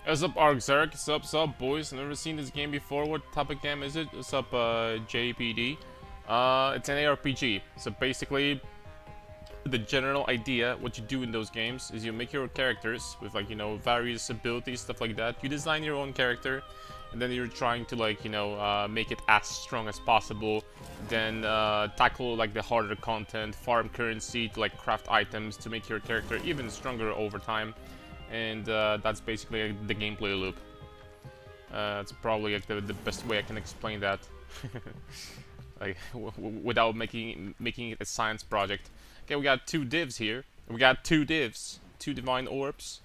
What's up, Arxark? What's up, boys? Never seen this game before. What type of game is it? What's up, JPD? It's an ARPG. So basically, the general idea, what you do in those games, is you make your characters with, like, various abilities, stuff like that. You design your own character, and then you're trying to, like, make it as strong as possible. Then tackle, like, the harder content, farm currency to, like, craft items to make your character even stronger over time. And that's basically the gameplay loop. It's probably like the best way I can explain that, like without making it a science project. Okay, we got two divs here. We got two divs, two divine orbs.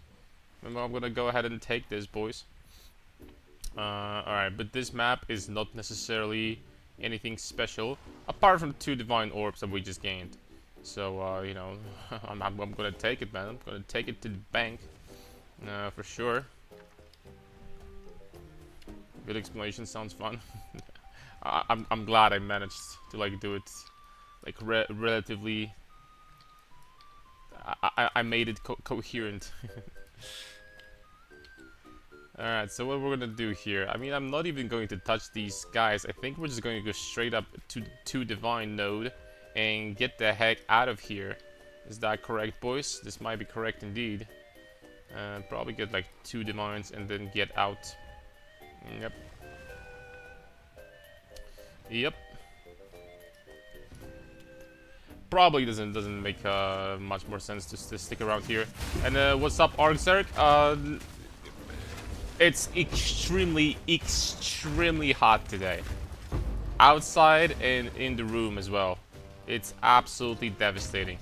I'm gonna go ahead and take this, boys. Alright, but this map is not necessarily anything special, apart from two divine orbs that we just gained. So, I'm gonna take it, man. I'm gonna take it to the bank. For sure. Good explanation, sounds fun. I'm glad I managed to like do it, like relatively. I made it coherent. All right, so what we're gonna do here? I mean, I'm not even going to touch these guys. I think we're just going to go straight up to divine node and get the heck out of here. Is that correct, boys? This might be correct indeed. Probably get like 2 divines and then get out. Yep. Yep. Probably doesn't make much more sense to stick around here. And what's up, Arxark? It's extremely hot today. Outside and in the room as well. It's absolutely devastating.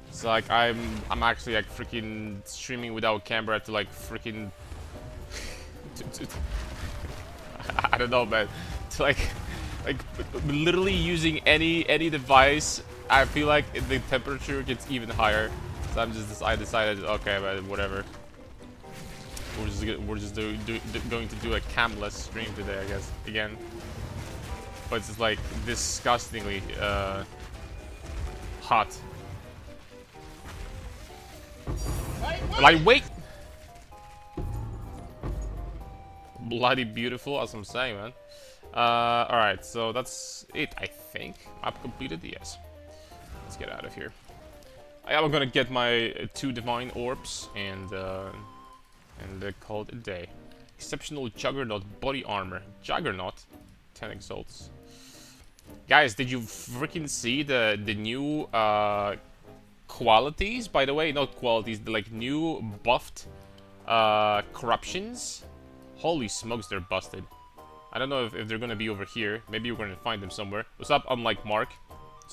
It's like I'm actually like freaking streaming without camera to like freaking I don't know, man. To like literally using any device, I feel like the temperature gets even higher. So I decided, okay, man, whatever. We're just going to do a camless stream today, I guess, again. But it's just like disgustingly hot. Lightweight. Bloody beautiful, as I'm saying, man. Alright, so that's it, I think. Map completed, yes. Let's get out of here. I'm gonna get my 2 divine orbs and call it a day. Exceptional Juggernaut body armor. Juggernaut? 10 exalts. Guys, did you freaking see the new qualities? By the way, not qualities, the like new buffed corruptions. Holy smokes, they're busted. I don't know if they're gonna be over here. Maybe we're gonna find them somewhere. What's up, unlike Mark?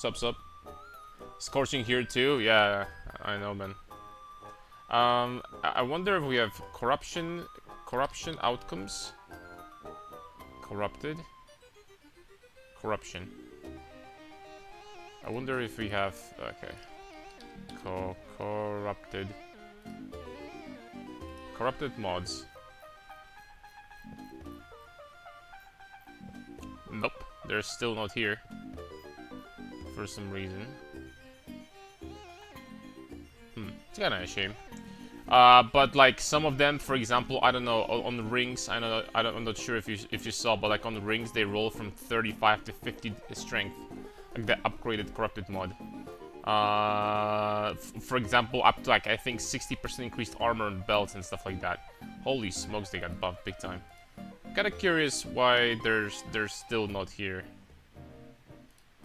What's up? Scorching here too? Yeah, I know, man. I wonder if we have corruption outcomes. Corrupted. Corruption. I wonder if we have, okay. Corrupted mods. Nope, they're still not here. For some reason. It's kinda a shame. But like some of them, for example, I don't know, on the rings, I'm not sure if you saw, but like on the rings they roll from 35 to 50 strength, like the upgraded corrupted mod. For example, up to like I think 60% increased armor and belts and stuff like that. Holy smokes, they got buffed big time. Kinda curious why they're still not here.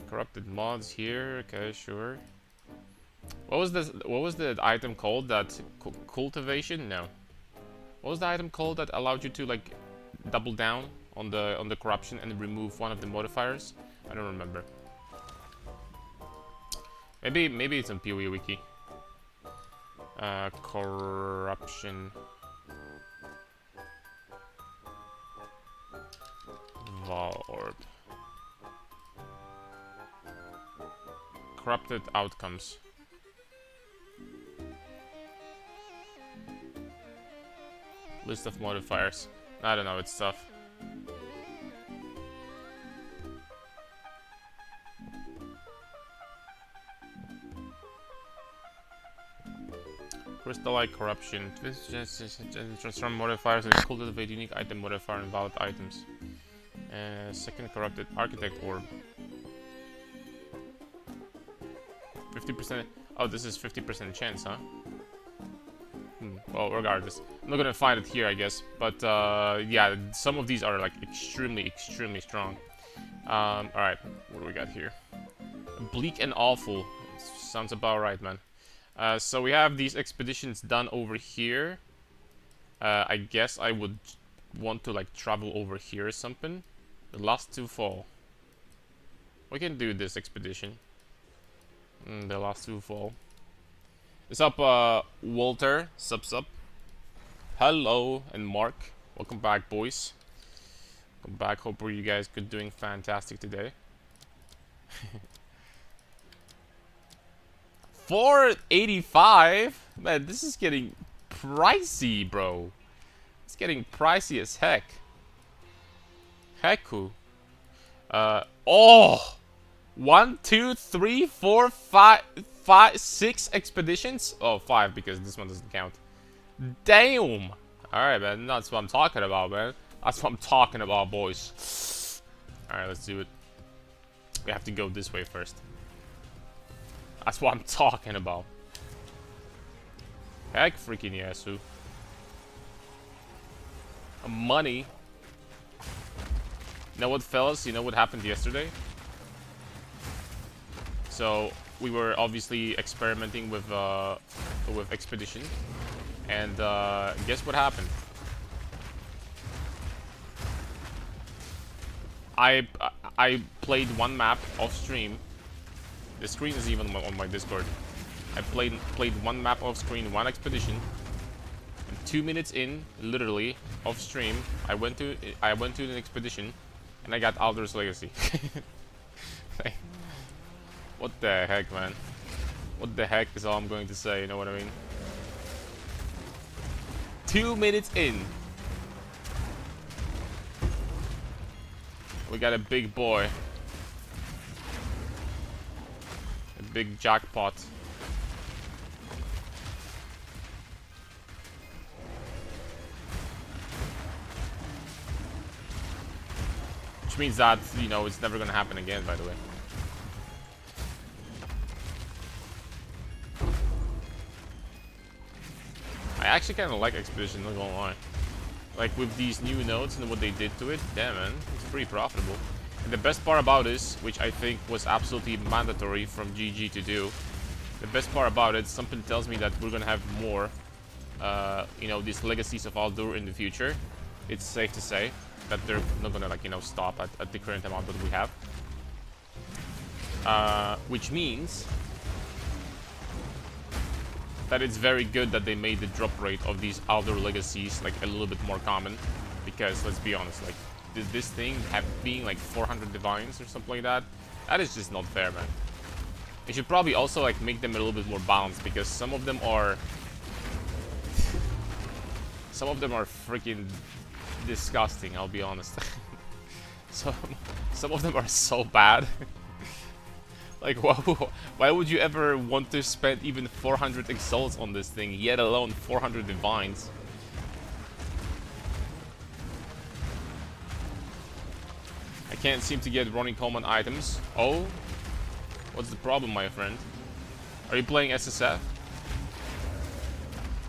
Corrupted mods here, okay, sure. What was the item called? That cultivation? No. What was the item called that allowed you to like double down on the corruption and remove one of the modifiers? I don't remember. Maybe it's on PoE Wiki. Corruption. Vol orb. Corrupted outcomes. List of modifiers. I don't know, it's tough. Crystallite Corruption. Transform modifiers and cultivate unique item modifier and valid items. Second Corrupted Architect Orb. 50%. Oh, this is 50% chance, huh? Well, regardless. I'm not gonna find it here, I guess. But, yeah, some of these are, like, extremely strong. Alright. What do we got here? Bleak and Awful. Sounds about right, man. So we have these expeditions done over here. I guess I would want to, like, travel over here or something. The last two fall. We can do this expedition. The last two fall. What's up, Walter? Sup. Hello, and Mark. Welcome back, boys. Welcome back. Hope you guys are doing fantastic today. 485? Man, this is getting pricey, bro. It's getting pricey as heck. Heku. Oh! 1, 2, 3, 4, 5, 6 expeditions? Oh, 5 because this one doesn't count. Damn! Alright, man. That's what I'm talking about, man. That's what I'm talking about, boys. Alright, let's do it. We have to go this way first. That's what I'm talking about. Heck freaking Yasu. Money. You know what, fellas? You know what happened yesterday? So we were obviously experimenting with Expedition, and guess what happened? I played one map off stream. The screen is even on my Discord. I played one map off screen, one expedition. And 2 minutes in, literally off stream, I went to an expedition, and I got Alder's Legacy. What the heck, man? What the heck is all I'm going to say, you know what I mean? 2 minutes in. We got a big boy. A big jackpot. Which means that, you know, it's never gonna happen again, by the way. I actually kind of like Expedition, not gonna lie. Like, with these new nodes and what they did to it, damn, man, it's pretty profitable. And the best part about this, which I think was absolutely mandatory from GG to do, the best part about it, something tells me that we're gonna have more, you know, these Legacies of Aldur in the future. It's safe to say that they're not gonna, like, you know, stop at the current amount that we have. Which means that it's very good that they made the drop rate of these Aldur Legacies like a little bit more common, because let's be honest, like this thing being like 400 divines or something like that, that is just not fair, man. You should probably also like make them a little bit more balanced, because some of them are freaking disgusting, I'll be honest. Some of them are so bad. Like, why would you ever want to spend even 400 exalts on this thing, yet alone 400 divines? I can't seem to get Ronnie Coleman items. Oh? What's the problem, my friend? Are you playing SSF?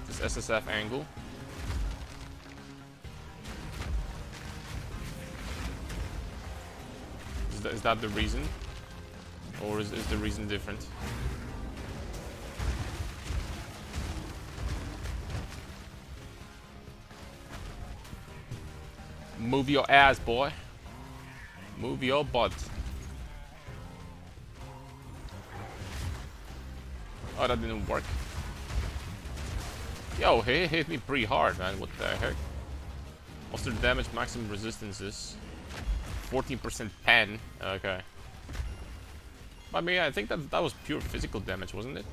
This SSF angle? Is that the reason? Or is the reason different? Move your ass, boy. Move your butt. Oh, that didn't work. Yo, he hit me pretty hard, man. What the heck? Monster damage, maximum resistances. 14% pen. Okay. I mean, I think that was pure physical damage, wasn't it?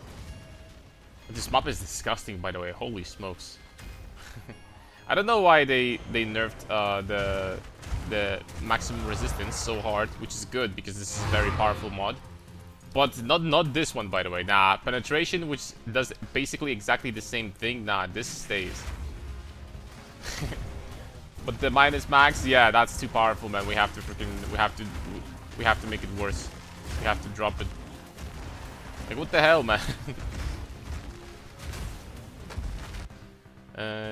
But this map is disgusting, by the way. Holy smokes! I don't know why they nerfed the maximum resistance so hard, which is good because this is a very powerful mod. But not this one, by the way. Nah, penetration, which does basically exactly the same thing. Nah, this stays. But the minus max, yeah, that's too powerful, man. We have to make it worse. We have to drop it. Like, what the hell, man?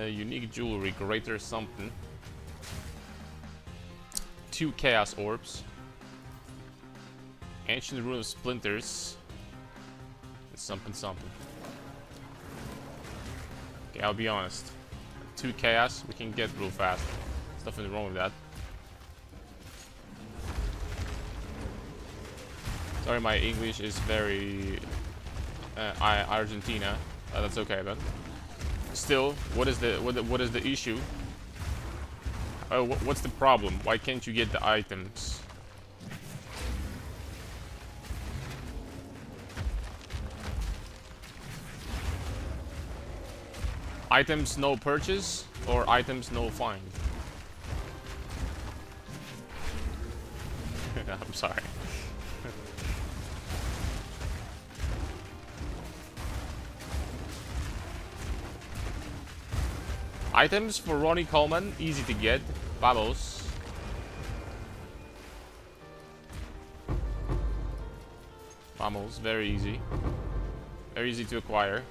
Unique jewelry, greater something. 2 chaos orbs. Ancient rune of splinters. It's something. Okay, I'll be honest. 2 chaos we can get real fast. There's nothing wrong with that. Sorry, my English is very Argentina. That's okay, but still, what is the issue? What's the problem? Why can't you get the items? Items no purchase or items no find? I'm sorry. Items for Ronnie Coleman, easy to get. Vamos. Vamos, very easy. Very easy to acquire.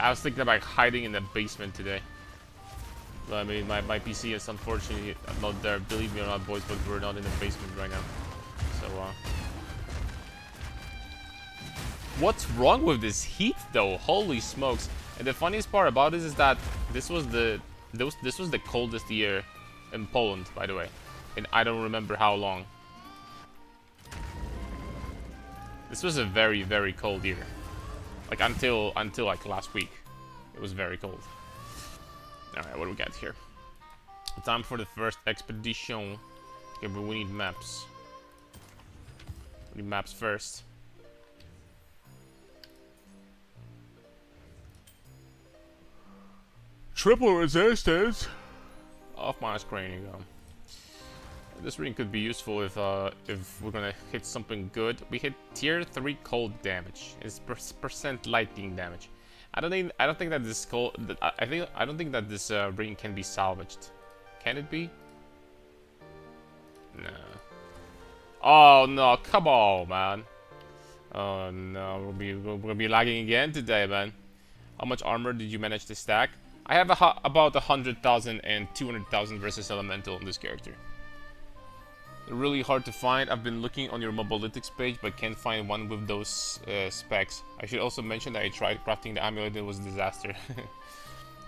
I was thinking about hiding in the basement today. I mean, my PC is unfortunately not there. Believe me or not, boys, but we're not in the basement right now. So, what's wrong with this heat, though? Holy smokes! And the funniest part about this is that this was the coldest year in Poland, by the way, and I don't remember how long. This was a very, very cold year. Like until like last week, it was very cold. All right, what do we got here? Time for the first expedition. Okay, but we need maps. We need maps first. Triple resistance. Off my screen you go. This ring could be useful if we're gonna hit something good. We hit tier 3 cold damage. It's percent lightning damage. I don't think that this cold. I don't think that this ring can be salvaged. Can it be? No. Oh no! Come on, man. Oh no, we'll be lagging again today, man. How much armor did you manage to stack? I have about 100,000 and 200,000 versus elemental on this character. Really hard to find. I've been looking on your Mobalytics page, but can't find one with those specs. I should also mention that I tried crafting the amulet, it was a disaster.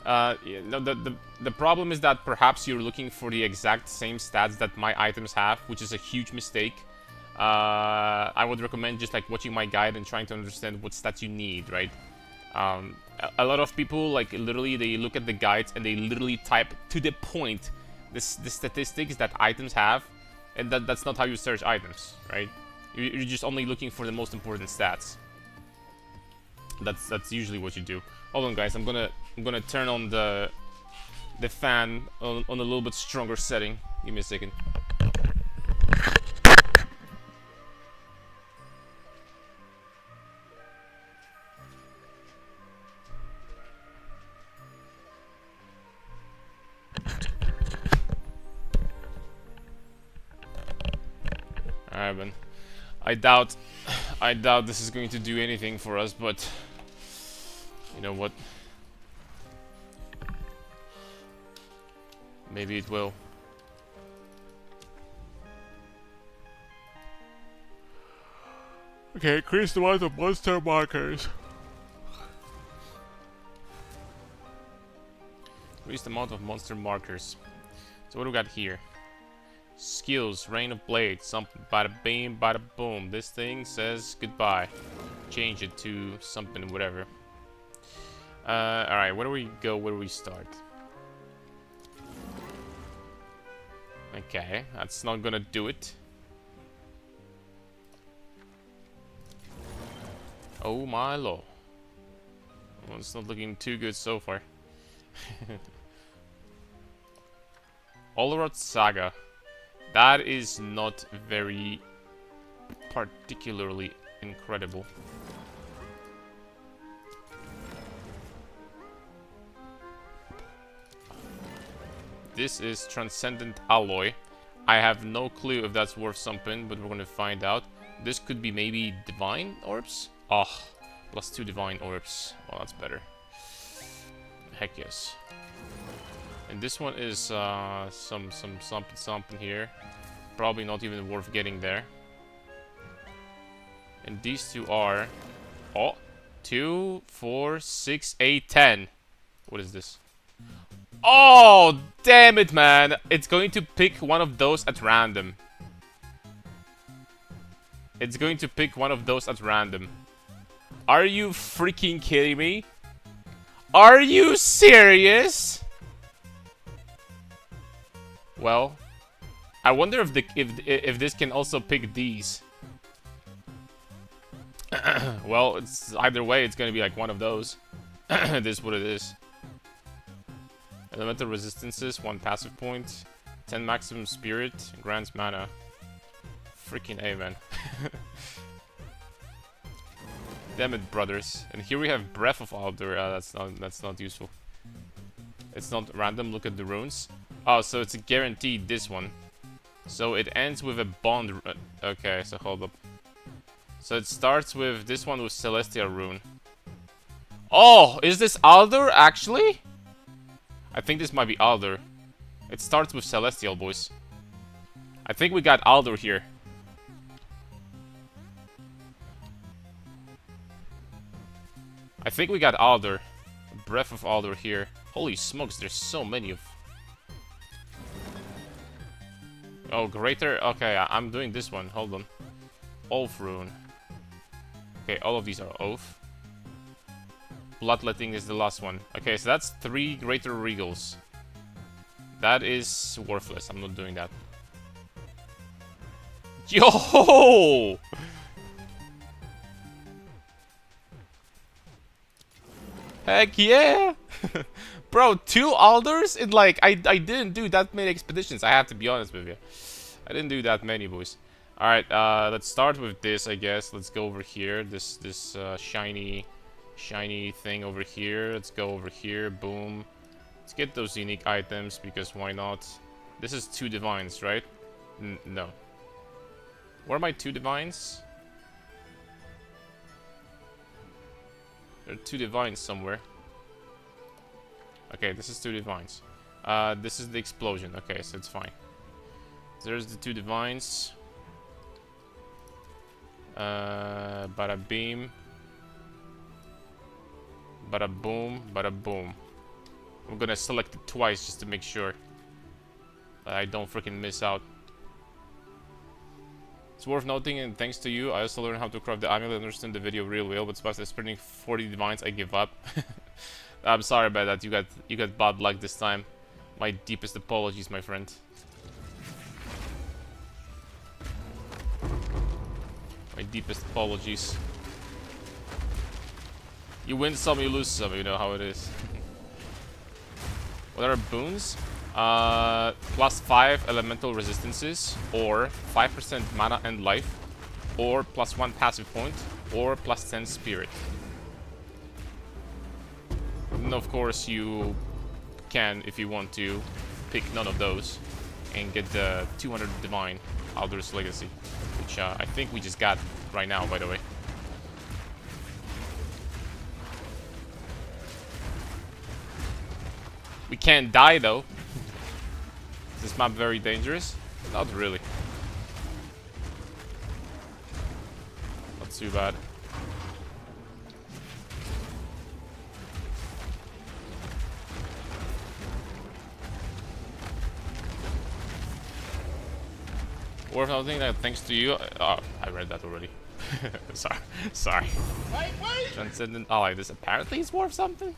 Yeah, no, the problem is that perhaps you're looking for the exact same stats that my items have, which is a huge mistake. I would recommend just like watching my guide and trying to understand what stats you need, right? A lot of people, like, literally they look at the guides and they literally type to the point the statistics that items have. And that's not how you search items, right? You're just only looking for the most important stats. That's usually what you do. Hold on, guys. I'm gonna turn on the fan on a little bit stronger setting. Give me a second. Alright, man. I doubt this is going to do anything for us, but you know what? Maybe it will. Okay, increase the amount of monster markers. Increase the amount of monster markers. So what do we got here? Skills, Rain of Blades, something, bada bing, bada boom. This thing says goodbye. Change it to something, whatever. Alright, where do we go? Where do we start? Okay, that's not gonna do it. Oh my lord. Well, it's not looking too good so far. Olorot Saga. That is not very particularly incredible. This is Transcendent Alloy. I have no clue if that's worth something, but we're gonna find out. This could be maybe Divine Orbs? Oh, +2 Divine Orbs. Well, that's better. Heck yes. And this one is something here. Probably not even worth getting there. And these two are... Oh, 2, 4, 6, 8, 10. What is this? Oh, damn it, man. It's going to pick one of those at random. It's going to pick one of those at random. Are you freaking kidding me? Are you serious? Well, I wonder if this can also pick these. Well, it's either way, it's gonna be like one of those. This is what it is. Elemental resistances, 1 passive point, 10 maximum spirit, grants mana. Freaking A, man. Damn it, brothers. And here we have Breath of Alder. That's not useful. It's not random. Look at the runes. Oh, so it's a guaranteed this one. So it ends with a bond. Okay, so hold up. So it starts with this one with Celestial Rune. Oh, is this Alder actually? I think this might be Alder. It starts with Celestial, boys. I think we got Alder here. I think we got Alder. Breath of Alder here. Holy smokes, there's so many of... Oh, Greater... Okay, I'm doing this one. Hold on. Oath Rune. Okay, all of these are Oath. Bloodletting is the last one. Okay, so that's 3 Greater Regals. That is worthless. I'm not doing that. Yo! Heck yeah! Bro, 2 Alders in like... I didn't do that many expeditions. I have to be honest with you. I didn't do that many, boys. Alright, let's start with this, I guess. Let's go over here. This shiny thing over here. Let's go over here. Boom. Let's get those unique items, because why not? This is 2 divines, right? No. Where are my 2 divines? There are 2 divines somewhere. Okay, this is 2 divines. This is the explosion. Okay, so it's fine. There's the 2 divines. Bada beam. Bada boom, bada boom. I'm gonna select it twice just to make sure that I don't freaking miss out. It's worth noting, and thanks to you, I also learned how to craft the amulet and understand the video real well, but after spending 40 divines, I give up. I'm sorry about that, you got bad luck this time. My deepest apologies, my friend. My deepest apologies. You win some, you lose some, you know how it is. What are boons? +5 elemental resistances, or 5% mana and life, or +1 passive point, or +10 spirit. And of course you can, if you want to, pick none of those and get the 200 divine Alder's Legacy, which I think we just got right now, by the way. We can't die though. Is this map very dangerous? Not really. Not too bad. Worth noting that thanks to you... Oh, I read that already. Sorry. Wait! Transcendent Ally. This apparently is worth something?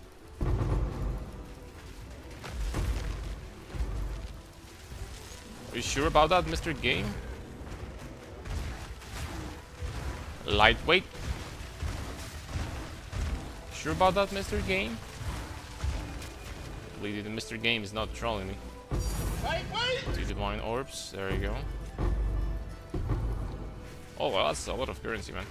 Are you sure about that, Mr. Game? Lightweight? Sure about that, Mr. Game? Hopefully the Mr. Game is not trolling me. Two divine orbs, there you go. Oh well, that's a lot of currency, man.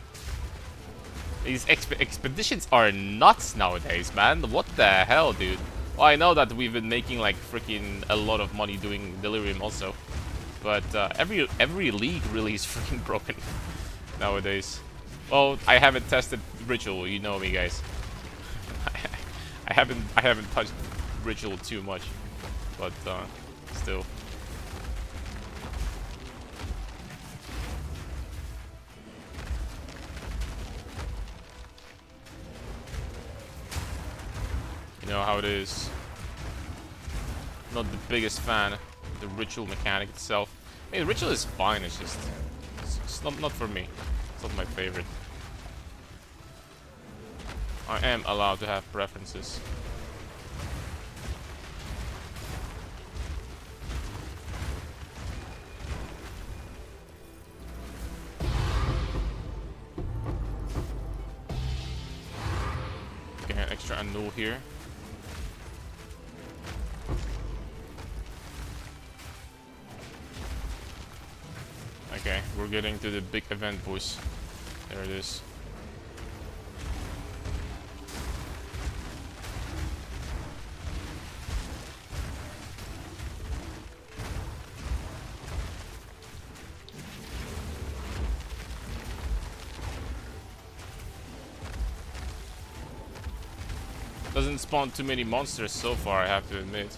These expeditions are nuts nowadays, man. What the hell, dude? Well, I know that we've been making like freaking a lot of money doing Delirium also, but every league really is freaking broken nowadays. Well, I haven't tested Ritual, you know me, guys. I haven't touched Ritual too much, but still. You know how it is. Not the biggest fan of the Ritual mechanic itself. I mean, Ritual is fine, it's just it's not for me. It's not my favorite. I am allowed to have preferences. Okay, an extra annul here. Okay, we're getting to the big event, boys. There it is. Doesn't spawn too many monsters so far, I have to admit.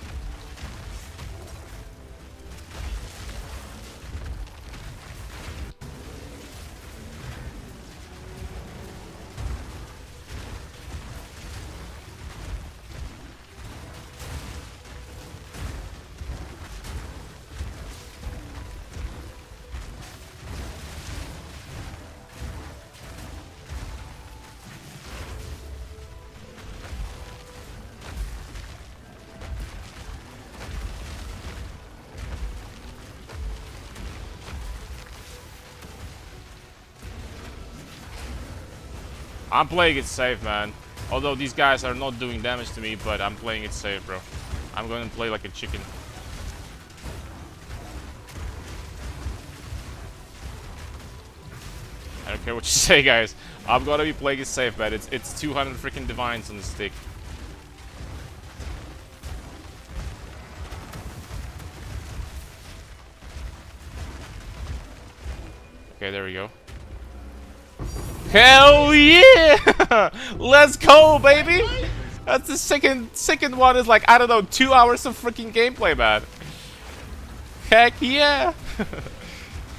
I'm playing it safe, man. Although these guys are not doing damage to me, but I'm playing it safe, bro. I'm going to play like a chicken. I don't care what you say, guys. I'm gonna be playing it safe, man. It's 200 freaking divines on the stick. Okay, there we go. Hell yeah! Let's go, baby! That's the second one is like, I don't know, 2 hours of freaking gameplay, man. Heck yeah!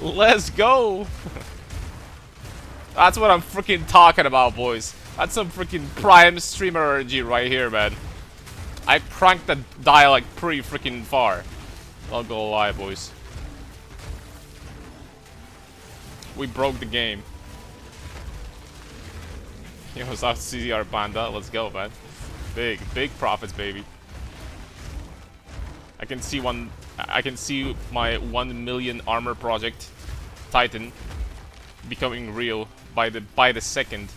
Let's go! That's what I'm freaking talking about, boys. That's some freaking prime streamer energy right here, man. I cranked the dial like pretty freaking far. Not gonna lie, boys. We broke the game. Yo, what's up, CZR Panda? Let's go, man. Big profits, baby. I can see my 1 million armor project, Titan, becoming real by the second.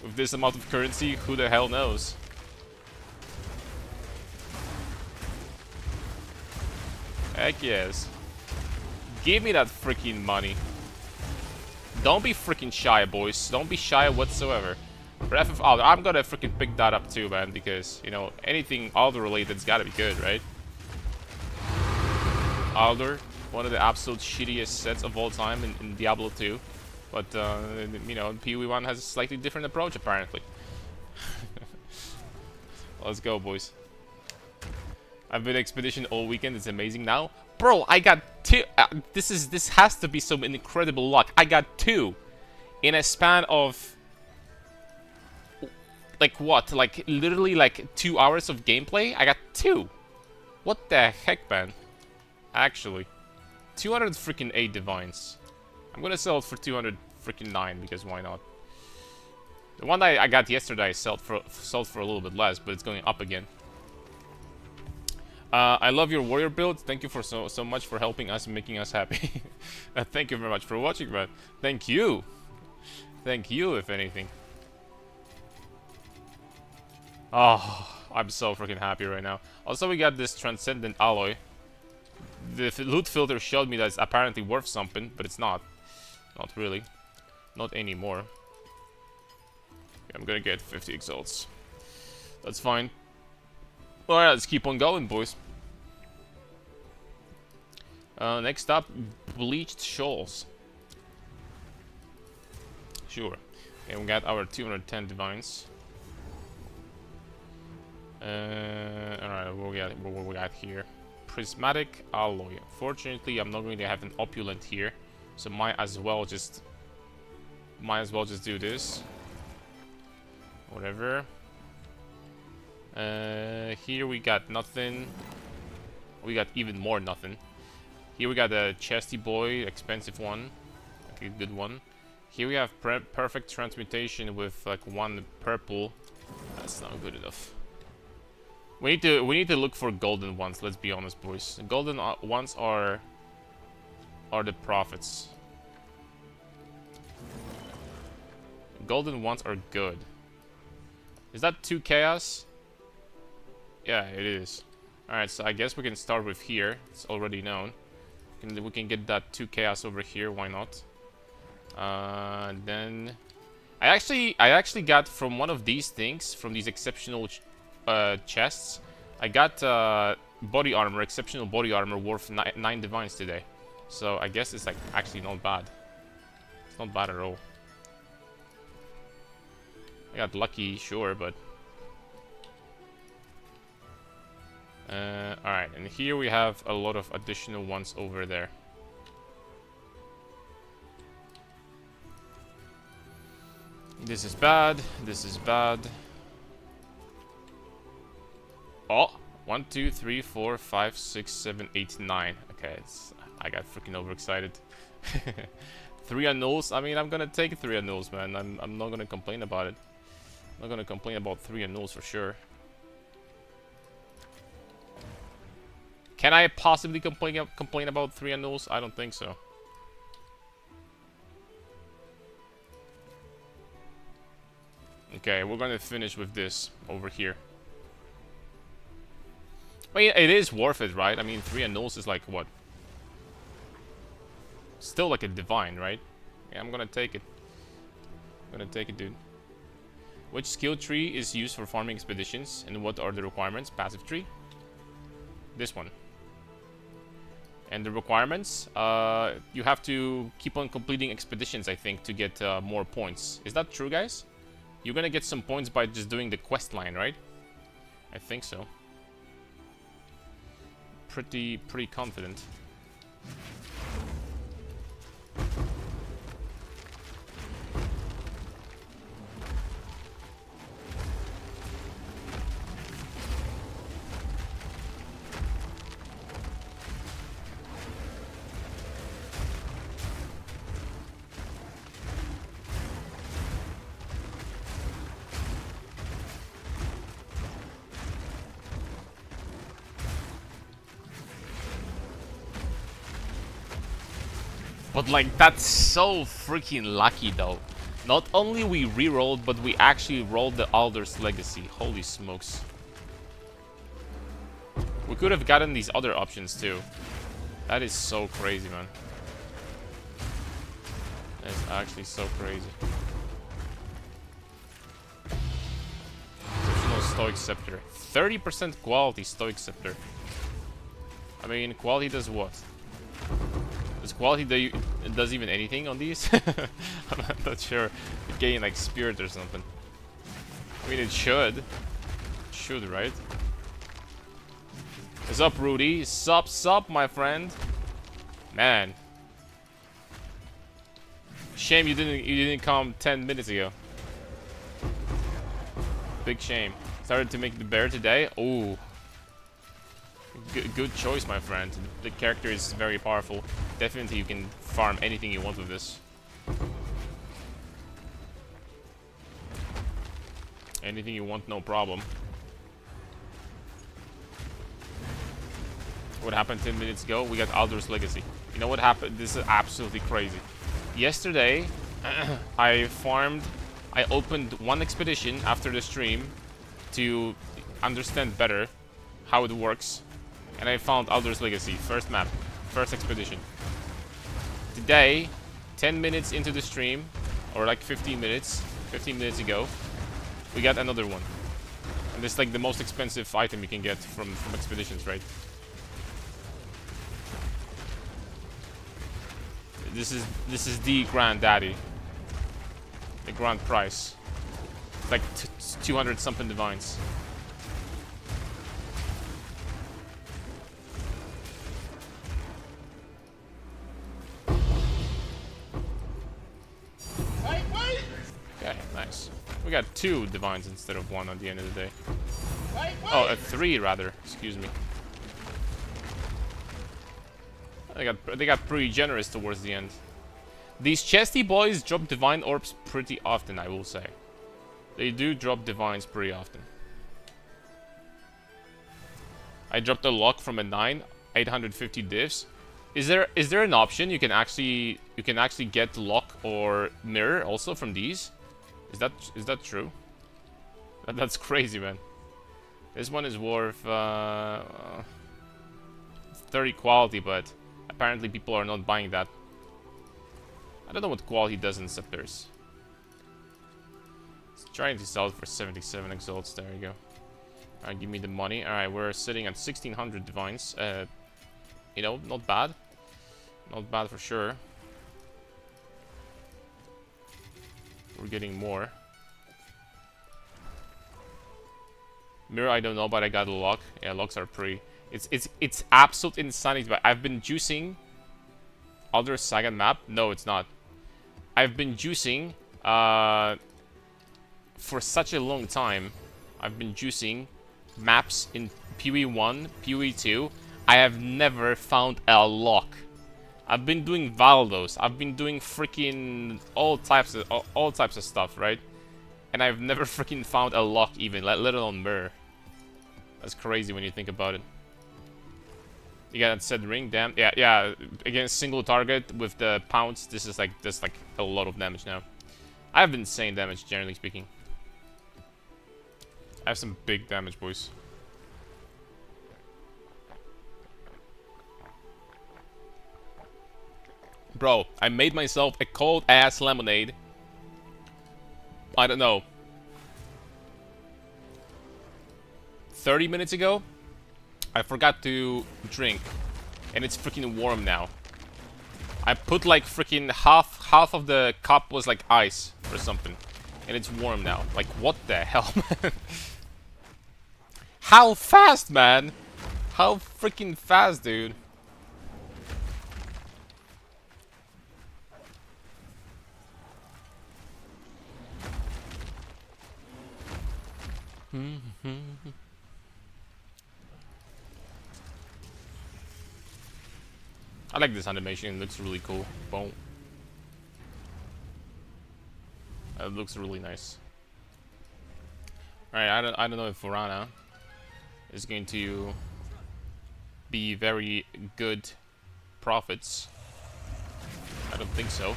With this amount of currency, who the hell knows? Heck yes. Give me that freaking money. Don't be freaking shy, boys. Don't be shy whatsoever. Breath of Alder, I'm gonna freaking pick that up too, man, because, you know, anything Alder related's gotta be good, right? Alder, one of the absolute shittiest sets of all time in Diablo 2. But, you know, PoE 1 has a slightly different approach, apparently. Let's go, boys. I've been expedition all weekend. It's amazing now. Bro, I got 2. This has to be some incredible luck. I got 2 in a span of like what? Like literally like 2 hours of gameplay. I got 2. What the heck, man? Actually, 200 freaking 8 divines. I'm gonna sell it for 200 freaking 9 because why not? The one that I got yesterday sold for a little bit less, but it's going up again. I love your warrior build. Thank you for so much for helping us and making us happy. Thank you very much for watching, man. Thank you. Thank you, if anything. Oh, I'm so freaking happy right now. Also, we got this Transcendent Alloy. The loot filter showed me that it's apparently worth something, but it's not. Not really. Not anymore. Okay, I'm gonna get 50 exalts. That's fine. Alright, let's keep on going, boys. Next up, Bleached Shoals. Sure. Okay, we got our 210 divines. Alright, what we got here? Prismatic Alloy. Fortunately, I'm not going to have an opulent here, so might as well just do this. Whatever. Here we got nothing. We got even more nothing. Here we got a chesty boy, expensive one. Okay, good one. Here we have perfect transmutation with like 1 purple. That's not good enough. We need to look for golden ones. Let's be honest, boys. Golden ones are the profits. Golden ones are good. Is that 2 chaos? Yeah, it is. Alright, so I guess we can start with here. It's already known. We can get that 2 chaos over here. Why not? Then I actually got from one of these things, from these exceptional chests, I got body armor, exceptional body armor worth 9 divines today. So I guess it's like actually not bad. It's not bad at all. I got lucky, sure, but alright, and here we have a lot of additional ones over there. This is bad. This is bad. Oh, 1, 2, 3, 4, 5, 6, 7, 8, 9. Okay, I got freaking overexcited. 3 annuls. I mean, I'm gonna take 3 annuls, man. I'm not gonna complain about it. I'm not gonna complain about 3 annuls for sure. Can I possibly complain about 3 annuls? I don't think so. Okay, we're gonna finish with this over here. I mean, it is worth it, right? I mean, 3 annuls is like, what? Still like a divine, right? Yeah, I'm gonna take it. I'm gonna take it, dude. Which skill tree is used for farming expeditions, and what are the requirements? Passive tree? This one. And the requirements? You have to keep on completing expeditions, I think, to get more points. Is that true, guys? You're gonna get some points by just doing the quest line, right? I think so. Pretty confident. But like, that's so freaking lucky though. Not only we re-rolled, but we actually rolled the Alder's Legacy. Holy smokes. We could have gotten these other options too. That is so crazy, man. That is actually so crazy. There's no Stoic Scepter. 30% quality Stoic Scepter. I mean, quality does what? Does quality does even anything on these? I'm not sure. It gain like spirit or something. I mean, it should. It should, right? What's up, Rudy? Sup, my friend. Man. Shame you didn't come 10 minutes ago. Big shame. Started to make the bear today. Ooh. Good choice, my friend. The character is very powerful. Definitely you can farm anything you want with this. Anything you want, no problem. What happened 10 minutes ago? We got Aldor's Legacy. You know what happened? This is absolutely crazy. Yesterday, I opened one expedition after the stream to understand better how it works. And I found Aldor's Legacy. First map. First expedition. Today, 10 minutes into the stream, or like 15 minutes ago, we got another one. And this is like the most expensive item you can get from expeditions, right? This is the granddaddy. The grand price. It's like 200 something divines. Okay, nice. We got 2 divines instead of 1 at the end of the day. Oh, 3 rather. Excuse me. They got pretty generous towards the end. These chesty boys drop divine orbs pretty often, I will say. They do drop divines pretty often. I dropped a lock from a 9, 850 divs. Is there an option you can actually get lock or mirror also from these? Is that true? That's crazy, man. This one is worth 30 quality, but apparently people are not buying that. I don't know what quality does in Scepters. It's trying to sell it for 77 exalts. There you go. Alright, give me the money. Alright, we're sitting at 1600 divines. You know, not bad. Not bad for sure. We're getting more. Mirror, I don't know, but I got a lock. Yeah, locks are pretty. It's absolute insanity. But I've been juicing other Sagan map. No, it's not. I've been juicing for such a long time. I've been juicing maps in PoE 1, PoE 2. I have never found a lock. I've been doing Valdos. I've been doing freaking all types of stuff, right? And I've never freaking found a lock even, let alone mirror. That's crazy when you think about it. You got that said ring, damn. Yeah. Against single target with the pounce, this is like a lot of damage now. I have insane damage, generally speaking. I have some big damage, boys. Bro, I made myself a cold ass lemonade. I don't know. 30 minutes ago, I forgot to drink, and it's freaking warm now. I put like freaking half of the cup was like ice or something, and it's warm now. Like what the hell, man? How fast, man? How freaking fast, dude? I like this animation, it looks really cool. Boom. It looks really nice. Alright, I don't know if Vorana is going to be very good profits. I don't think so.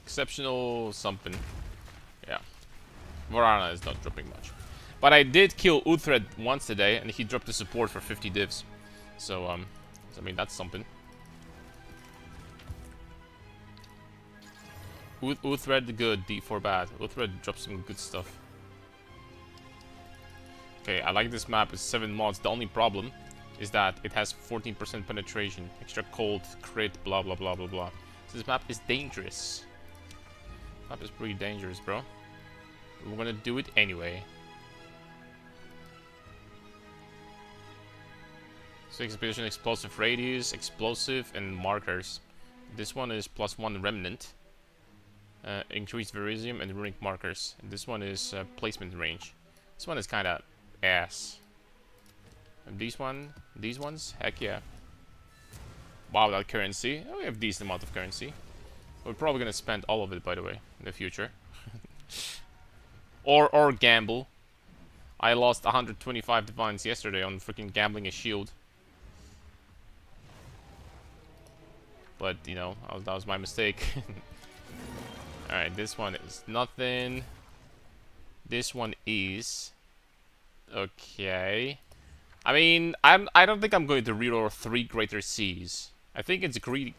Exceptional something. Yeah. Vorana is not dropping much. But I did kill Uthred once today, and he dropped the support for 50 divs. So, I mean, that's something. Uthred good, D4 bad. Uthred dropped some good stuff. Okay, I like this map. It's 7 mods. The only problem is that it has 14% penetration. Extra cold, crit, blah blah blah blah blah. So this map is dangerous. Map is pretty dangerous, bro. We're gonna do it anyway. So expedition, explosive radius, explosive, and markers. This one is +1 remnant. Increased Verisium and runic markers. And this one is placement range. This one is kinda ass. And these ones, heck yeah. Wow, that currency. Oh, we have a decent amount of currency. We're probably gonna spend all of it, by the way, in the future. Or gamble. I lost 125 divines yesterday on freaking gambling a shield. But, you know, that was my mistake. Alright, this one is nothing. This one is... okay. I mean, I don't think I'm going to reroll 3 Greater Seas. I think it's 3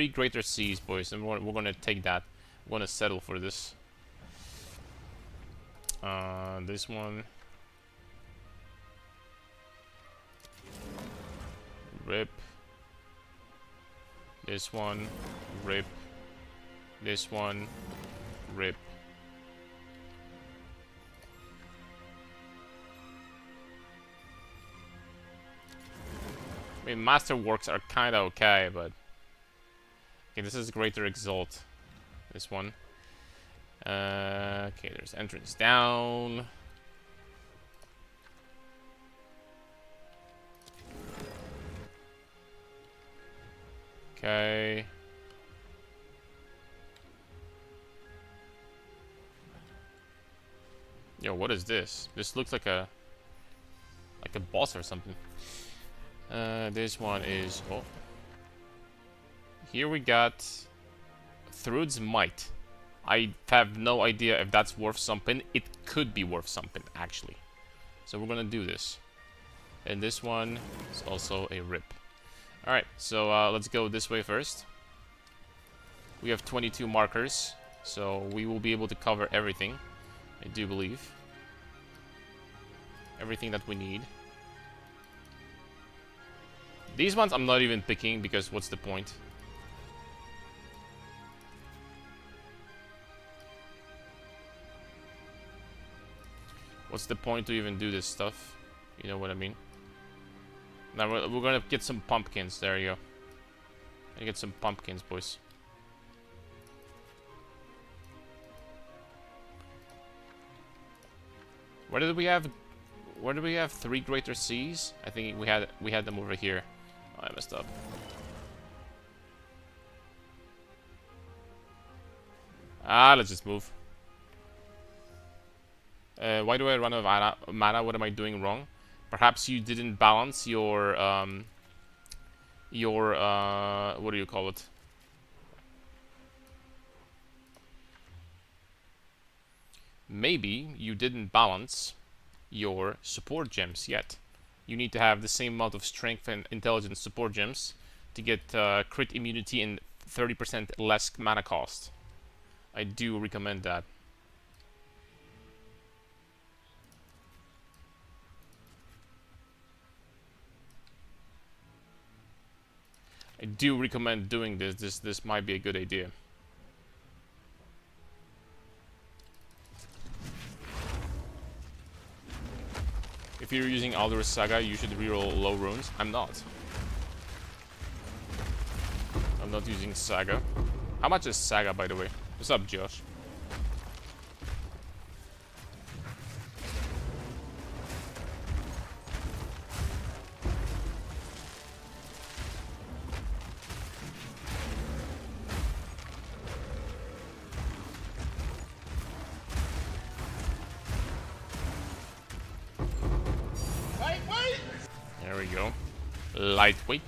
Greater Seas, boys, and we're gonna take that. We're gonna settle for this. This one. Rip. This one. Rip. This one. Rip. I mean, Masterworks are kinda okay, but... okay, this is Greater Exalt. This one. Okay, there's entrance down. Okay. Yo, what is this? This looks like a boss or something. This one is... oh. Here we got Thrud's Might. I have no idea if that's worth something. It could be worth something, actually. So we're gonna do this. And this one is also a rip. Alright, so let's go this way first. We have 22 markers, so we will be able to cover everything. I do believe. Everything that we need. These ones I'm not even picking because what's the point? What's the point to even do this stuff? You know what I mean? Now we're gonna get some pumpkins. There you go. Gonna get some pumpkins, boys. Where did we have? Where do we have 3 Greater Seas? I think we had them over here. Oh, I messed up. Let's just move. Why do I run out of mana? What am I doing wrong? Perhaps you didn't balance your what do you call it? Maybe you didn't balance your support gems yet. You need to have the same amount of strength and intelligence support gems to get crit immunity and 30% less mana cost. I do recommend that. I do recommend doing this. This might be a good idea. If you're using Aldous Saga, you should reroll low runes. I'm not. I'm not using Saga. How much is Saga, by the way? What's up, Josh? There we go. Lightweight.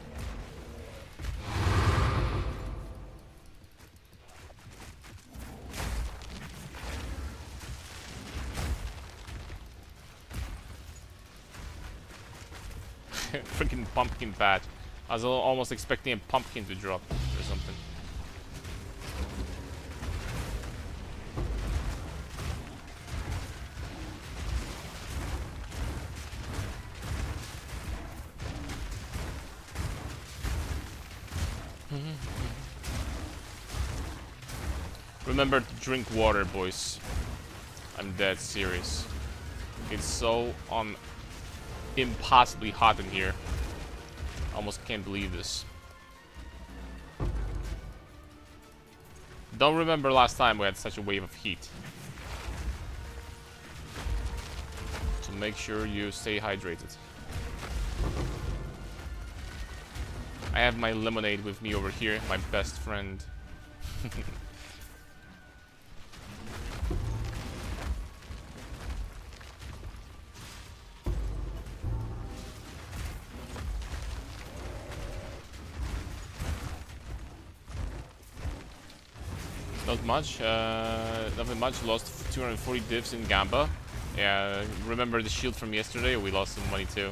Freaking pumpkin patch. I was almost expecting a pumpkin to drop or something. Remember to drink water, boys. I'm dead serious. It's so impossibly hot in here. Almost can't believe this. Don't remember last time we had such a wave of heat. So make sure you stay hydrated. I have my lemonade with me over here, my best friend. Not much. Nothing much. Lost 240 divs in Gamba. Yeah, remember the shield from yesterday? We lost some money too.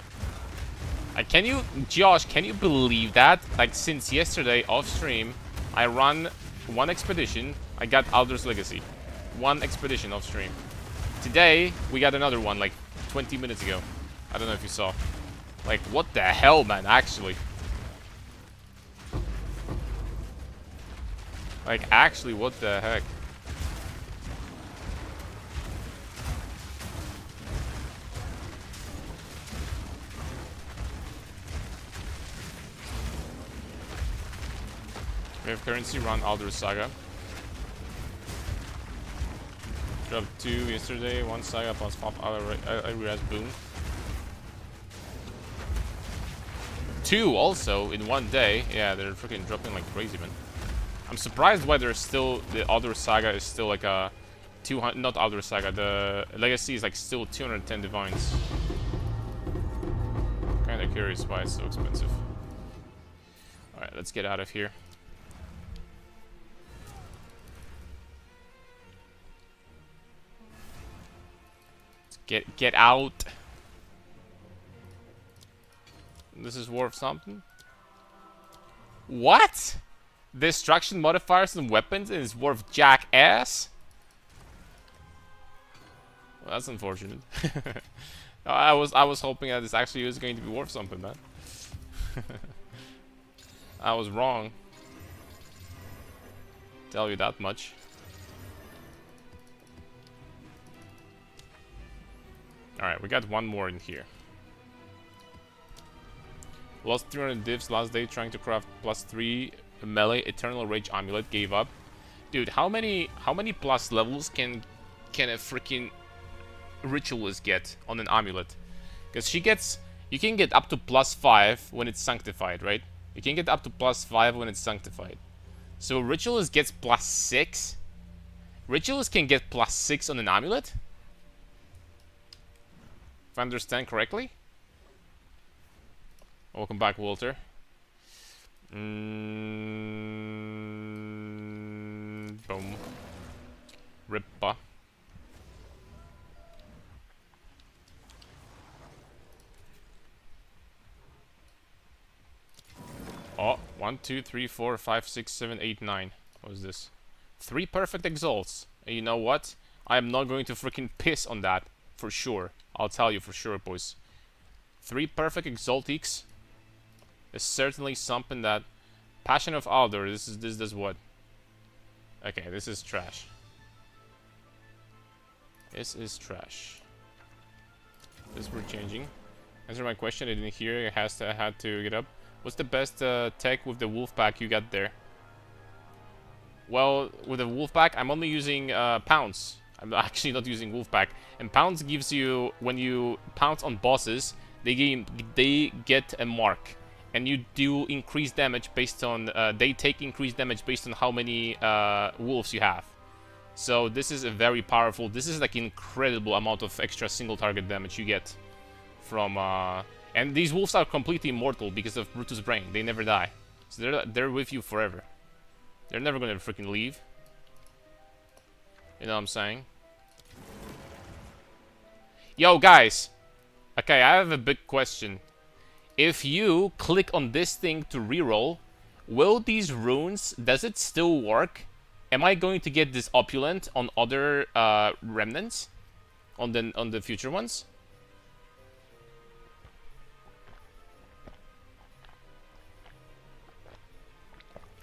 Can you, Josh, can you believe that? Like, since yesterday off stream, I run one expedition. I got Alder's Legacy. One expedition off stream. Today, we got another one, like 20 minutes ago. I don't know if you saw. Like, what the hell, man, actually. Like, actually, what the heck? We have currency, run Alder's Saga. Dropped 2 yesterday, 1 Saga plus 5 Areas boon. 2 also in 1 day. Yeah, they're freaking dropping like crazy, man. I'm surprised why there's still the Alder Saga is still like a 200. Not Alder Saga. The Legacy is like still 210 divines. Kind of curious why it's so expensive. All right, let's get out of here. Let's get out. This is worth something. What? Destruction modifiers and weapons and it's worth jackass? Well, that's unfortunate. I was hoping that this actually was going to be worth something, man. I was wrong. Tell you that much. Alright, we got one more in here. Lost 300 divs last day trying to craft +3 melee Eternal Rage Amulet, gave up. Dude, how many plus levels can a freaking ritualist get on an amulet? Because you can get up to +5 when it's sanctified, right? You can get up to +5 when it's sanctified. So ritualist gets +6. Ritualist can get +6 on an amulet? If I understand correctly. Welcome back, Walter. Boom. Rippa. Oh, 1, 2, 3, 4, 5, 6, 7, 8, 9. What is this? 3 perfect exalts. And you know what? I am not going to freaking piss on that. For sure. I'll tell you for sure, boys. 3 perfect exaltiques is certainly something that... Passion of Alder, this does what? Okay, this is trash. This is trash. This we're changing. Answer my question, I didn't hear. I had to get up. What's the best tech with the wolf pack you got there? Well, with the wolf pack, I'm only using pounce. I'm actually not using wolf pack. And pounce gives you, when you pounce on bosses, they get a mark. And you do increased damage based on, they take increased damage based on how many wolves you have. So this is a very powerful, this is like incredible amount of extra single target damage you get from, and these wolves are completely immortal because of Brutus Brain. They never die. So they're with you forever. They're never gonna freaking leave. You know what I'm saying? Yo, guys. Okay, I have a big question. If you click on this thing to reroll, will these runes, does it still work? Am I going to get this opulent on other remnants? On the future ones?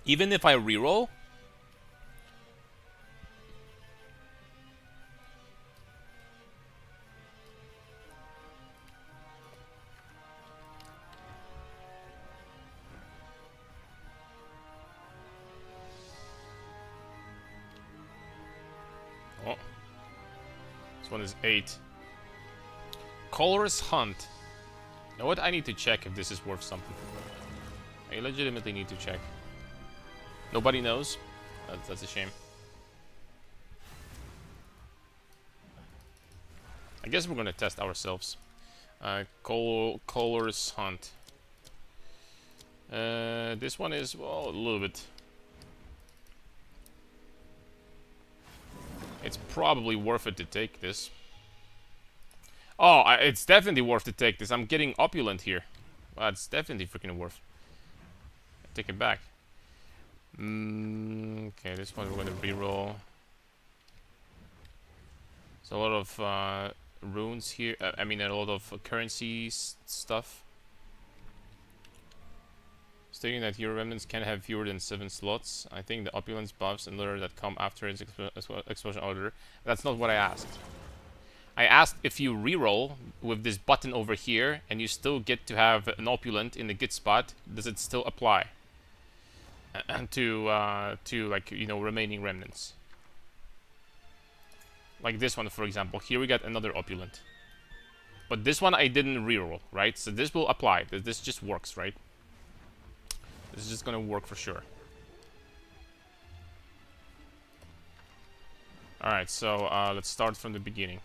Even if I reroll? Oh. This one is 8. Color's Hunt. You know what? I need to check if this is worth something. I legitimately need to check. Nobody knows? That's a shame. I guess we're gonna test ourselves. Color's Hunt. This one is, well, a little bit. It's probably worth it to take this. Oh, it's definitely worth to take this. I'm getting opulent here. Well, it's definitely freaking worth. Take it back. Okay, this one we're gonna reroll. There's a lot of runes here. I mean, a lot of currency stuff. Stating that hero remnants can have fewer than 7 slots. I think the opulence buffs and lure that come after its explosion order. That's not what I asked. I asked if you reroll with this button over here and you still get to have an opulent in the good spot, does it still apply? And to like, you know, remaining remnants. Like this one, for example. Here we got another opulent. But this one I didn't reroll, right? So this will apply. This just works, right? This is just gonna work for sure. Alright, so let's start from the beginning.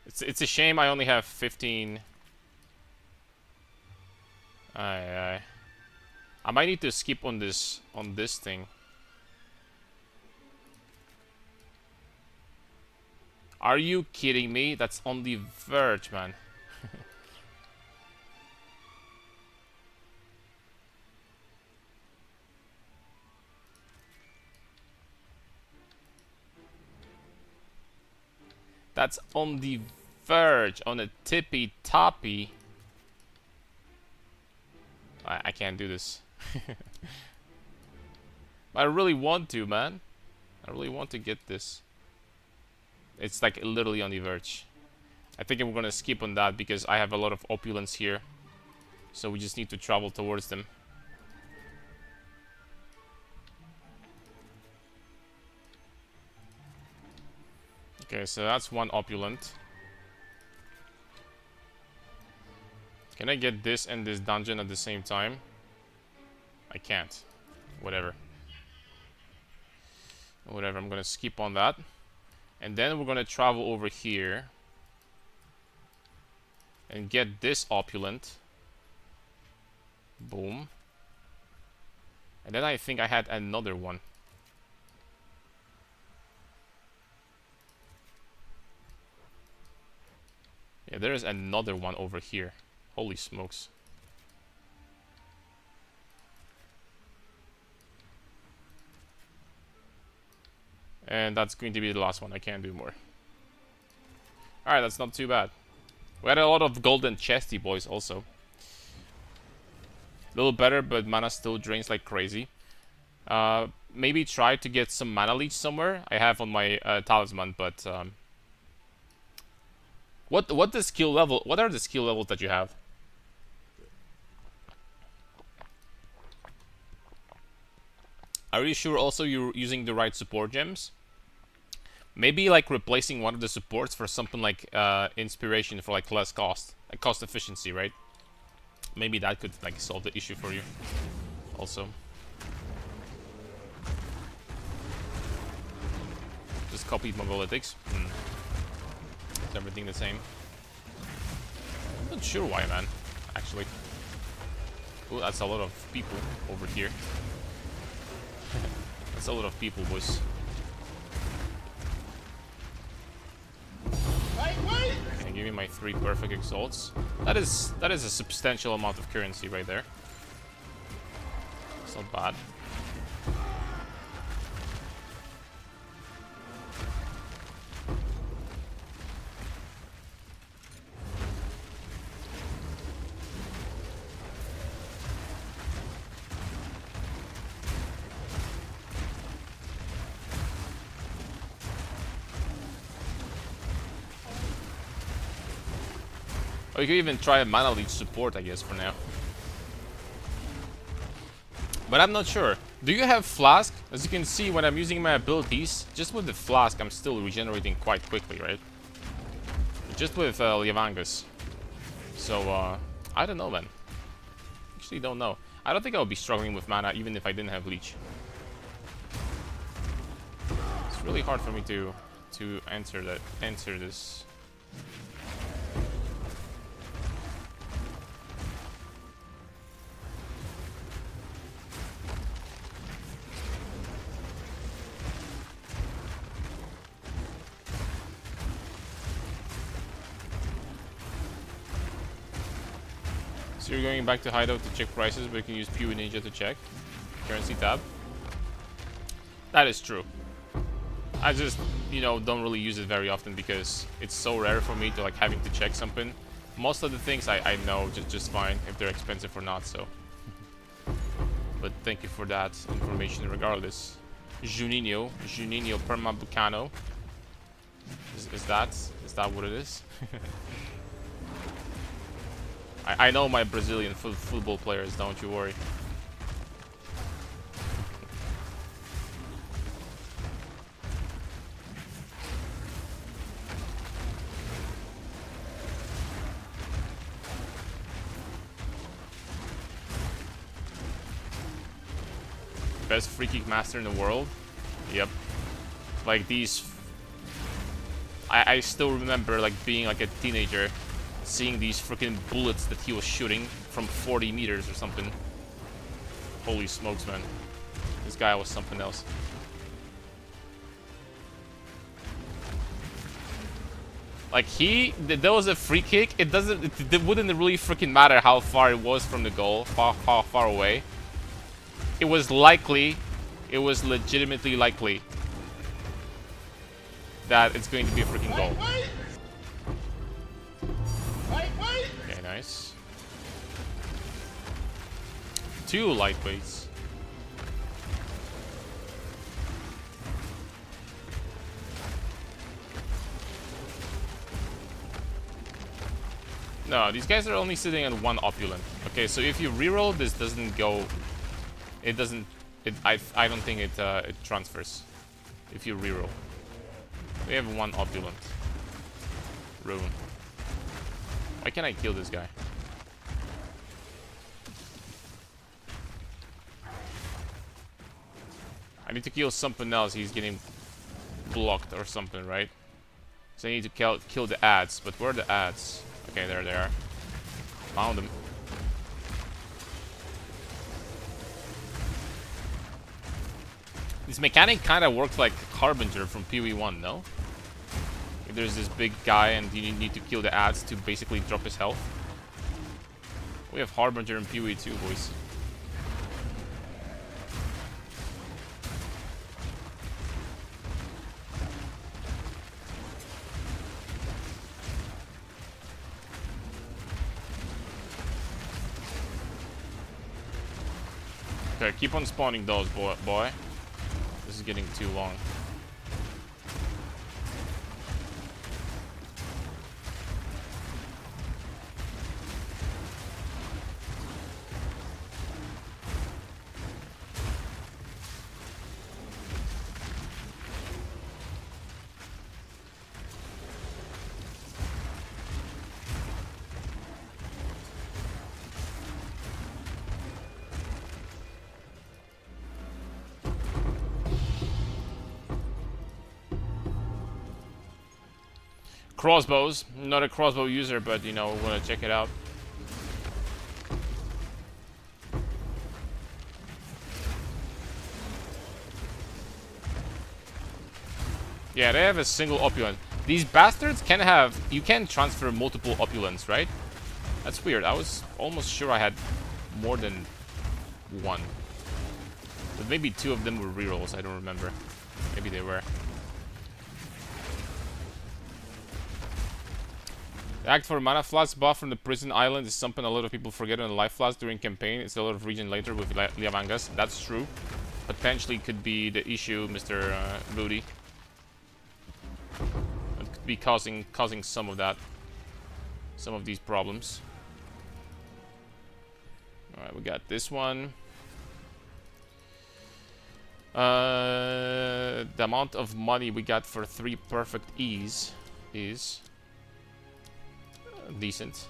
It's a shame I only have 15. I might need to skip on this thing. Are you kidding me? That's on the verge, man. That's on the verge, on a tippy toppy. I can't do this. I really want to, man. I really want to get this. It's like literally on the verge. I think I'm gonna skip on that because I have a lot of opulence here. So we just need to travel towards them. Okay, so that's one opulent. Can I get this and this dungeon at the same time? I can't. Whatever. Whatever, I'm gonna skip on that. And then we're gonna travel over here. And get this opulent. Boom. And then I think I had another one. Yeah, there is another one over here. Holy smokes. And that's going to be the last one. I can't do more. Alright, that's not too bad. We had a lot of golden chesty boys also. A little better, but mana still drains like crazy. Maybe try to get some mana leech somewhere. I have on my talisman, but what are the skill levels that you have? Are you sure also you're using the right support gems? Maybe like replacing one of the supports for something like inspiration for like less cost, like cost efficiency, right? Maybe that could like solve the issue for you also. Just copied Mongolytics. Is everything the same? I'm not sure why, man, actually. Ooh, that's a lot of people over here. That's a lot of people, boys. Okay, give me my 3 perfect exalts. That is a substantial amount of currency right there. It's not bad. Or you could even try a mana leech support, I guess, for now. But I'm not sure. Do you have Flask? As you can see, when I'm using my abilities, just with the Flask, I'm still regenerating quite quickly, right? Just with Levangus. So, I don't know, man. Actually, don't know. I don't think I would be struggling with mana, even if I didn't have Leech. It's really hard for me to answer this. So you're going back to Hideout to check prices, but you can use Pewy Ninja to check. Currency tab. That is true. I just, you know, don't really use it very often because it's so rare for me to like having to check something. Most of the things I know just fine if they're expensive or not, so. But thank you for that information regardless. Juninho Pernambucano. Is that what it is? I know my Brazilian football players, don't you worry. Best free kick master in the world? Yep. Like these... I still remember like being like a teenager, seeing these freaking bullets that he was shooting from 40 meters or something. Holy smokes, man. This guy was something else. Like there was a free kick. It wouldn't really freaking matter how far it was from the goal, how far away. It was legitimately likely that it's going to be a freaking goal. Okay, nice. 2 lightweights. No, these guys are only sitting on 1 opulent. Okay, so if you reroll, this doesn't go. It doesn't. I don't think it transfers if you reroll. We have 1 opulent. Ruin. Why can't I kill this guy? I need to kill something else. He's getting blocked or something, right? So I need to kill the ads. But where are the ads? Okay, there they are. Found them. This mechanic kind of works like Harbinger from PoE1, no? If there's this big guy and you need to kill the ads to basically drop his health. We have Harbinger in PoE2, boys. Okay, keep on spawning those, boy. This is getting too long. Crossbows. Not a crossbow user, but you know, wanna check it out. Yeah, they have a single opulent. These bastards can have... You can transfer multiple opulents, right? That's weird. I was almost sure I had more than 1. But maybe 2 of them were rerolls. I don't remember. Maybe they were. The Act for Mana Flask buff from the Prison Island is something a lot of people forget on the Life Flask during campaign. It's a lot of region later with Liavangas. That's true. Potentially could be the issue, Mr. Rudy. It could be causing some of that. Some of these problems. Alright, we got this one. The amount of money we got for 3 perfect E's is... decent.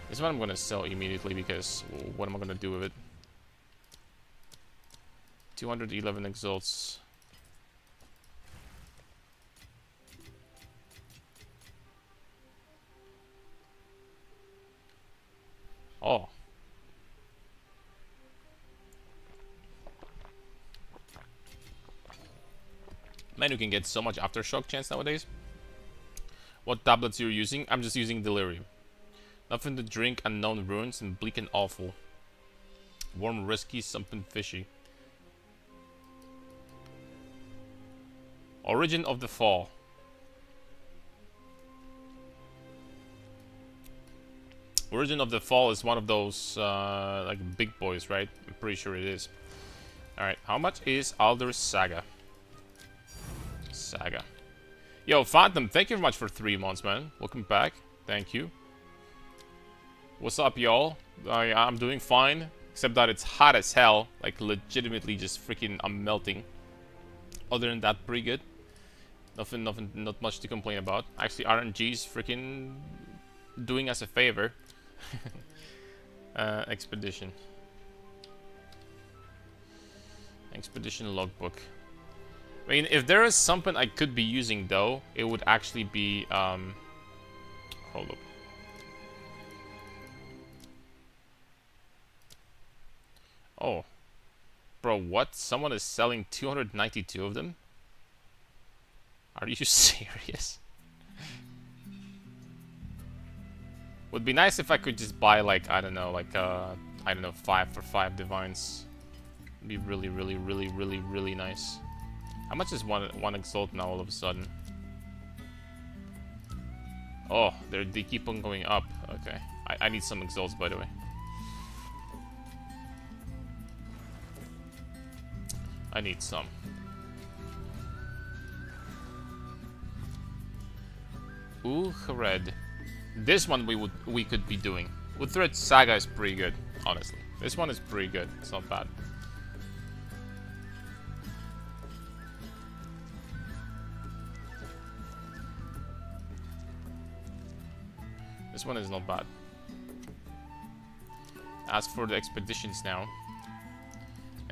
This one I'm gonna sell immediately because what am I gonna do with it? 211 exalts. Oh. Man, you can get so much aftershock chance nowadays. what tablets you're using. I'm just using Delirium. Nothing to drink, unknown ruins, and bleak and awful. Warm, risky, something fishy. Origin of the Fall. Origin of the Fall is one of those like big boys, right? I'm pretty sure it is. Alright, how much is Alder's Saga? Saga. Yo, Phantom, thank you very much for 3 months, man. Welcome back. Thank you. What's up, y'all? I'm doing fine. Except that it's hot as hell. Like, legitimately just freaking I'm melting. Other than that, pretty good. Not much to complain about. Actually, RNG's freaking doing us a favor. Expedition. Expedition logbook. I mean, if there is something I could be using, though, it would actually be, hold up. Oh. Bro, what? Someone is selling 292 of them? Are you serious? Would be nice if I could just buy, like, I don't know, 5 for 5 divines. Be really, really, really, really, really nice. How much is one exalt now all of a sudden? Oh, they keep on going up. Okay. I need some exalts, by the way. I need some. Ooh, red. This one we could be doing. Uthred Saga is pretty good, honestly. This one is pretty good. It's not bad. This one is not bad. As for the expeditions now.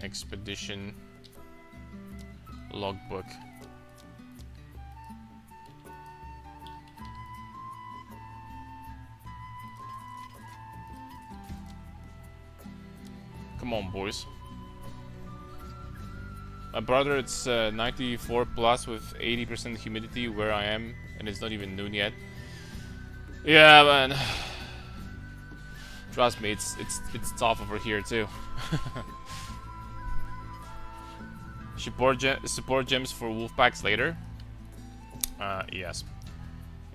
Expedition logbook. Come on, boys. My brother, it's 94 plus with 80% humidity where I am, and it's not even noon yet. Yeah, man. Trust me, it's tough over here too. Support gems for wolf packs later. Yes.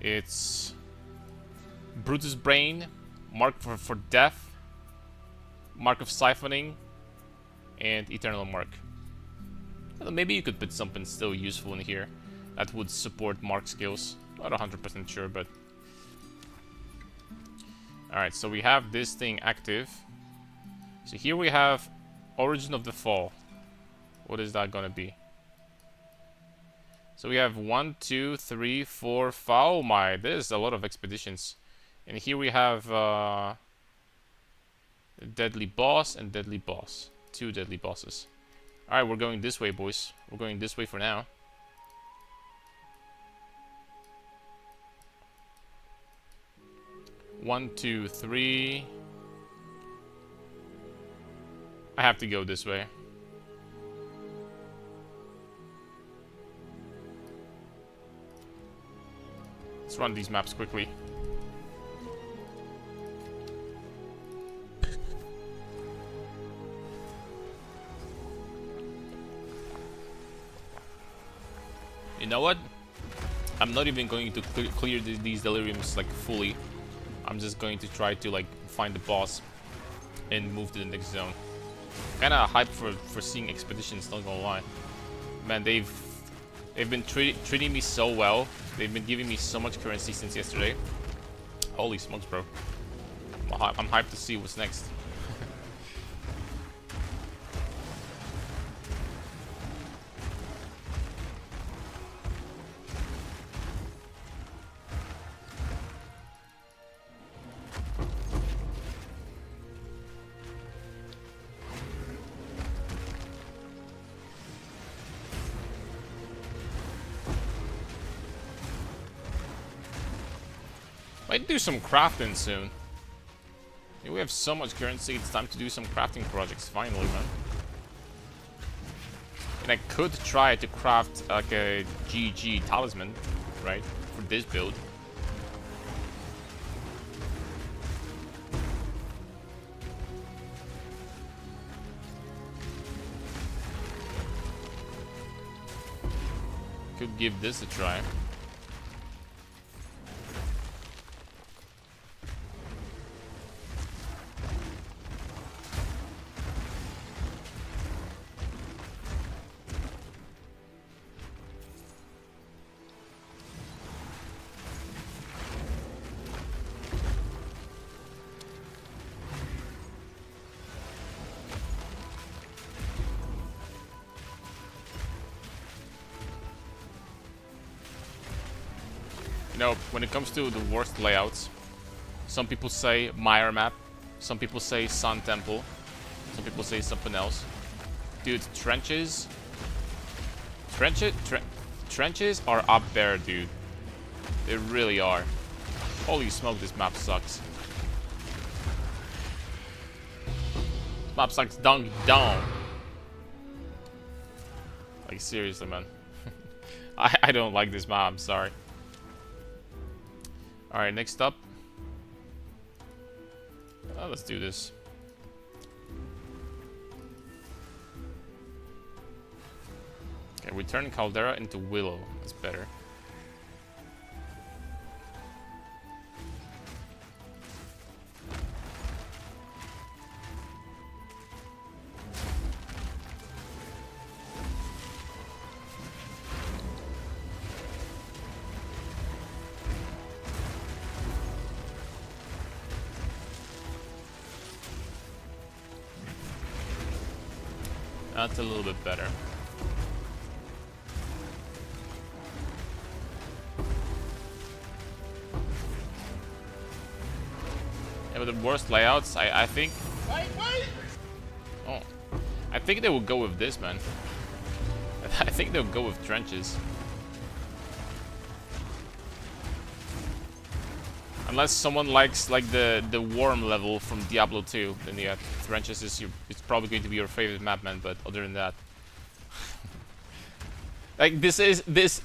It's Brutus Brain, Mark for Death, Mark of Siphoning, and Eternal Mark. Well, maybe you could put something still useful in here that would support Mark skills. Not 100% sure, but... Alright, so we have this thing active. So here we have Origin of the Fall. What is that gonna be? So we have 1, 2, 3, 4, 5. Oh my, there's a lot of expeditions. And here we have Deadly Boss and Deadly Boss. 2 Deadly Bosses. Alright, we're going this way, boys. We're going this way for now. One, two, three. I have to go this way. Let's run these maps quickly. You know what? I'm not even going to clear these deliriums like fully. I'm just going to try to like find the boss and move to the next zone. Kinda hyped for seeing expeditions, not gonna lie. Man, they've been treating me so well. They've been giving me so much currency since yesterday. Holy smokes, bro. I'm hyped to see what's next. Might do some crafting soon. Yeah, we have so much currency, it's time to do some crafting projects finally, man. And I could try to craft like a GG talisman, right? For this build. could give this a try. You know, when it comes to the worst layouts, some people say Mire map, some people say Sun Temple, some people say something else. Dude, trenches are up there, dude. They really are. Holy smoke, this map sucks. Map sucks down. Like, seriously, man. I don't like this map, I'm sorry. Alright, next up. Let's do this. Okay, we turn Caldera into Willow. That's better. That's a little bit better. Yeah, but the worst layouts, I think... Wait! Oh. I think they will go with this, man. I think they'll go with trenches. Unless someone likes like the worm level from Diablo 2, then yeah, trenches is it's probably going to be your favorite map, man. But other than that, like this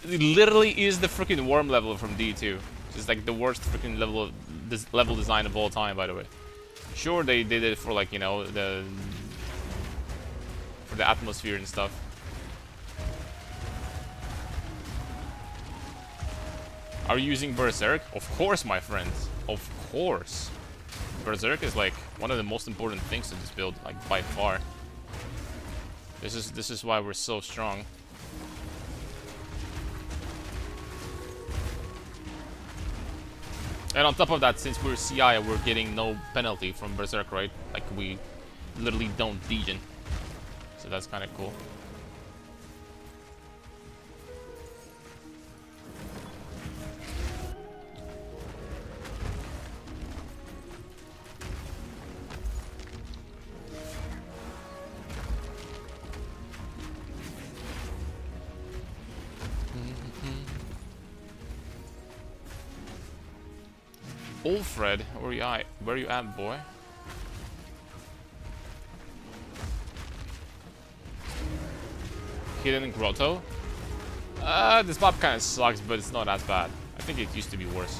literally is the freaking worm level from D2. It's like the worst freaking level design of all time, by the way. Sure, they did it for like, you know, for the atmosphere and stuff. Are you using Berserk? Of course, my friends. Of course. Berserk is like one of the most important things to this build, like by far. This is why we're so strong. And on top of that, since we're CI, we're getting no penalty from Berserk, right? Like we literally don't degen. So that's kind of cool. Ulfred, where you at, boy? Hidden Grotto? This map kind of sucks, but it's not as bad. I think it used to be worse.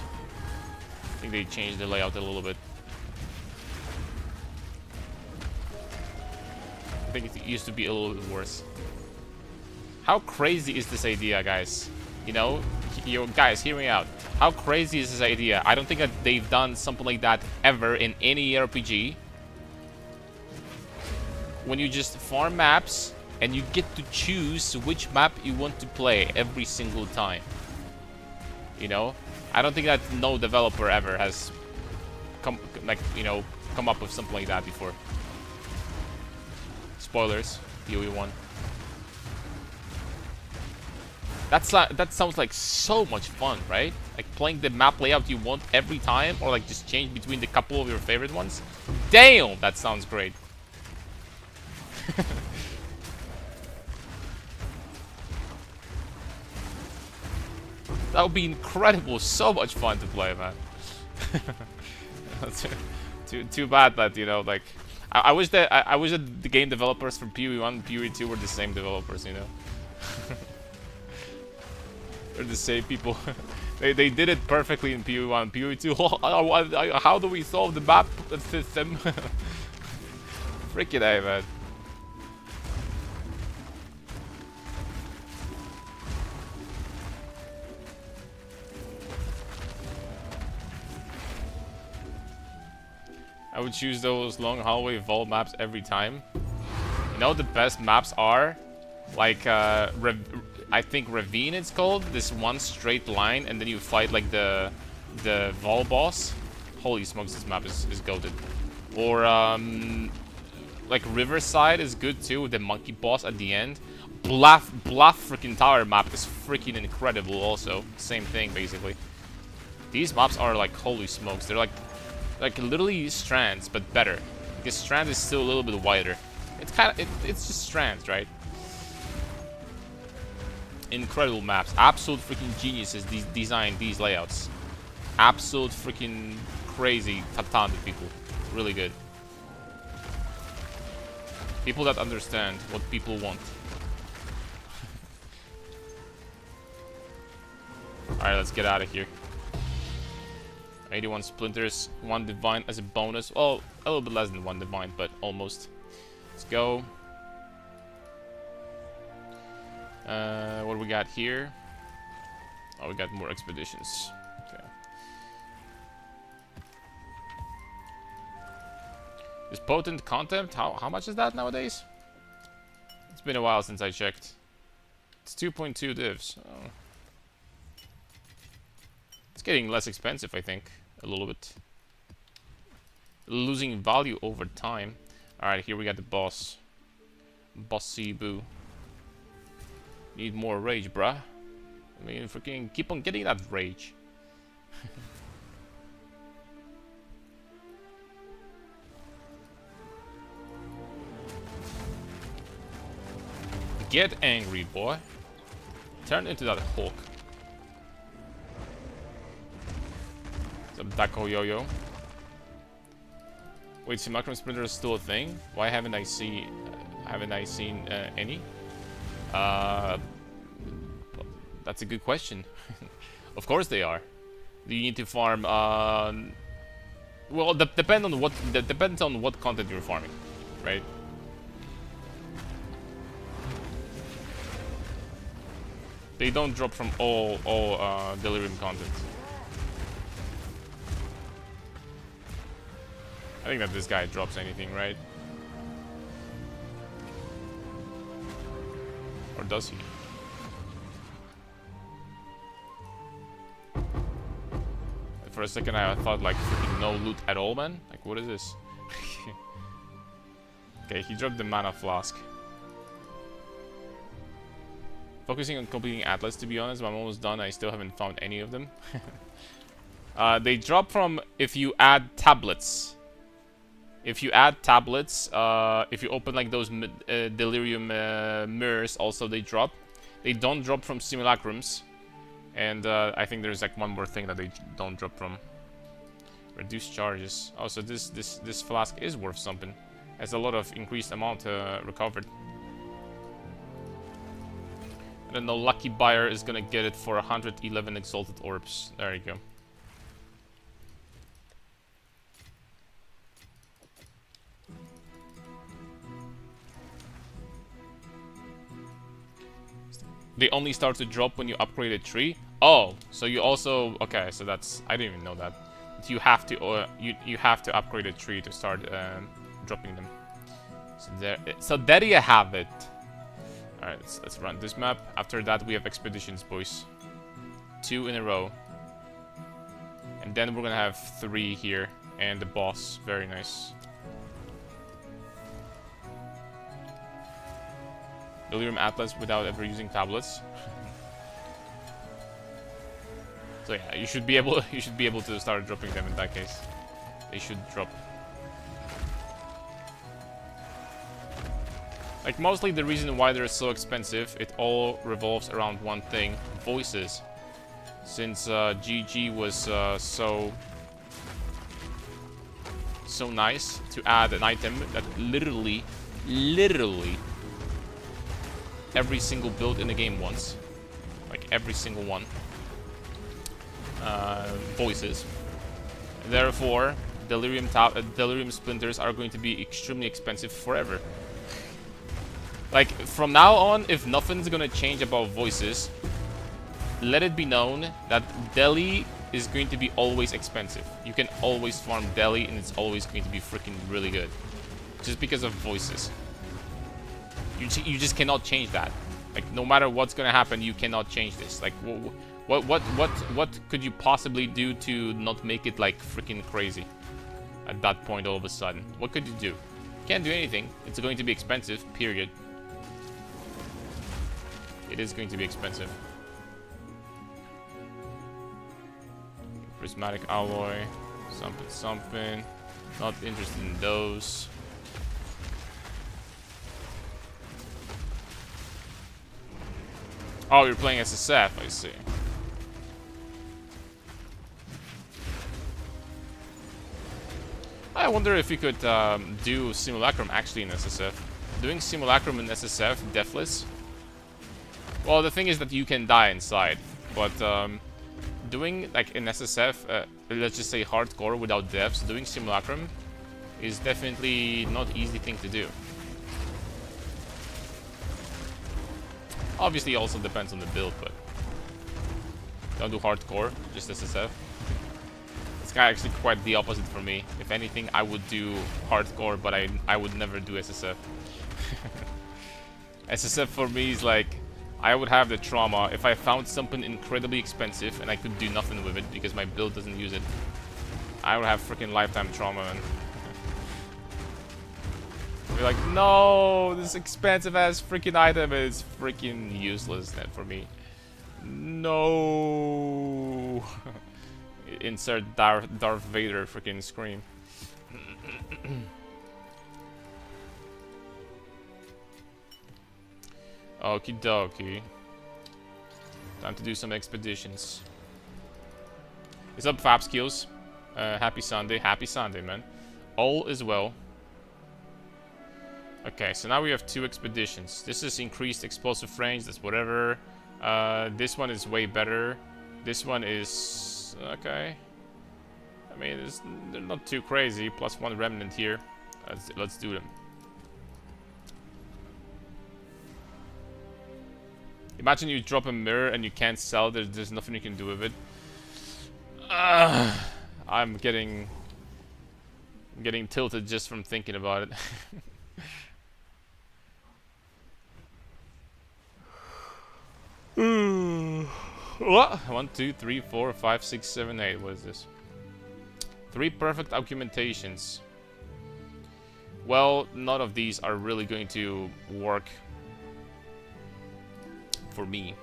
I think they changed the layout a little bit. I think it used to be a little bit worse. How crazy is this idea, guys? You know, guys, hear me out. How crazy is this idea? I don't think that they've done something like that ever in any RPG. When you just farm maps and you get to choose which map you want to play every single time. You know, I don't think that no developer ever has come up with something like that before. Spoilers, PoE 1. That sounds like so much fun, right? Like playing the map layout you want every time, or like just change between the couple of your favorite ones. Damn, that sounds great. That would be incredible. So much fun to play, man. too bad that, you know, like I wish that the game developers from PoE 1 and PoE 2 were the same developers, you know. They're the same people. they did it perfectly in PoE 1 and PoE 2. How do we solve the map system? Freaking A, man. I would choose those long hallway vault maps every time. You know the best maps are? Like, I think Ravine it's called. This one straight line, and then you fight like the Vol boss. Holy smokes, this map is goated. Or, like Riverside is good too, with the monkey boss at the end. Bluff freaking tower map is freaking incredible also. Same thing, basically. These maps are like, holy smokes, they're like literally Strands, but better. Because Strand is still a little bit wider. It's it's just Strands, right? Incredible maps. Absolute freaking geniuses design these layouts. Absolute freaking crazy talented people. Really good. People that understand what people want. Alright, let's get out of here. 81 splinters, 1 divine as a bonus. Well, a little bit less than 1 divine, but almost. Let's go. What do we got here? Oh, we got more expeditions. Okay. Is potent content? How much is that nowadays? It's been a while since I checked. It's 2.2 divs. Oh. It's getting less expensive, I think. A little bit. Losing value over time. Alright, here we got the boss. Bossy Boo. Need more rage, bruh. I mean, freaking keep on getting that rage. Get angry, boy. Turn into that Hulk. Some Dako Yo-Yo. Wait, Simulacrum Sprinter is still a thing? Why haven't I seen any? That's a good question. Of course they are. You need to farm. Well, depends on what content you're farming, right? They don't drop from all Delirium content. I think that this guy drops anything, right? Or does he? For a second I thought like freaking no loot at all, man. Like, what is this? Okay, he dropped the mana flask. Focusing on completing Atlas, to be honest, but I'm almost done. I still haven't found any of them. They drop from if you add tablets. If you add tablets, if you open like those Delirium mirrors, also they drop. They don't drop from simulacrums. And I think there's like one more thing that they don't drop from. Reduced charges. Oh, so this flask is worth something. Has a lot of increased amount recovered. And then the lucky buyer is gonna get it for 111 exalted orbs. There you go. They only start to drop when you upgrade a tree. Oh, so you also okay? So that's I didn't even know that. You have to you have to upgrade a tree to start dropping them. So there you have it. All right, let's run this map. After that, we have expeditions, boys. 2 in a row, and then we're gonna have 3 here and the boss. Very nice. Delirium Atlas without ever using tablets. So yeah, you should be able to start dropping them in that case. They should drop. Like, mostly the reason why they're so expensive, it all revolves around one thing: voices. Since GG was so nice to add an item that literally every single build in the game wants, like every single one. Voices. Therefore, Delirium splinters are going to be extremely expensive forever. Like, from now on, if nothing's gonna change about voices, let it be known that Deli is going to be always expensive. You can always farm Delhi and it's always going to be freaking really good. Just because of voices. You just cannot change that. Like, no matter what's gonna happen, you cannot change this. Like, what could you possibly do to not make it, like, freaking crazy? At that point, all of a sudden. What could you do? Can't do anything. It's going to be expensive, period. It is going to be expensive. Prismatic alloy. Something. Not interested in those. Oh, you're playing SSF, I see. I wonder if you could do Simulacrum actually in SSF. Doing Simulacrum in SSF, deathless. Well, the thing is that you can die inside, but doing like in SSF, let's just say hardcore without devs, doing Simulacrum is definitely not easy thing to do. Obviously, also depends on the build, but don't do hardcore, just SSF. It's actually quite the opposite for me. If anything, I would do hardcore, but I would never do SSF. SSF for me is like, I would have the trauma if I found something incredibly expensive and I could do nothing with it because my build doesn't use it. I would have freaking lifetime trauma, man. Be like, no, this expensive ass freaking item is freaking useless then for me. No. Insert Darth Vader freaking scream. Okie dokie. Time to do some expeditions. What's up, Fab Skills? Happy Sunday, man. All is well. Okay, so now we have 2 expeditions. This is increased explosive range, that's whatever. This one is way better. This one is... okay. I mean, they're not too crazy. Plus 1 remnant here. Let's do them. Imagine you drop a mirror and you can't sell it. There's nothing you can do with it. I'm getting tilted just from thinking about it. What? 1, 2, 3, 4, 5, 6, 7, 8. What is this? 3 perfect augmentations. Well, none of these are really going to work for me.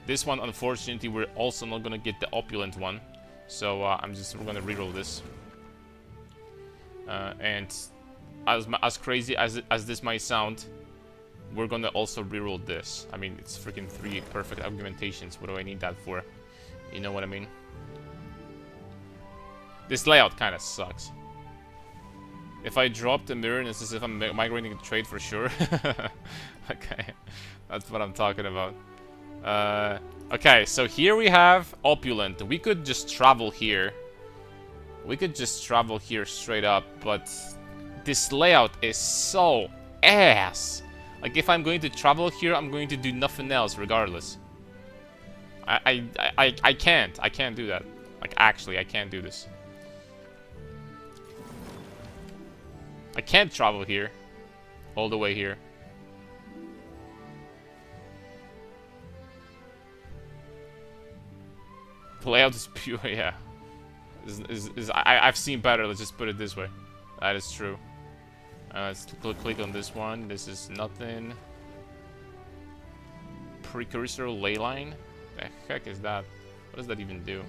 This one, unfortunately, we're also not gonna get the opulent one, so we're gonna reroll this. And as crazy as this might sound, we're gonna also reroll this. I mean, it's freaking 3 perfect augmentations. What do I need that for? You know what I mean? This layout kind of sucks. If I drop the mirror, it's as if I'm migrating a trade for sure. Okay, that's what I'm talking about. Okay, so here we have opulent. We could just travel here. We could just travel here straight up, but this layout is so ass. Like, if I'm going to travel here, I'm going to do nothing else regardless. I can't do that. Like, actually, I can't do this. I can't travel here. All the way here. The layout is pure, yeah. I've seen better, let's just put it this way. That is true. Let's click on this one. This is nothing. Precursor ley line? The heck is that? What does that even do?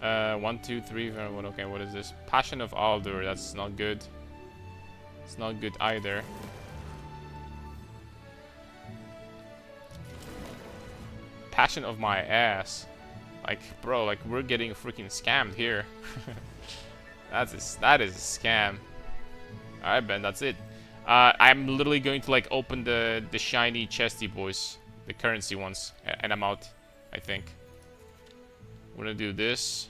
1, 2, 3, okay, what is this? Passion of Aldur, that's not good. It's not good either. Passion of my ass. Like, bro, like, we're getting freaking scammed here. That is a scam. Alright, Ben, that's it. I'm literally going to, like, open the shiny chesty boys. The currency ones. And I'm out, I think. We're gonna do this.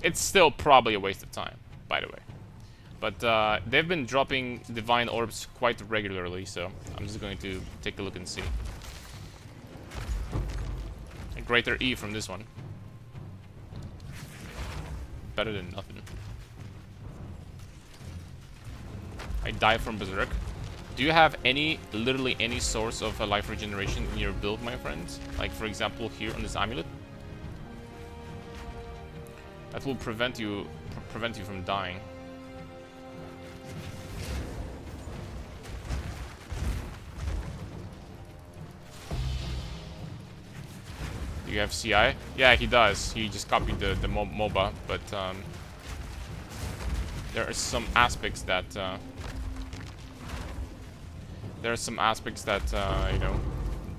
It's still probably a waste of time, by the way. But they've been dropping divine orbs quite regularly, so I'm just going to take a look and see. A greater E from this one. Better than nothing. I die from Berserk. Do you have literally any source of life regeneration in your build, my friends? Like, for example, here on this amulet? That will prevent you from dying. Do you have CI? Yeah, he does. He just copied the MOBA, but there are some aspects that you know,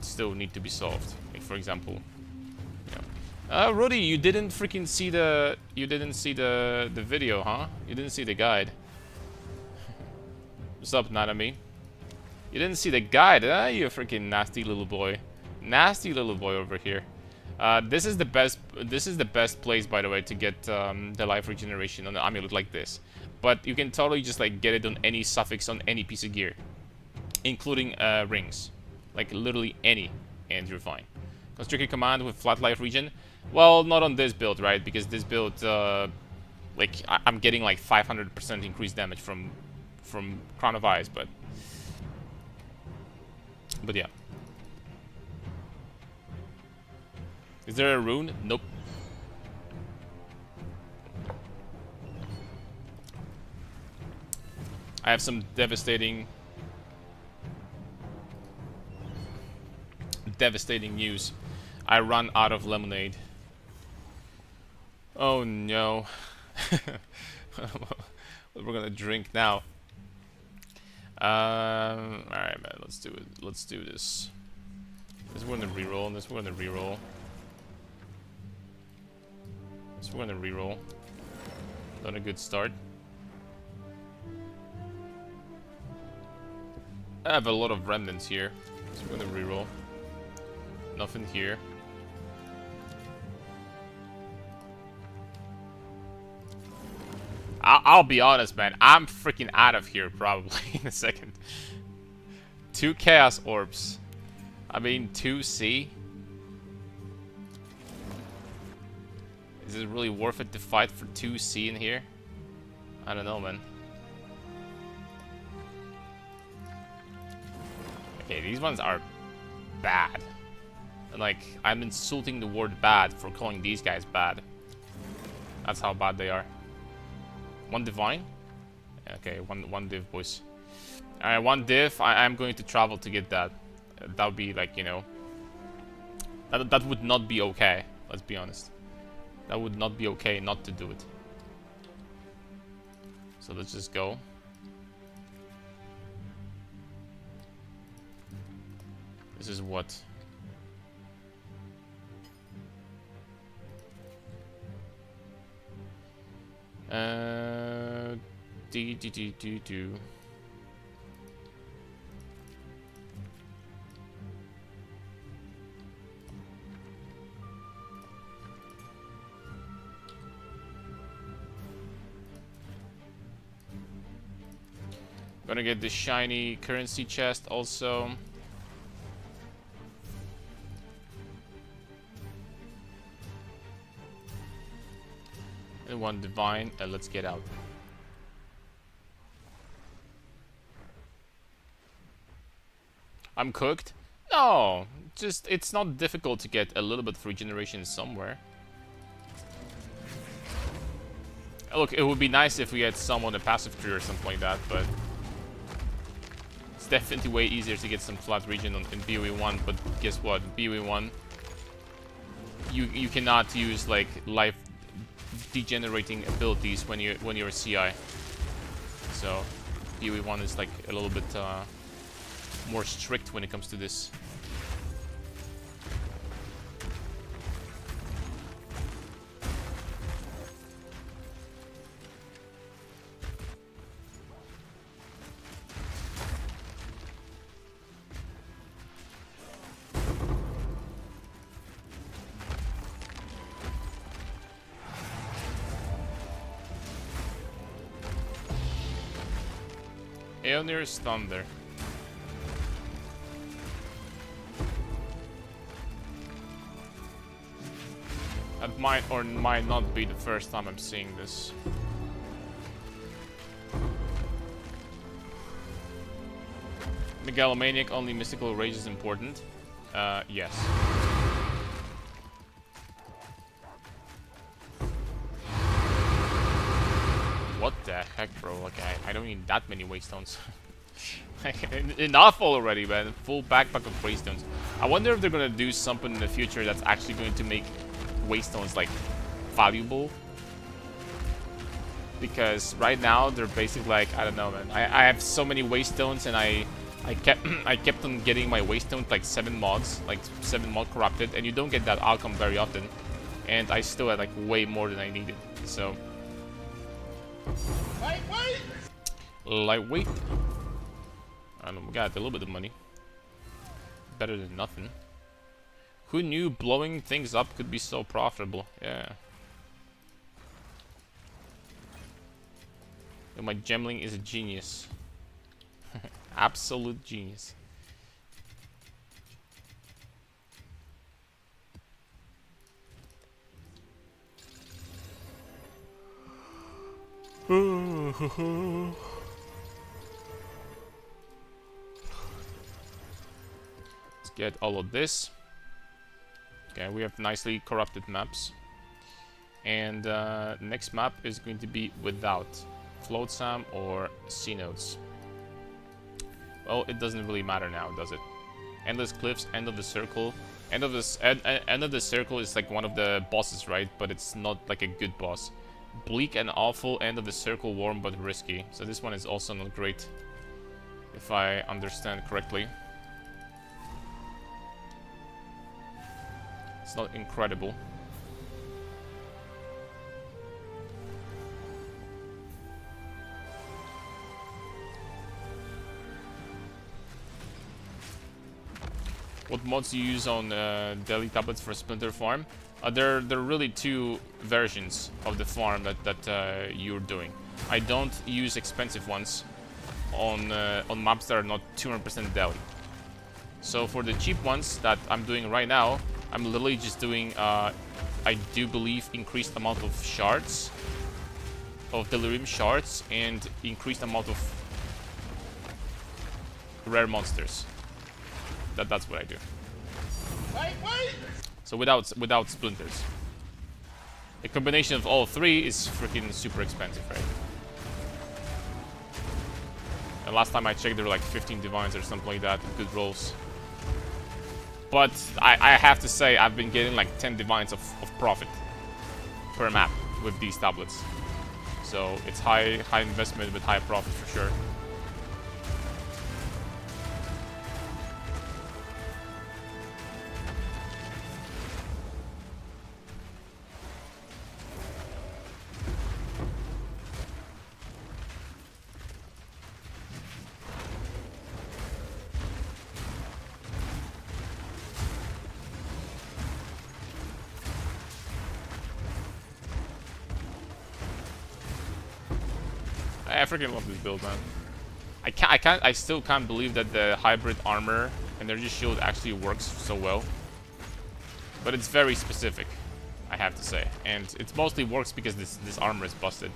still need to be solved. Like, for example, you know, Rudy, you didn't freaking see the video, huh? You didn't see the guide. What's up, Nanami? You didn't see the guide, huh? You freaking nasty little boy. Nasty little boy over here. This is the best place, by the way, to get the life regeneration on an amulet like this. But you can totally just like get it on any suffix on any piece of gear, including rings, like literally any, and you're fine. Constricted command with flat life regen. Well, not on this build, right? Because this build, like I'm getting like 500% increased damage from Crown of Ice, but yeah. Is there a rune? Nope. I have some devastating news. I run out of lemonade. Oh no. What we're gonna drink now? Alright, man, let's do it. Let's do this. This we're gonna reroll, and this we're gonna reroll. So we're gonna reroll. Not a good start. I have a lot of remnants here, so we're gonna reroll. Nothing here. I'll be honest, man. I'm freaking out of here probably in a second. 2 Chaos Orbs. I mean, 2 C. Is it really worth it to fight for 2 C in here? I don't know, man. Okay, these ones are bad. And like, I'm insulting the word bad for calling these guys bad. That's how bad they are. 1 divine? Okay, one div, boys. Alright, 1 div. I'm going to travel to get that. That would be like, you know, that would not be okay. Let's be honest. That would not be okay not to do it. So let's just go. This is what? Do. Gonna get the shiny currency chest also. And 1 divine. Let's get out. I'm cooked? No, just it's not difficult to get a little bit of regeneration somewhere. Look, it would be nice if we had some on a passive tree or something like that, but it's definitely way easier to get some flat regen in BOE1. But guess what? BOE1, you cannot use like life degenerating abilities when you're CI. So BOE1 is like a little bit more strict when it comes to this. Aeonir's Thunder. That might or might not be the first time I'm seeing this. Megalomaniac, only mystical rage is important. Yes. What the heck, bro? Okay, I don't need that many waystones. Enough already, man. Full backpack of waystones. I wonder if they're gonna do something in the future that's actually going to make waystones like valuable. Because right now they're basically like, I don't know, man. I have so many waystones and I kept on getting my waystone like 7 mods, like 7 mod corrupted, and you don't get that outcome very often. And I still had like way more than I needed. So lightweight. I don't know, we got a little bit of money. Better than nothing. Who knew blowing things up could be so profitable? Yeah. And my gemling is a genius. Absolute genius. Let's get all of this. Okay, we have nicely corrupted maps. And next map is going to be without Flotsam or Sea Notes. Well, it doesn't really matter now, does it? Endless Cliffs, End of the Circle. End of the Circle is like one of the bosses, right? But it's not like a good boss. Bleak and awful, End of the Circle, warm but risky. So this one is also not great, if I understand correctly. It's not incredible. What mods do you use on daily tablets for Splinter Farm? There are really 2 versions of the farm that you're doing. I don't use expensive ones on maps that are not 200% daily. So for the cheap ones that I'm doing right now, I'm literally just doing, I do believe, increased amount of shards, of Delirium shards, and increased amount of rare monsters. That's what I do. So without splinters. The combination of all 3 is freaking super expensive, right? And last time I checked, there were like 15 divines or something like that, good rolls. But I have to say, I've been getting like 10 divines of profit per map with these tablets. So it's high investment with high profit for sure. I freaking love this build, man. I still can't believe that the hybrid armor energy shield actually works so well. But it's very specific, I have to say, and it mostly works because this armor is busted.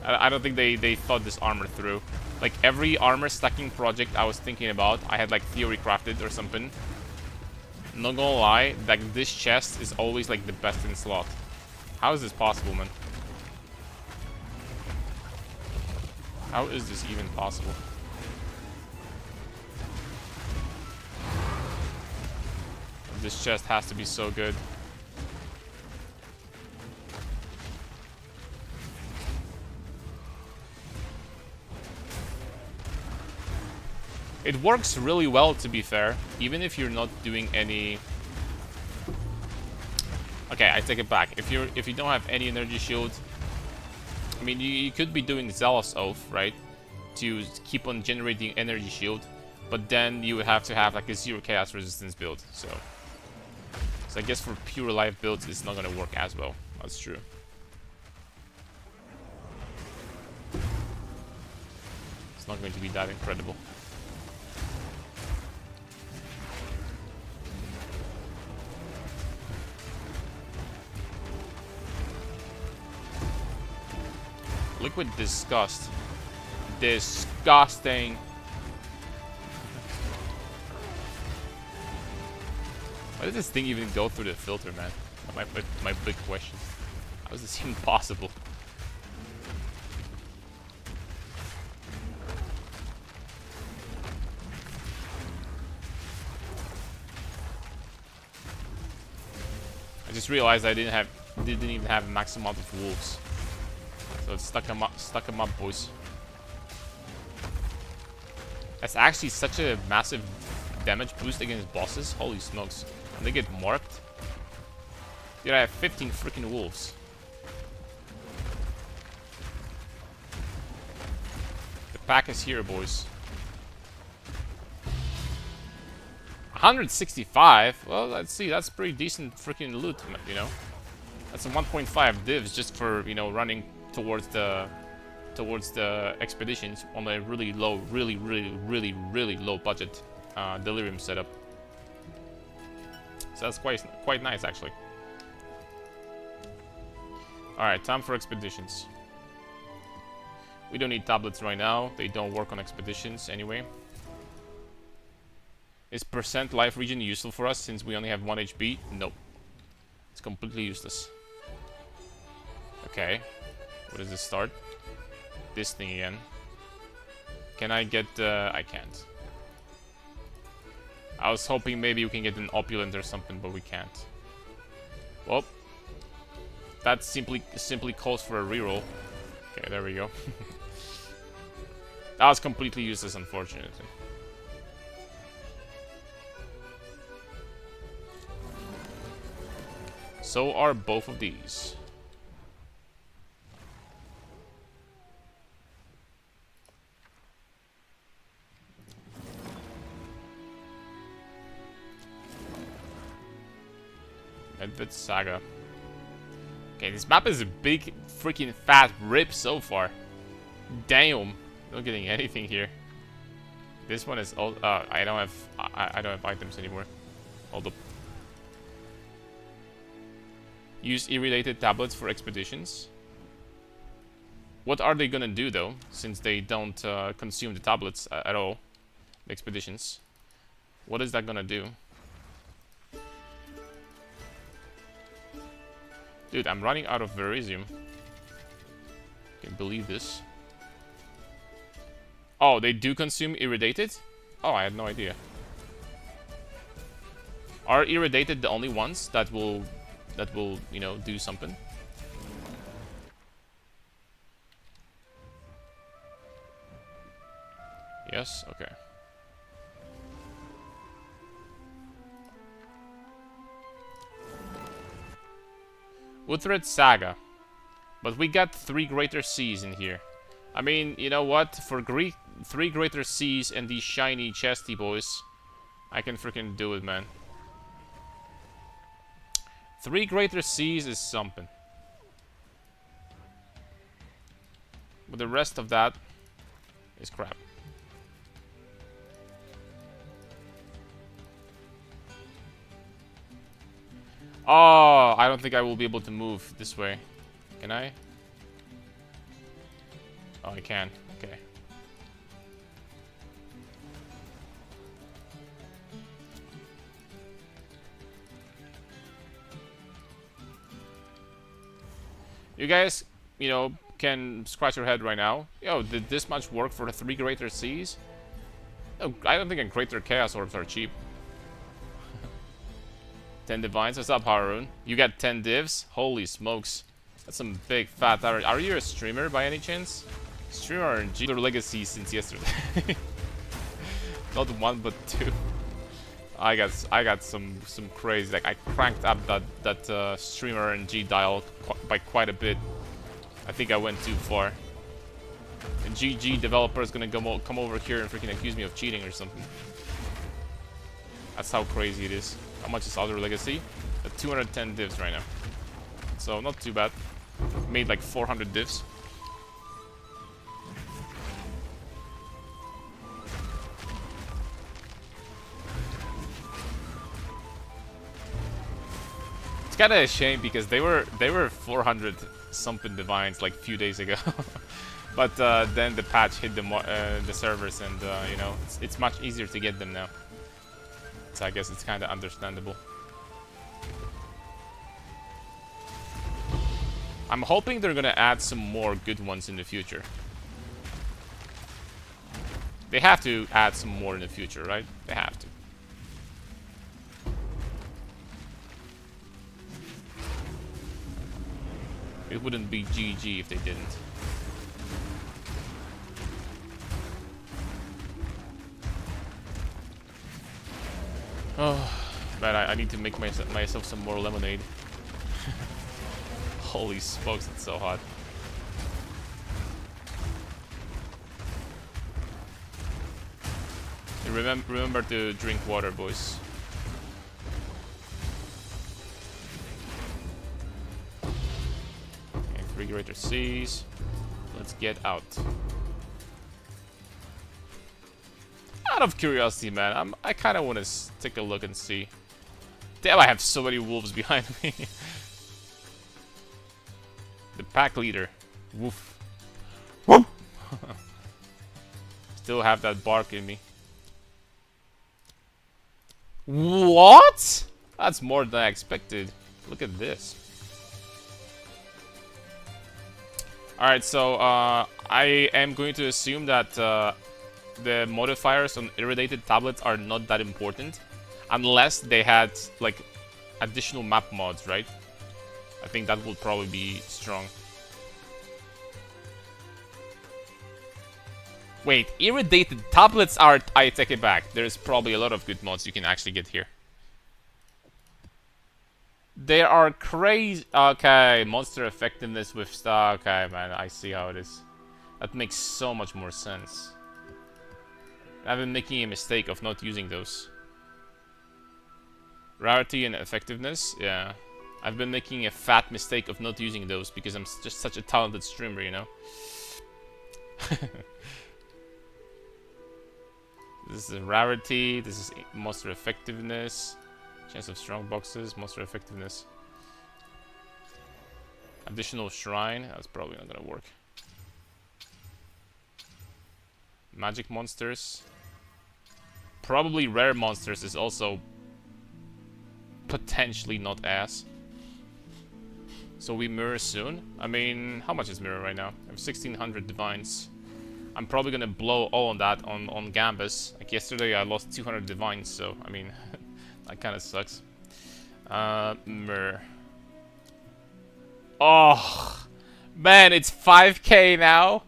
I don't think they thought this armor through. Like every armor stacking project I was thinking about, I had like theory crafted or something. Not gonna lie, like this chest is always like the best in slot. How is this possible, man? How is this even possible? This chest has to be so good. It works really well, to be fair, even if you're not doing any... Okay, I take it back. If you don't have any energy shield, I mean, you could be doing Zealous Oath, right? To keep on generating energy shield, but then you would have to have like a 0 chaos resistance build. So I guess for pure life builds, it's not gonna work as well. That's true. not going to be that incredible. Liquid disgust. Disgusting. Why did this thing even go through the filter, man? My big question. How is this even possible? I just realized I didn't even have a max amount of wolves. So it's stuck them up, boys. That's actually such a massive damage boost against bosses. Holy smokes. And they get marked. Dude, I have 15 freaking wolves. The pack is here, boys. 165? Well, let's see. That's pretty decent freaking loot, you know. That's a 1.5 divs just for, you know, running towards the expeditions on a really low, really low budget delirium setup. So that's quite nice, actually. Alright, time for expeditions. We don't need tablets right now. They don't work on expeditions anyway. Is percent life regen useful for us since we only have 1 HP? Nope. It's completely useless. Okay. What does this start? This thing again. Can I get... I can't. I was hoping maybe we can get an opulent or something, but we can't. Well, that simply calls for a reroll. Okay, there we go. That was completely useless, unfortunately. So are both of these. Medved Saga. Okay, this map is a big freaking fat rip so far. Damn, not getting anything here. This one is all. I don't have items anymore. Hold up. Use irradiated tablets for expeditions. What are they gonna do though, since they don't consume the tablets at all? The expeditions. What is that gonna do? Dude, I'm running out of Verisium. Can't believe this. Oh, they do consume irradiated? Oh, I had no idea. Are irradiated the only ones that will, you know, do something? Yes? Okay. Uthred Saga. But we got 3 Greater Seas in here. I mean, you know what? For 3 Greater Seas and these shiny chesty boys, I can freaking do it, man. 3 Greater Seas is something. But the rest of that is crap. Oh, I don't think I will be able to move this way. Can I? Oh, I can. Okay. You guys, you know, can scratch your head right now. Yo, did this much work for the 3 Greater Seas? Oh, I don't think a Greater Chaos Orbs are cheap. 10 Divines. What's up, Harun? You got 10 divs? Holy smokes. That's some big fat... Are you a streamer by any chance? Streamer RNG. Their legacy since yesterday. Not 1, but 2. I got some crazy... Like, I cranked up that streamer RNG dial by quite a bit. I think I went too far. The GG developer is gonna come over here and freaking accuse me of cheating or something. That's how crazy it is. How much is Outer Legacy? At 210 divs right now. So not too bad. Made like 400 divs. kind of a shame because they were 400 something divines like a few days ago. But then the patch hit the servers, and you know, it's much easier to get them now. So I guess it's kind of understandable. I'm hoping they're gonna add some more good ones in the future. They have to add some more in the future, right? They have to. It wouldn't be GG if they didn't. Oh, man, I need to make myself some more lemonade. Holy smokes, it's so hot. Remember to drink water, boys. Okay, 3 greater seas. Let's get out. Out of curiosity, man, I kind of want to take a look and see. Damn, I have so many wolves behind me. The pack leader. Woof. Woof. Still have that bark in me. What? That's more than I expected. Look at this. Alright, so I am going to assume that the modifiers on irradiated tablets are not that important. Unless they had, like, additional map mods, right? I think that would probably be strong. Wait, irradiated tablets are... I take it back. There's probably a lot of good mods you can actually get here. They are crazy... Okay, monster effectiveness with star... Okay, man, I see how it is. That makes so much more sense. I've been making a mistake of not using those. Rarity and effectiveness, yeah. I've been making a fat mistake of not using those because I'm just such a talented streamer, you know? This is rarity, this is monster effectiveness, chance of strong boxes, monster effectiveness. Additional shrine, that's probably not gonna work. Magic monsters. Probably rare monsters is also potentially not ass. So we mirror soon. I mean, how much is mirror right now? I have 1600 divines. I'm probably gonna blow all on that on Gambus. Like yesterday I lost 200 divines, so I mean that kinda sucks. Mirror. Oh man, it's 5k now.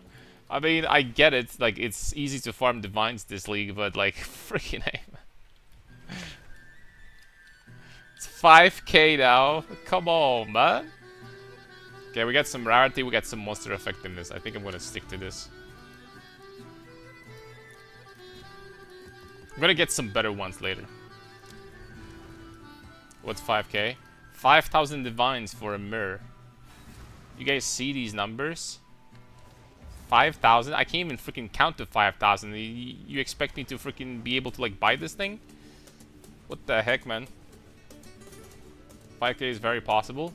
I mean, I get it, like it's easy to farm divines this league, but like freaking aim. It's 5k now. Come on, man. Okay, we got some rarity, we got some monster effectiveness. I think I'm gonna stick to this. I'm gonna get some better ones later. What's 5k? 5,000 divines for a mirror. You guys see these numbers? 5,000? I can't even freaking count to 5,000. You expect me to freaking be able to like buy this thing? What the heck, man? 5k is very possible.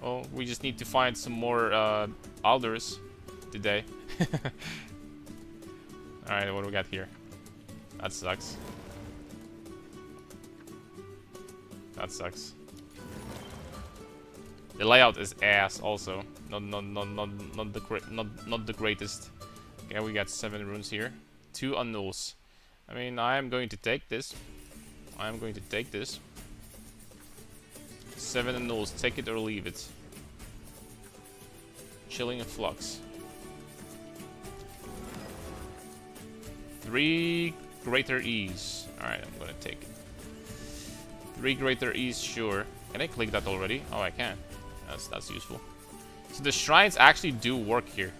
Oh, we just need to find some more alders today. Alright, what do we got here? That sucks. That sucks. The layout is ass also. Not the greatest. Okay, we got 7 runes here. 2 annuls. I mean, I am going to take this. I am going to take this. 7 annuls, take it or leave it. Chilling and flux. 3 greater ease. Alright, I'm gonna take it. 3 greater ease, sure. Can I click that already? Oh, I can. That's useful. So the shrines actually do work here.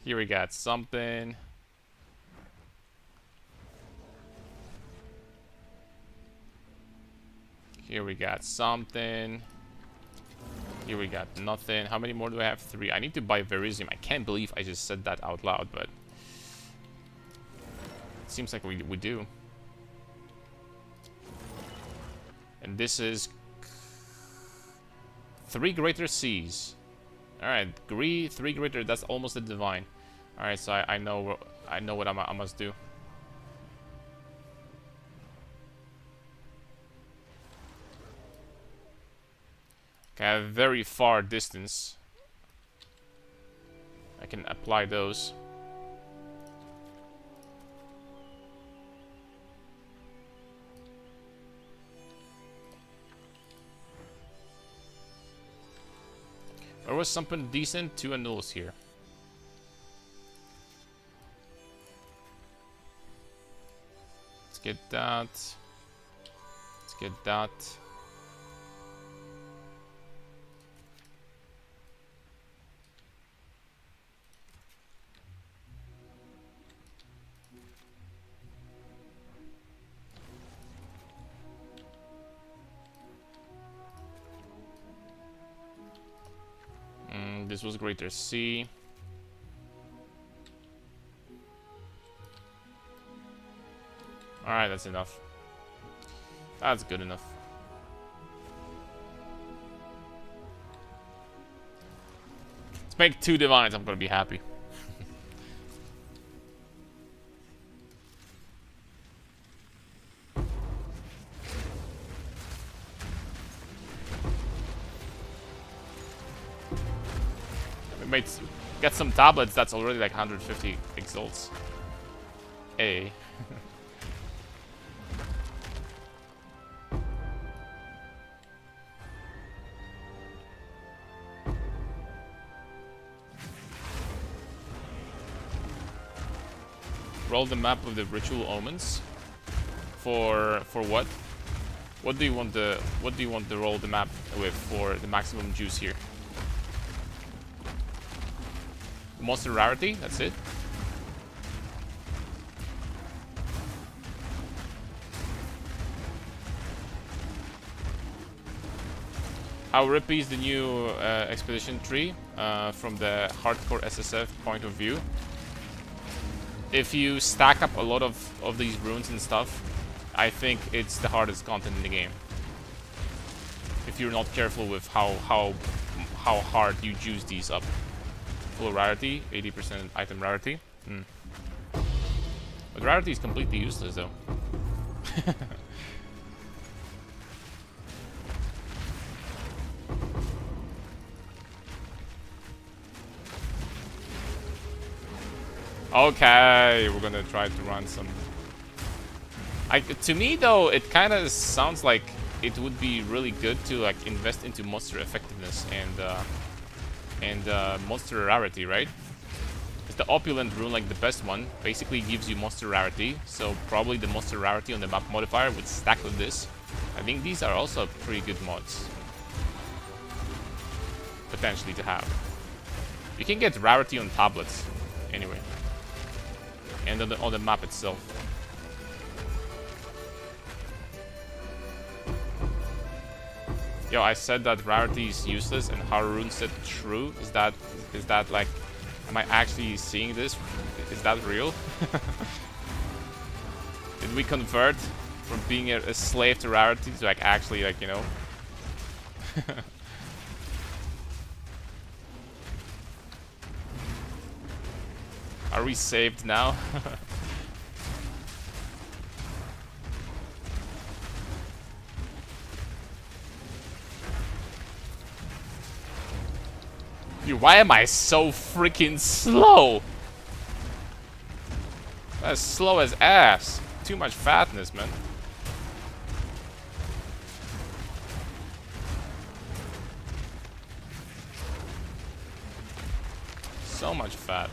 Here we got something. Here we got something. Here we got nothing. How many more do I have? 3. I need to buy Verisium. I can't believe I just said that out loud, but it seems like we do. And this is 3 greater seas. Alright, 3 greater, that's almost a divine. Alright, so I know what I must do. Okay, a very far distance. I can apply those. There was something decent, 2 annuls here. Let's get that. Let's get that. This was greater C. Alright, that's enough. That's good enough. Let's make 2 divines, I'm gonna be happy. Get some tablets, that's already like 150 exalts. A. Roll the map of the ritual omens. For what? What do you want to roll the map with for the maximum juice here? Monster rarity, that's it. How rippy is the new expedition tree from the hardcore SSF point of view? If you stack up a lot of these runes and stuff, I think it's the hardest content in the game. If you're not careful with how hard you juice these up. Full rarity, 80% item rarity. But rarity is completely useless though. Okay, we're gonna try to run some. To me though, it kind of sounds like it would be really good to like invest into monster effectiveness and monster rarity, right? Is the opulent rune like the best one? Basically gives you monster rarity, so probably the monster rarity on the map modifier would stack with this. I think these are also pretty good mods, potentially to have. You can get rarity on tablets, anyway, and on the map itself. Yo, I said that rarity is useless, and Harun said true. Is that like, am I actually seeing this? Is that real? Did we convert from being a slave to rarity to like actually like, you know? Are we saved now? Dude, why am I so freaking slow? That's slow as ass. Too much fatness, man. So much fat.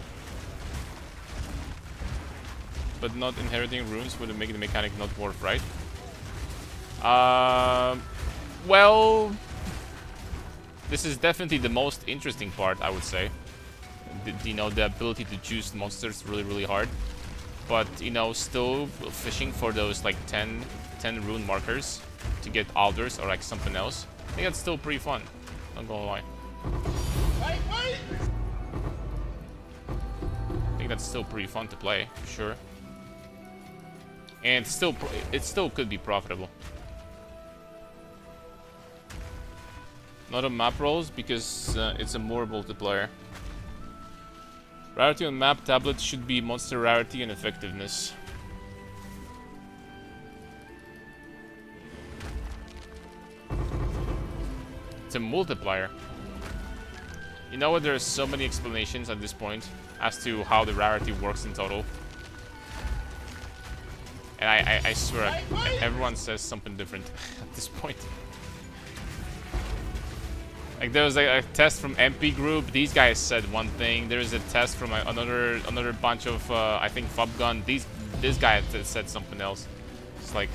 But not inheriting runes would make the mechanic not worth, right? Well, this is definitely the most interesting part, I would say. You know, the ability to choose monsters really hard. But, you know, still fishing for those like 10 rune markers to get alders or like something else. I think that's still pretty fun. Not gonna lie. Wait! I think that's still pretty fun to play, for sure. And it still could be profitable. Not on map rolls, because it's a more multiplier. Rarity on map tablets should be monster rarity and effectiveness. It's a multiplier. You know what? There are so many explanations at this point as to how the rarity works in total. And I swear, everyone says something different at this point. Like there was a test from MP Group. These guys said one thing. There is a test from another bunch of I think Fubgun. This guy said something else. It's like.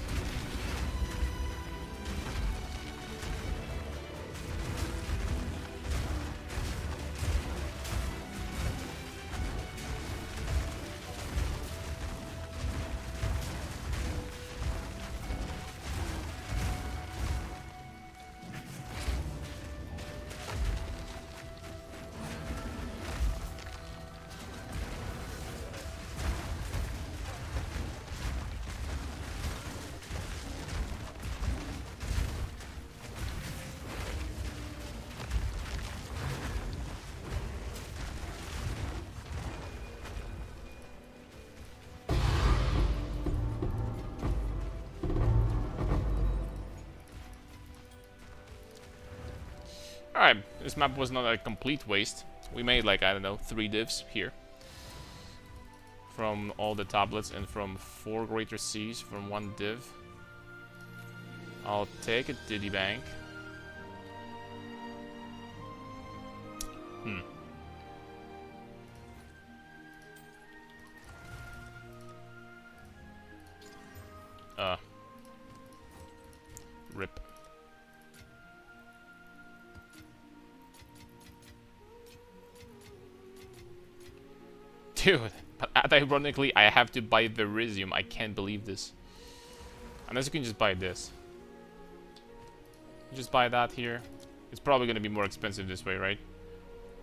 Alright, this map was not a complete waste. We made like, I don't know, 3 divs here. From all the tablets and from 4 greater seas from 1 div. I'll take a Diddy Bank. Rip. Dude, but ironically, I have to buy Verisium. I can't believe this. Unless you can just buy this. Just buy that here. It's probably gonna be more expensive this way, right?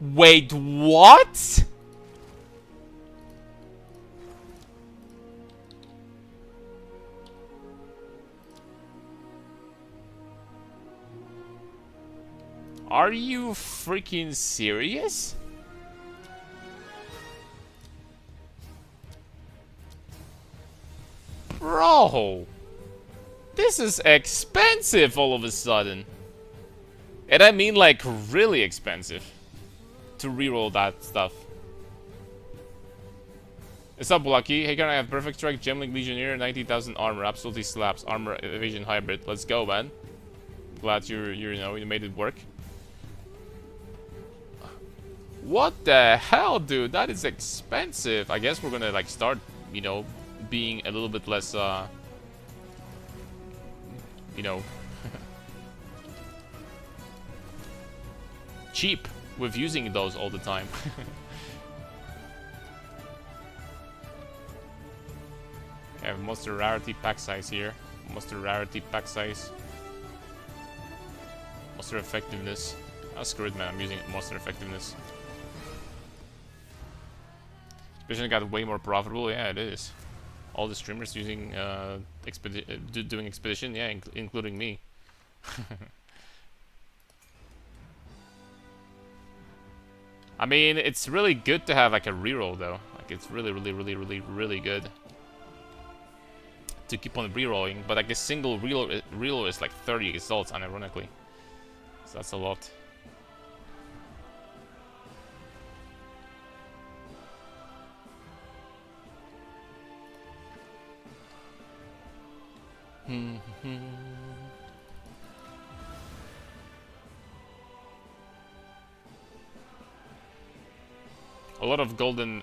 Wait, what? Are you freaking serious? Bro, this is expensive all of a sudden. And I mean like really expensive to reroll that stuff. What's up, Lucky? Hey, can I have Perfect Strike, Gemlink Legionnaire, 90,000 armor, absolutely slaps, armor evasion hybrid. Let's go, man. Glad you know, you made it work. What the hell, dude? That is expensive. I guess we're gonna like start, you know, being a little bit less, you know, cheap with using those all the time. Okay, I have monster rarity pack size here. Monster rarity pack size. Monster effectiveness. Oh, screw it, man. I'm using monster effectiveness. Expedition got way more profitable. Yeah, it is. All the streamers using doing Expedition, yeah, including me. I mean, it's really good to have like a reroll though. Like it's really good to keep on rerolling. But like a single reroll is like 30 results, unironically. So that's a lot. A lot of golden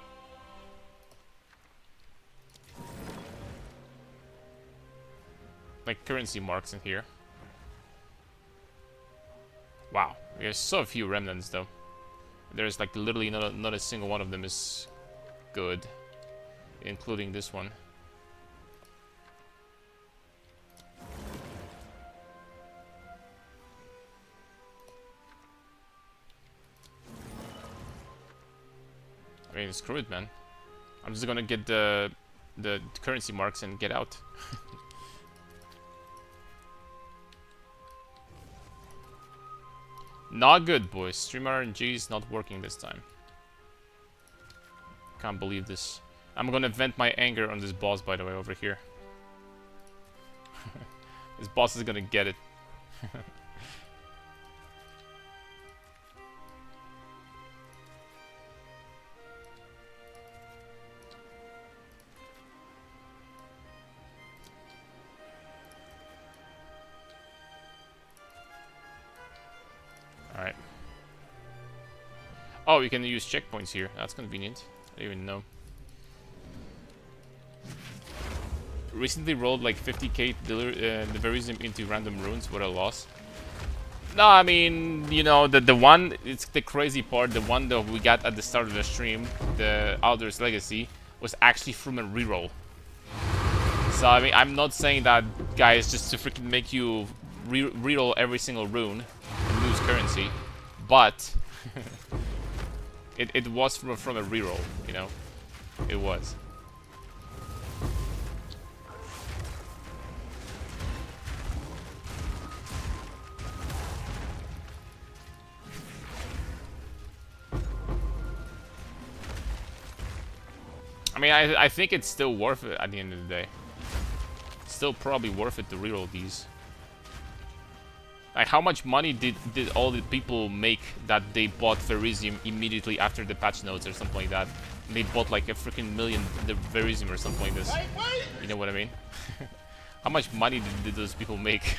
like currency marks in here. Wow, there's so few remnants though. There's like literally not a single one of them is good, including this one. I mean, screw it, man. I'm just gonna get the currency marks and get out. Not good, boys. Stream RNG is not working this time. Can't believe this. I'm gonna vent my anger on this boss, by the way, over here. This boss is gonna get it. Alright. Oh, you can use checkpoints here. That's convenient. I didn't even know. Recently rolled like 50k Deverism into random runes. What a loss. No, I mean, you know, the one, it's the crazy part, the one that we got at the start of the stream, the Alder's Legacy, was actually from a reroll. So, I mean, I'm not saying that, guys, just to freaking make you reroll every single rune and lose currency, but it was from a reroll, you know? It was. I mean, I think it's still worth it at the end of the day. Still probably worth it to reroll these. Like, how much money did all the people make that they bought Verisium immediately after the patch notes or something like that? And they bought like a freaking million Verisium or something like this. You know what I mean? How much money did those people make?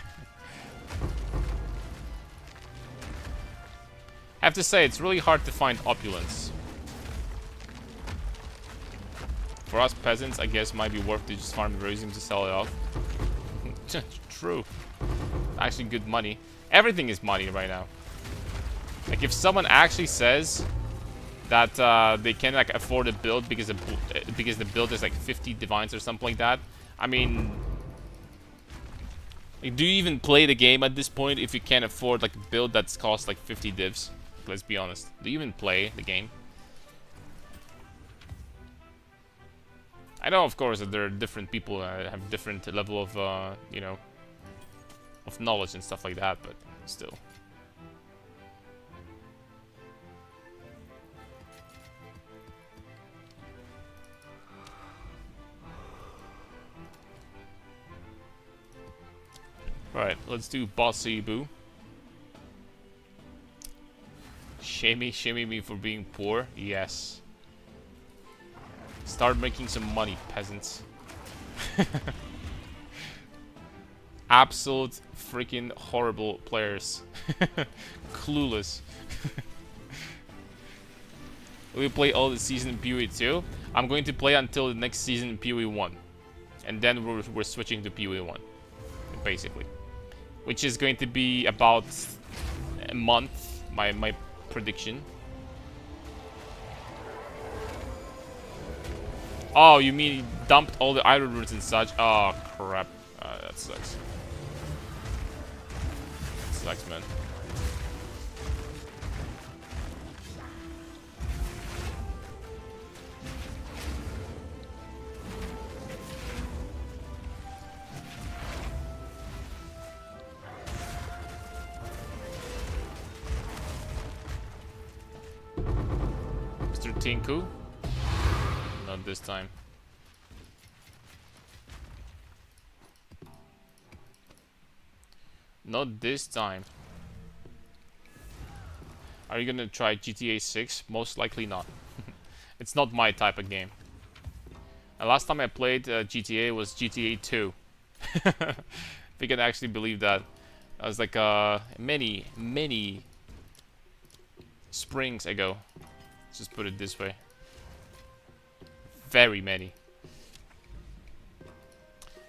I have to say, it's really hard to find opulence. For us peasants, I guess might be worth to just farm Verisium to sell it off. True. Actually good money. Everything is money right now. Like, if someone actually says that they can like afford a build because the build is like 50 divines or something like that, I mean, like, do you even play the game at this point if you can't afford like a build that's cost like 50 divs? Let's be honest. Do you even play the game? I know, of course, that there are different people that have different level of, you know, of knowledge and stuff like that, but still. Right, let's do Bossy Boo. Shaming me for being poor? Yes. Start making some money, peasants. Absolute freaking horrible players. Clueless. We play all the season in PoE 2. I'm going to play until the next season in PoE 1. And then we're switching to PoE 1. Basically. Which is going to be about a month, my prediction. Oh, you mean he dumped all the iron runes and such? Oh, crap. That sucks. That sucks, man. Mr. Tinku? Not this time. Not this time. Are you gonna try GTA 6? Most likely not. It's not my type of game. The last time I played GTA was GTA 2. If you can actually believe that. That was like many springs ago. Let's just put it this way. Very many.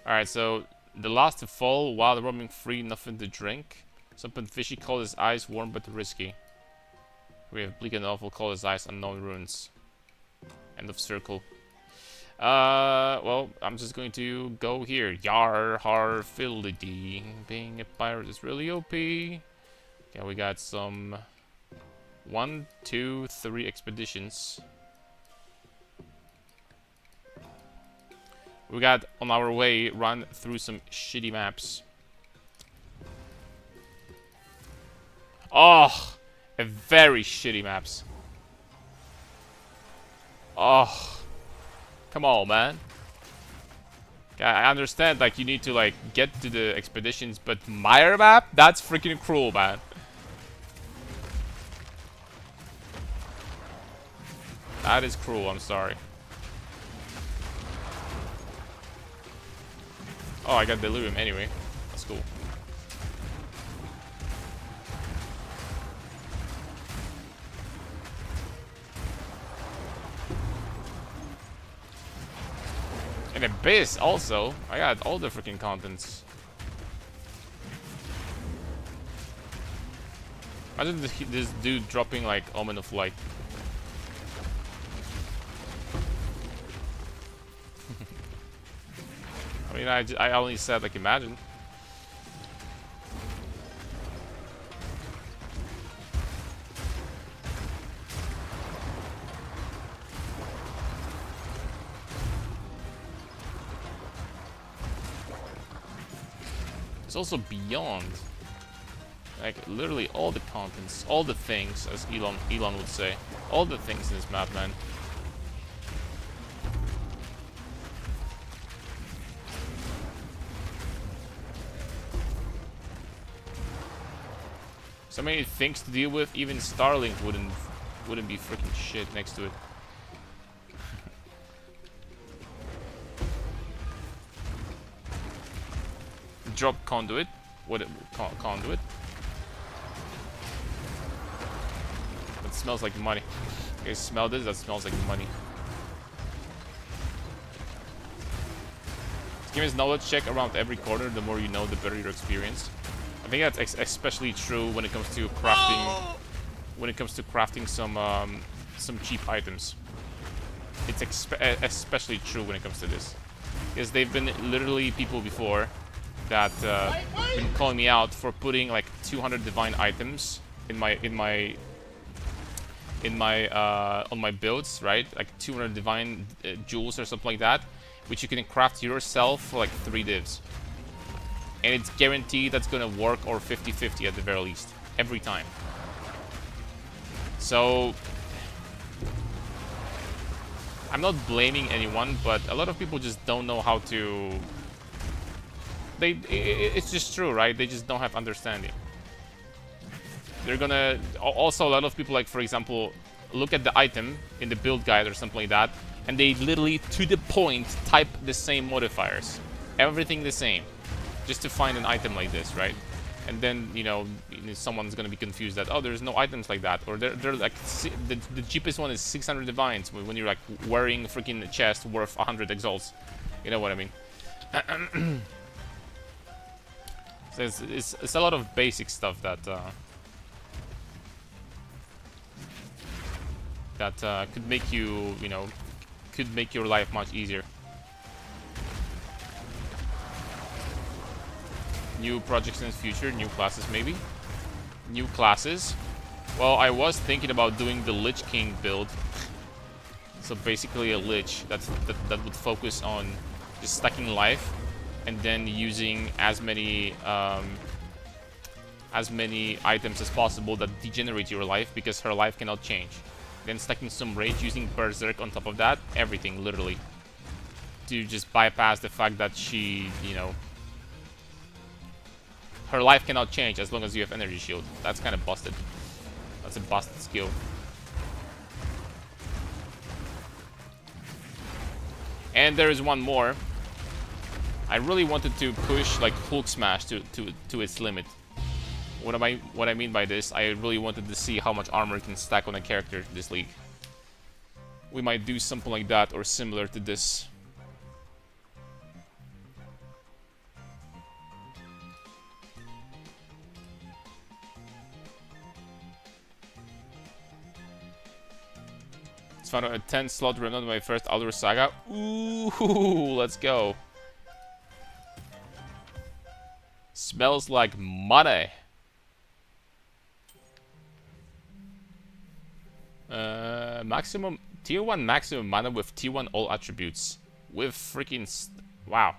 Alright, so the last to fall while roaming free, nothing to drink. Something fishy, call his eyes warm but risky. We have bleak and awful, call his eyes unknown runes. End of circle. Well, I'm just going to go here. Yar har fiddly. Being a pirate is really OP. Okay, we got some 1, 2, 3 expeditions. We got on our way run through some shitty maps. Oh, A very shitty maps. Oh, come on, man. I understand, like, you need to, like, get to the expeditions, but Mire map? That's freaking cruel, man. That is cruel, I'm sorry. Oh, I got Delirium anyway. That's cool. And Abyss also. I got all the freaking contents. Imagine this dude dropping like Omen of Light. I mean, I only said like imagine. It's also beyond. Like literally all the contents, all the things, as Elon would say. All the things in this map, man. So many things to deal with, even Starlink wouldn't be freaking shit next to it. Drop conduit. What conduit? That smells like money. You guys smell this? That smells like money. This game is knowledge check around every corner. The more you know, the better your experience. I think that's especially true when it comes to crafting. When it comes to crafting some cheap items. It's especially true when it comes to this, because they've been literally people before that been calling me out for putting like 200 divine items in my on my builds, right? Like 200 divine jewels or something like that, which you can craft yourself for like 3 divs. And it's guaranteed that's gonna work, or 50-50 at the very least, every time. So I'm not blaming anyone, but a lot of people just don't know how to. It's just true, right? They just don't have understanding. They're gonna also, a lot of people, like for example, look at the item in the build guide or something like that, and they literally to the point type the same modifiers, everything the same, just to find an item like this, right? And then someone's gonna be confused that, oh, there's no items like that, or they're like the cheapest one is 600 divines when you're like wearing a freaking chest worth 100 exalts. You know what I mean? So it's a lot of basic stuff that could make you could make your life much easier. New projects in the future, new classes maybe. New classes. Well, I was thinking about doing the Lich King build. So basically a Lich that would focus on just stacking life, and then using as many items as possible that degenerate your life, because her life cannot change. Then stacking some rage using Berserk on top of that, everything literally, to just bypass the fact that she, her life cannot change as long as you have energy shield. That's kind of busted. That's a busted skill. And there is one more. I really wanted to push like Hulk Smash to its limit. What I mean by this, I really wanted to see how much armor can stack on a character this league. We might do something like that or similar to this. It's found a 10 slot run on my first Aldur Saga. Ooh, let's go. Smells like money. Maximum tier 1 maximum mana with tier 1 all attributes. With freaking wow.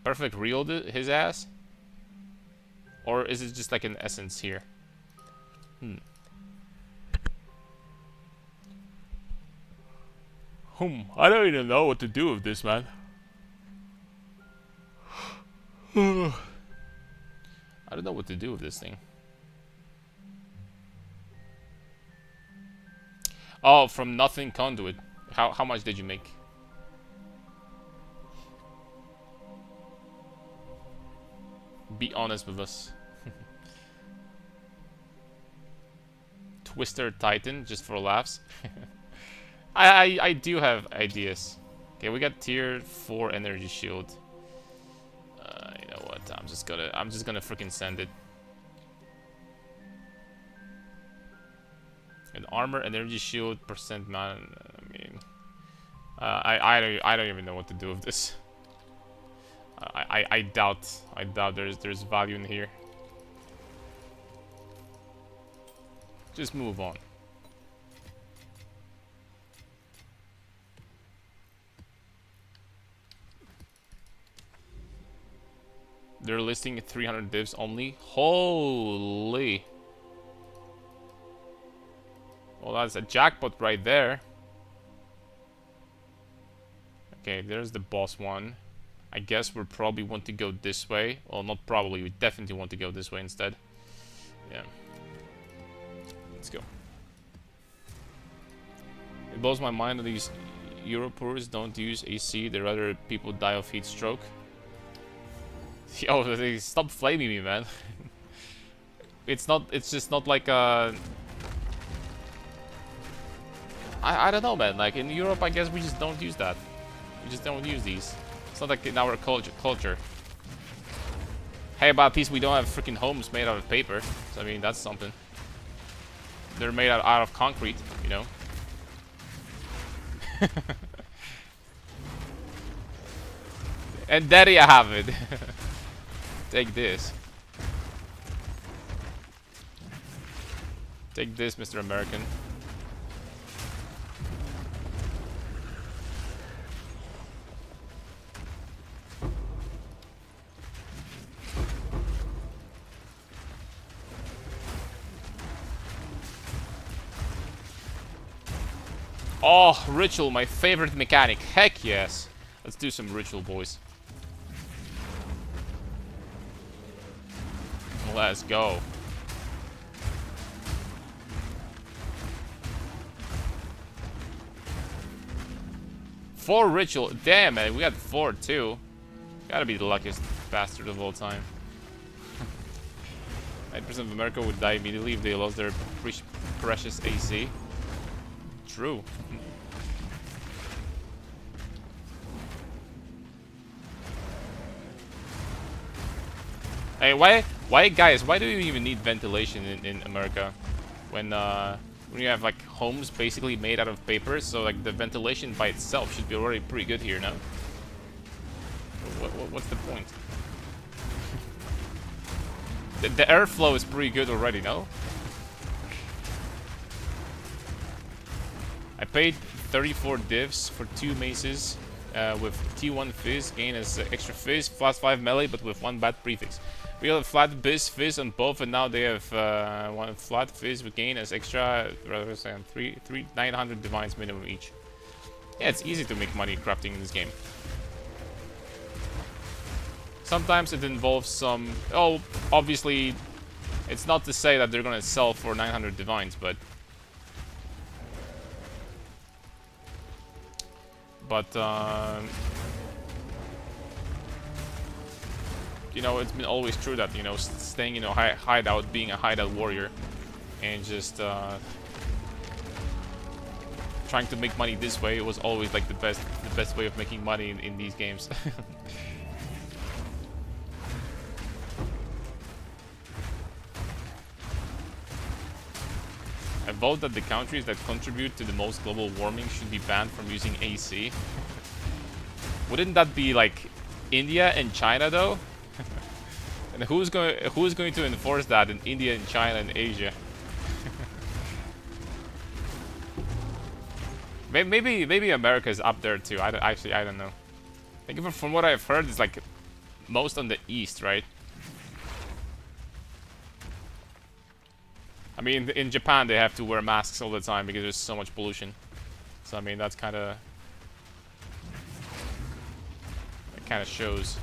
Perfect reeled his ass. Or is it just like an essence here? I don't even know what to do with this, man. I don't know what to do with this thing. Oh, from nothing conduit. How much did you make? Be honest with us. Twister Titan, just for laughs. I do have ideas. Okay, we got tier 4 energy shield. You know what? I'm just gonna freaking send it. An armor, energy shield, percent man. I mean, I don't even know what to do with this. I doubt there's value in here. Just move on. They're listing 300 divs only. Holy. Well, that's a jackpot right there. Okay, there's the boss one. I guess we'll probably want to go this way. Well, not probably. We definitely want to go this way instead. Yeah. Let's go. It blows my mind that these Europoors don't use AC. They rather people die of heat stroke. Yo, stop flaming me, man. It's just not like I don't know, man. Like in Europe, I guess we just don't use that. We just don't use these. It's not like in our culture. Hey, but at least we don't have freaking homes made out of paper. So I mean, that's something. They're made out of concrete, you know. And there you have it. Take this. Take this, Mr. American. Oh, Ritual, my favorite mechanic. Heck yes. Let's do some Ritual, boys. Let's go. Four Ritual. Damn, man. We got 4 too. Gotta be the luckiest bastard of all time. 9% of America would die immediately if they lost their precious AC. True. Hey, why, guys? Why do you even need ventilation in America when you have like homes basically made out of paper? So like the ventilation by itself should be already pretty good here, no? What's the point? The airflow is pretty good already, no? I paid 34 divs for 2 maces with T1 Fizz, gain as extra Fizz, +5 melee, but with 1 bad prefix. We have flat Fizz on both, and now they have 1 flat Fizz with gain as extra, rather than 900 divines minimum each. Yeah, it's easy to make money crafting in this game. Sometimes it involves some... Oh, obviously, it's not to say that they're gonna sell for 900 divines, but... you know, it's been always true that, you know, staying in a hideout, being a hideout warrior, and just trying to make money this way, it was always like the best way of making money in these games. I vote that the countries that contribute to the most global warming should be banned from using AC. Wouldn't that be like India and China though? And who's going to enforce that in India and China and Asia? maybe America is up there too. I don't know. I think from what I've heard, it's like most on the east, right? I mean, in Japan they have to wear masks all the time because there's so much pollution. So I mean, that's kind of... It kind of shows.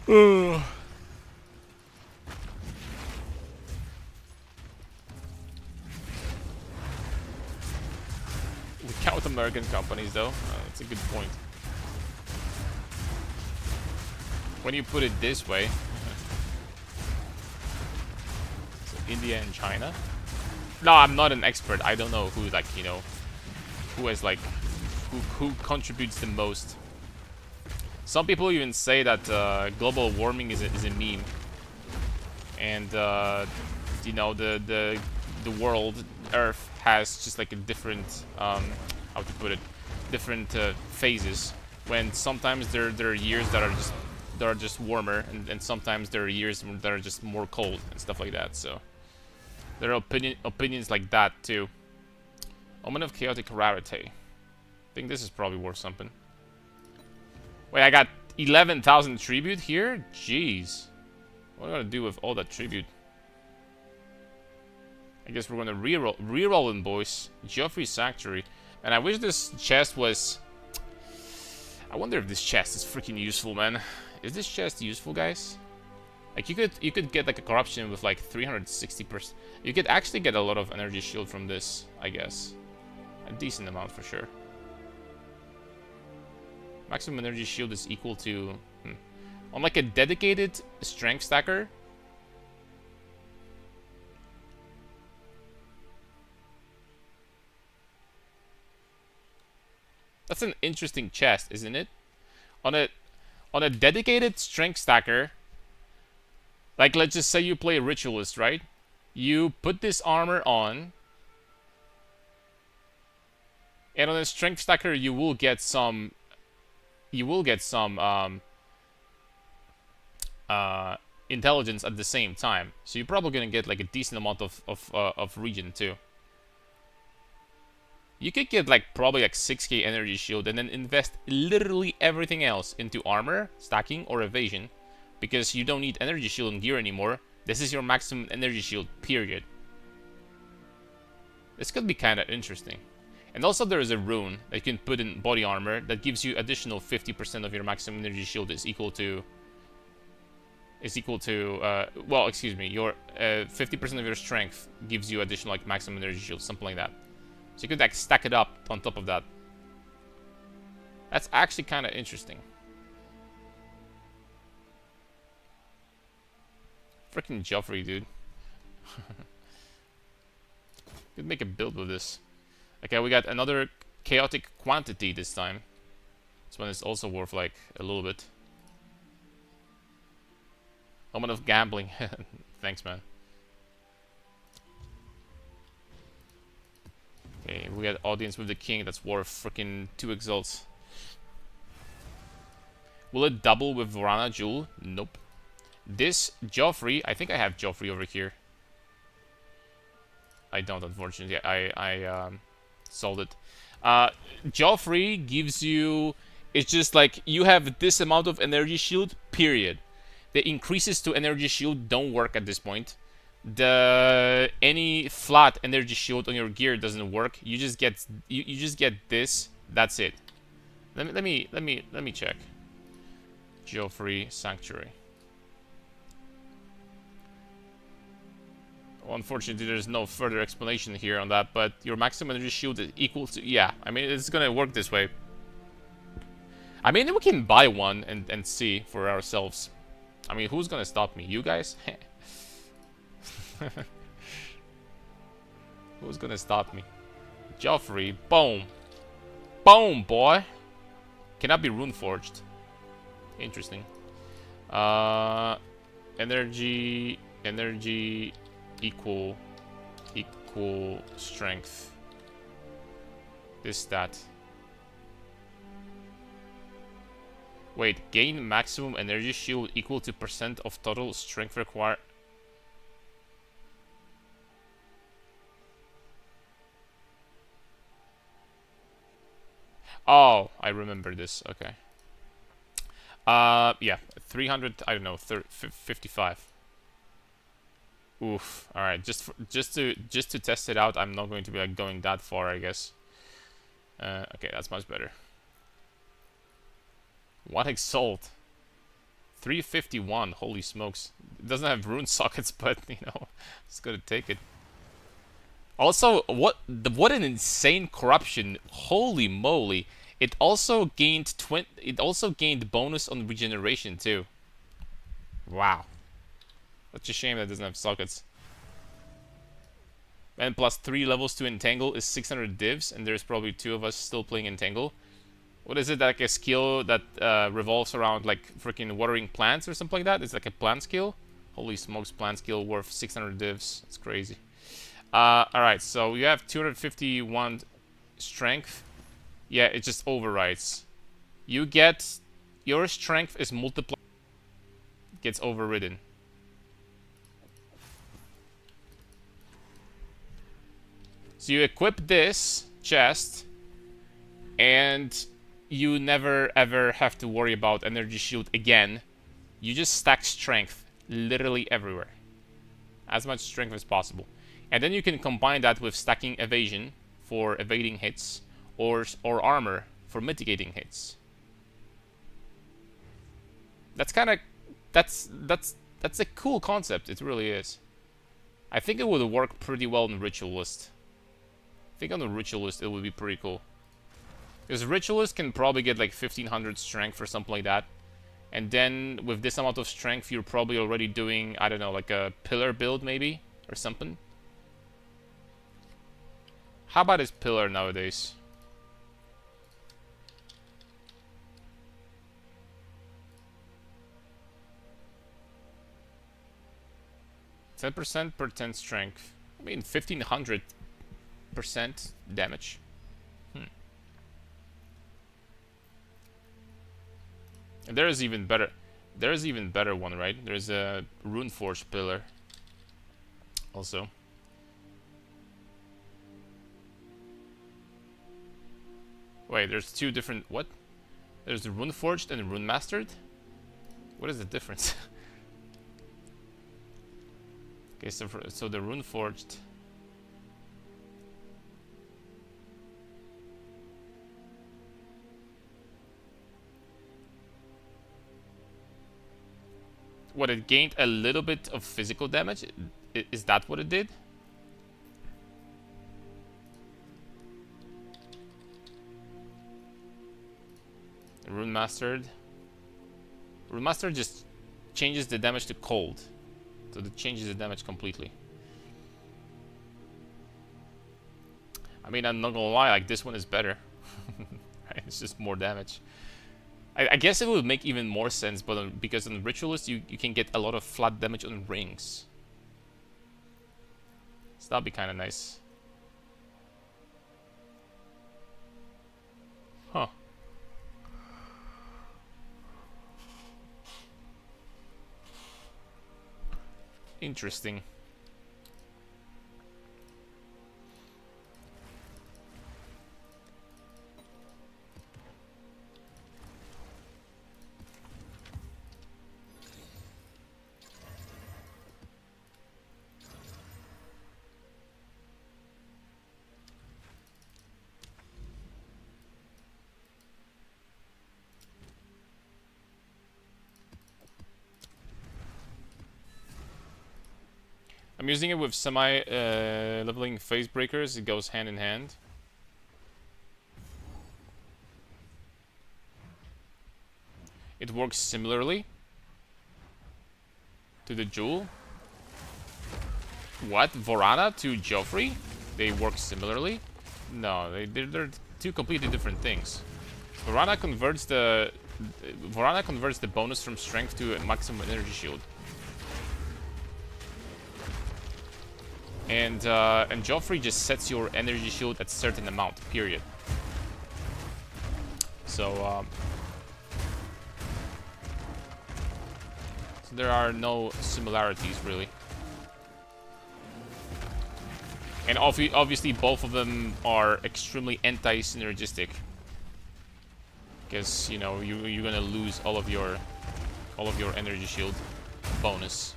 We count American companies though. That's a good point. When you put it this way, so India and China. No, I'm not an expert. I don't know who, like, you know, who has like who contributes the most. Some people even say that global warming is a meme, and you know, the world, Earth, has just like a different how to put it, different phases. When sometimes there are years that are just warmer, and sometimes there are years that are just more cold and stuff like that. So there are opinions like that too. Omen of Chaotic Rarity. I think this is probably worth something. Wait, I got 11,000 tribute here? Jeez. What am I gonna do with all that tribute? I guess we're gonna rerolling, boys. Geoffrey Sanctuary. And I wish this chest was... I wonder if this chest is freaking useful, man. Is this chest useful, guys? Like, you could get like a corruption with like 360%. You could actually get a lot of energy shield from this, I guess. A decent amount for sure. Maximum energy shield is equal to... On like a dedicated strength stacker. That's an interesting chest, isn't it? On a dedicated strength stacker, like let's just say you play Ritualist, right? You put this armor on, and on a strength stacker you will get some intelligence at the same time. So you're probably gonna get like a decent amount of regen too. You could get like probably like 6k energy shield and then invest literally everything else into armor, stacking, or evasion, because you don't need energy shield and gear anymore. This is your maximum energy shield, period. This could be kind of interesting. And also there is a rune that you can put in body armor that gives you additional 50% of your maximum energy shield is equal to... well, excuse me, your 50% of your strength gives you additional like maximum energy shield, something like that. So you could like stack it up on top of that. That's actually kind of interesting. Freaking Geoffrey, dude. Could make a build with this. Okay, we got another chaotic quantity this time. This one is also worth like a little bit. Moment of gambling. Thanks, man. Okay, we got Audience with the King. That's worth freaking 2 exalts. Will it double with Vorana Jewel? Nope. This Geoffrey, I think I have Geoffrey over here. I don't, unfortunately. I sold it. Geoffrey gives you... It's just like you have this amount of energy shield, period. The increases to energy shield don't work at this point. Any flat energy shield on your gear doesn't work. You just get this. That's it. Let me check. Geoffrey Sanctuary. Well, unfortunately, there's no further explanation here on that, but your maximum energy shield is equal to... Yeah, I mean, it's gonna work this way. I mean, we can buy one and see for ourselves. I mean, who's gonna stop me? You guys? Who's gonna stop me? Geoffrey, boom. Boom, boy. Cannot be rune forged. Interesting. Energy equal strength. This stat. Wait, gain maximum energy shield equal to % of total strength required. Oh, I remember this. Okay. Yeah, 300. I don't know, 55. Oof. All right. Just to test it out, I'm not going to be like going that far, I guess. Okay, that's much better. What Exalt? 351. Holy smokes! It doesn't have rune sockets, but you know, just gotta take it. Also, what an insane corruption! Holy moly! It also gained bonus on regeneration too. Wow. Such a shame that doesn't have sockets. And plus 3 levels to Entangle is 600 divs, and there's probably 2 of us still playing Entangle. What is it, like a skill that revolves around like freaking watering plants or something like that? It's like a plant skill. Holy smokes, plant skill worth 600 divs. That's crazy. Alright, so you have 251 strength. Yeah, it just overrides. You get... Your strength is multiplied. Gets overridden. So you equip this chest, and you never ever have to worry about energy shield again. You just stack strength literally everywhere. As much strength as possible. And then you can combine that with stacking evasion for evading hits, or armor for mitigating hits. That's kind of... That's a cool concept. It really is. I think it would work pretty well in Ritualist. I think on the Ritualist it would be pretty cool. Because Ritualist can probably get like 1500 strength or something like that. And then with this amount of strength you're probably already doing, I don't know, like a pillar build maybe? Or something. How about his pillar nowadays? %, per 10 strength. I mean 1500% damage. And there is even better. There is even better one, right? There's a Runeforge pillar. Also. Wait, there's 2 different... What? There's the Runeforged and the Runemastered? What is the difference? Okay, so the Runeforged... What, it gained a little bit of physical damage? Is that what it did? Runemastered. Runemastered just changes the damage to cold. So it changes the damage completely. I mean, I'm not gonna lie, like this one is better. Right? It's just more damage. I guess it would make even more sense, but because on Ritualist you can get a lot of flat damage on rings. So that'd be kind of nice. Huh. Interesting. I'm using it with semi-leveling phase breakers. It goes hand in hand. It works similarly to the Jewel. What? Vorana to Joffrey? They work similarly? No, they're 2 completely different things. Vorana converts the bonus from strength to a maximum energy shield. And Joffrey just sets your energy shield at a certain amount, period. So there are no similarities, really. And obviously both of them are extremely anti-synergistic. because you know you're gonna lose all of your energy shield bonus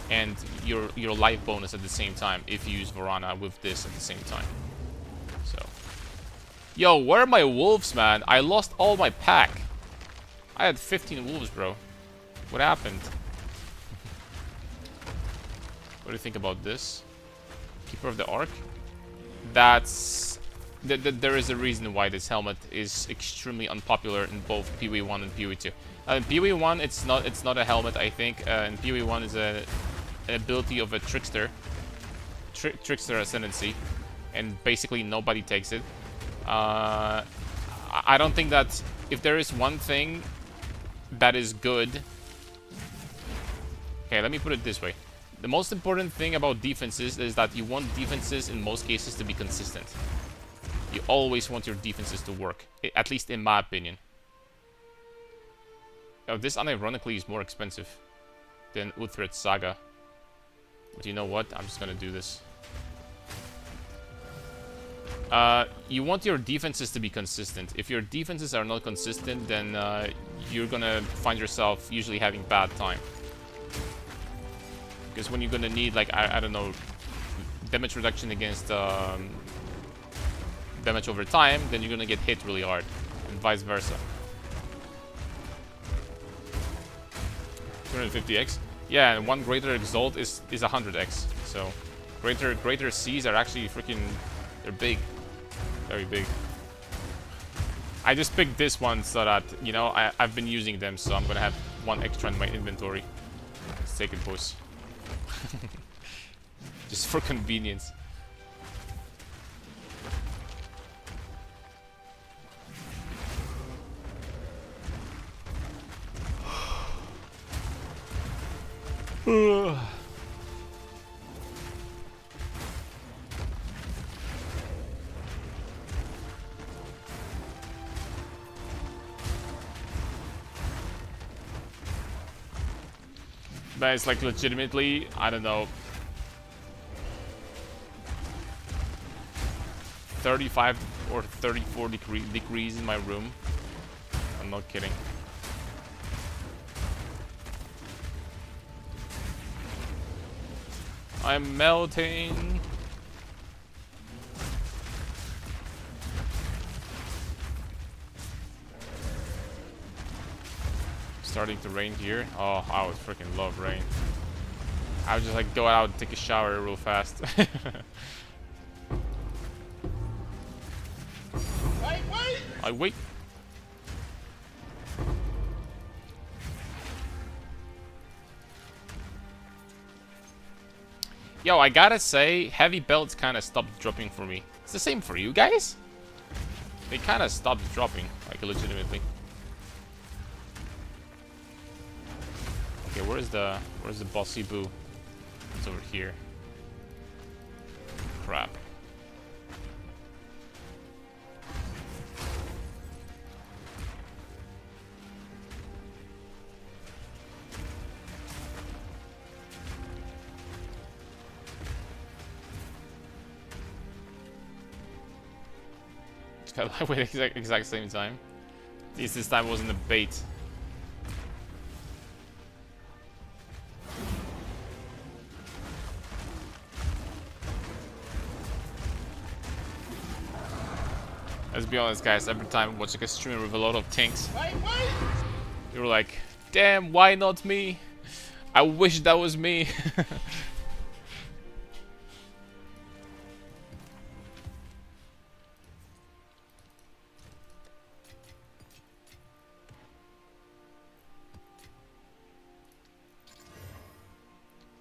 and your life bonus at the same time if you use Varana with this at the same time. So, yo, where are my wolves, man? I lost all my pack. I had 15 wolves, bro. What happened? What do you think about this? Keeper of the Ark? That's... there is a reason why this helmet is extremely unpopular in both PoE1 and PoE2. In PoE1, it's not a helmet, I think. In PoE1 is an ability of a trickster. Trickster ascendancy. And basically nobody takes it. I don't think that... If there is one thing that is good... Okay, let me put it this way. The most important thing about defenses is that you want defenses in most cases to be consistent. You always want your defenses to work, at least in my opinion. Oh, this unironically is more expensive than Uthred Saga. But you know what? I'm just gonna do this. You want your defenses to be consistent. If your defenses are not consistent, then you're gonna find yourself usually having bad time. Because when you're gonna need, like, I don't know, damage reduction against damage over time, then you're gonna get hit really hard, and vice versa. 250x? Yeah, and one greater exalt is 100x. So greater C's are actually freaking, they're big, very big. I just picked this one so that, you know, I've been using them, so I'm gonna have one extra in my inventory. Let's take it, boys. Just for convenience. But it's like legitimately, I don't know, 35 or 34 degrees in my room. I'm not kidding. I'm melting. Starting to rain here. Oh, I would freaking love rain. I would just like go out and take a shower real fast. I wait. Yo, I gotta say, heavy belts kind of stopped dropping for me. It's the same for you guys? They kind of stopped dropping, like legitimately. Okay, where's the bossy boo? It's over here. Crap. Just gotta wait exact same time. At least this time wasn't a bait. Let's be honest, guys, every time I watch like a streamer with a lot of tanks, you're like, damn, why not me? I wish that was me.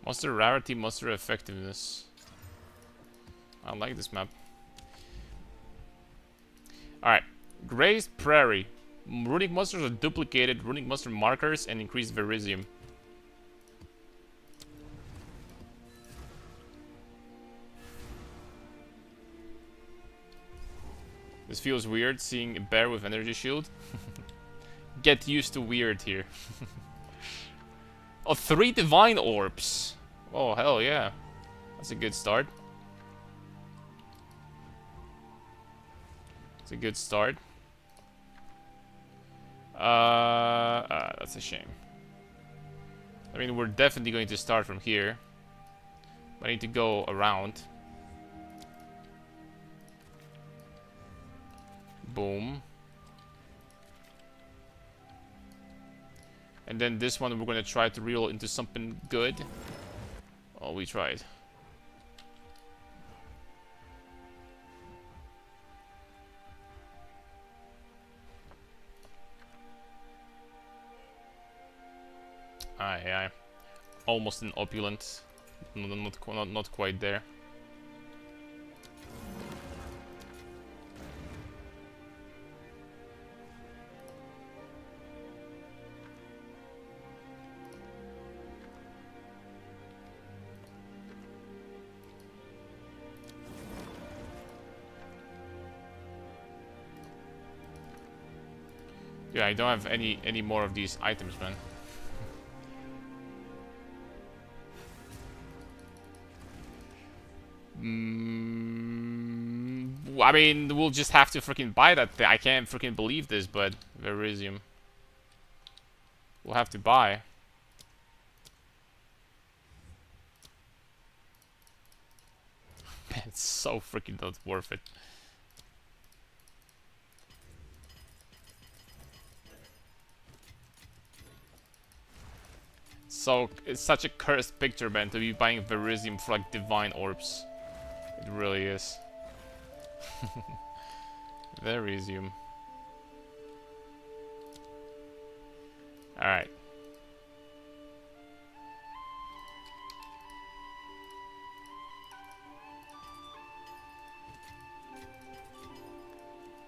Monster rarity, monster effectiveness. I like this map. Alright, Grazed Prairie. Runic monsters are duplicated, runic monster markers, and increased Verisium. This feels weird, seeing a bear with energy shield. Get used to weird here. Oh, 3 divine orbs. Oh, hell yeah. That's a good start. It's a good start. That's a shame. I mean, we're definitely going to start from here. I need to go around. Boom. And then this one we're gonna try to reel into something good. Oh, we tried. Aye. Almost an opulent. Not quite there. Yeah, I don't have any more of these items, man. I mean, we'll just have to freaking buy that thing. I can't freaking believe this, but Verisium. We'll have to buy. It's so freaking not worth it. So, it's such a cursed picture, man, to be buying Verisium for like divine orbs. It really is. Verisium. Alright.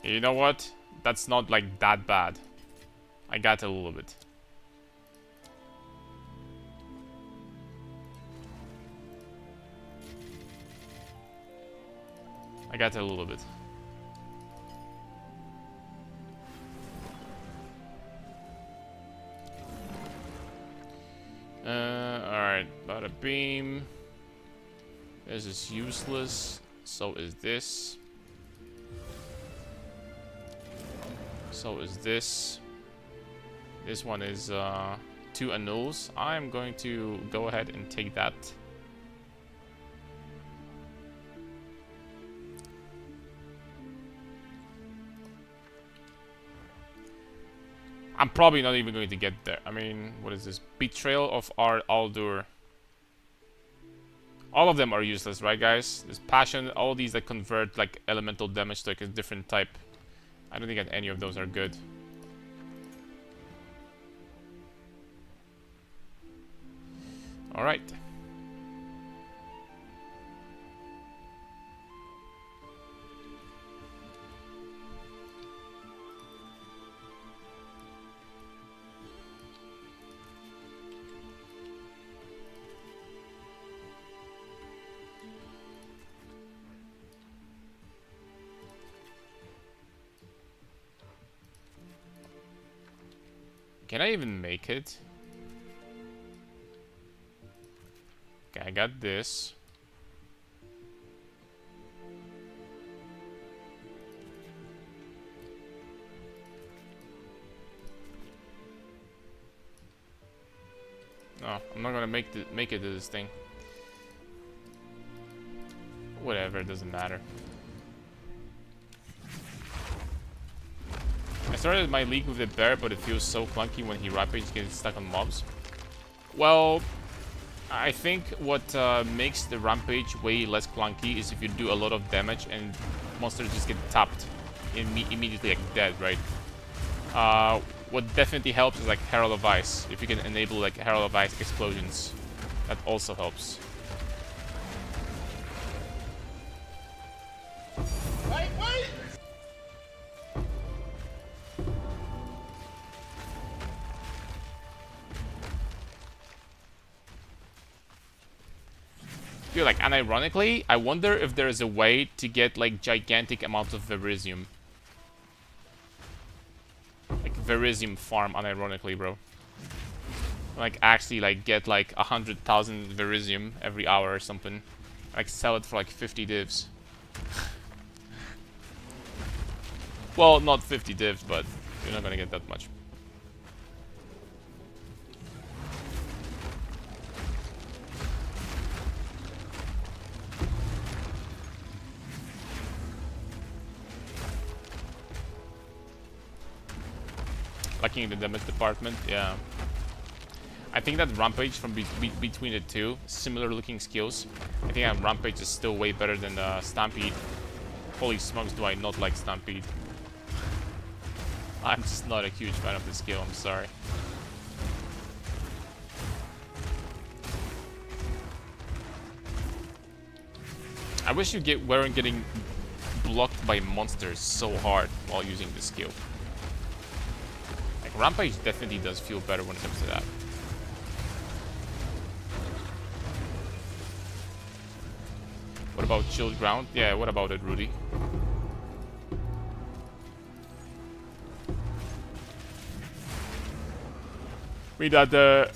You know what? That's not like that bad. I got a little bit. I got a little bit. Alright, bada beam. This is useless. So is this. So is this. This one is 2 annuls. I'm going to go ahead and take that. I'm probably not even going to get there. I mean, what is this? Betrayal of Ard Aldur. All of them are useless, right, guys? There's Passion, all these that convert like elemental damage to like a different type. I don't think that any of those are good. Alright. Can I even make it? Okay, I got this. No, I'm not gonna make it to this thing. Whatever, it doesn't matter. I started my league with the bear, but it feels so clunky when he rampages gets stuck on mobs. Well, I think what makes the rampage way less clunky is if you do a lot of damage and monsters just get tapped immediately like dead, right? What definitely helps is like Herald of Ice. If you can enable like Herald of Ice explosions, that also helps. Wait! Dude, like, unironically, I wonder if there is a way to get, like, gigantic amounts of Verisium. Like, Verisium farm, unironically, bro. Like, actually, like, get, like, 100,000 Verisium every hour or something. Like, sell it for, like, 50 divs. Well, not 50 divs, but you're not gonna get that much. Lacking in the damage department, yeah. I think that Rampage from between the two, similar looking skills. I think that Rampage is still way better than Stampede. Holy smokes, do I not like Stampede. I'm just not a huge fan of this skill, I'm sorry. I wish you weren't getting blocked by monsters so hard while using this skill. Like, Rampage definitely does feel better when it comes to that. What about Chilled Ground? Yeah, what about it, Rudy? I mean that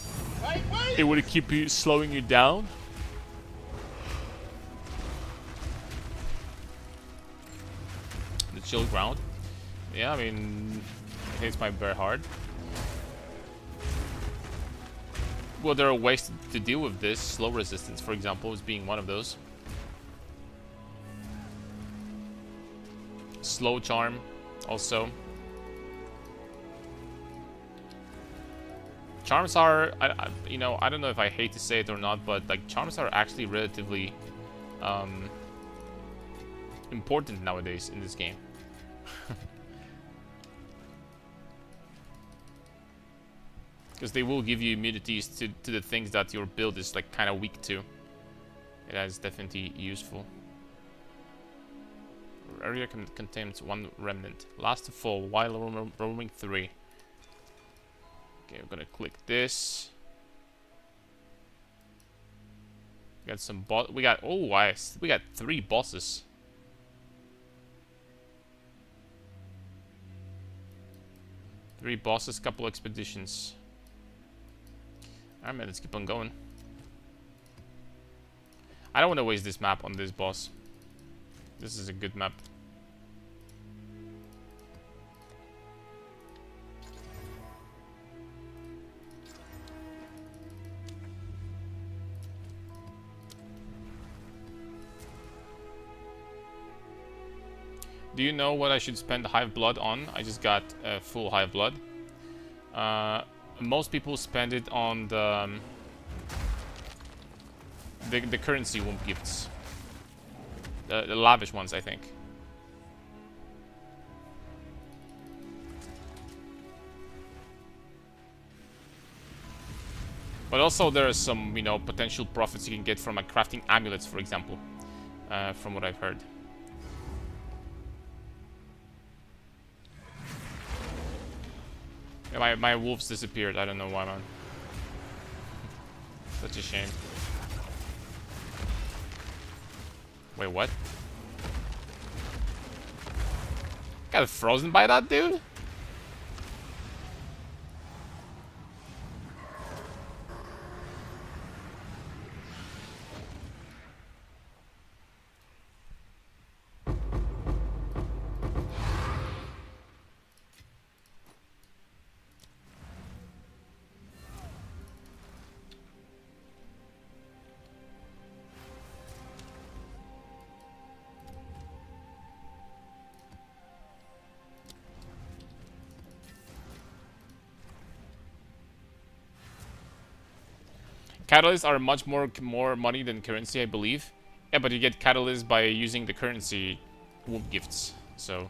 it would keep you slowing you down. The Chilled Ground. Yeah, I mean, it hits my bear hard. Well, there are ways to deal with this. Slow resistance, for example, is being one of those. Slow charm, also. Charms are, you know, I don't know if I hate to say it or not, but like charms are actually relatively important nowadays in this game. Because they will give you immunities to the things that your build is like kind of weak to. It is definitely useful. Area contains one remnant. Last to fall while roaming 3. Okay, we're gonna click this. We got some we got, oh, we got 3 bosses. Three bosses, couple expeditions. Alright, man, let's keep on going. I don't want to waste this map on this boss. This is a good map. Do you know what I should spend Hive Blood on? I just got full Hive Blood. Most people spend it on the currency womb gifts. The lavish ones, I think. But also there are some, you know, potential profits you can get from crafting amulets, for example. From what I've heard. Yeah, my wolves disappeared. I don't know why, man. Such a shame. Wait, what? Got frozen by that dude? Catalysts are much more money than currency, I believe. Yeah, but you get catalysts by using the currency womb gifts, so...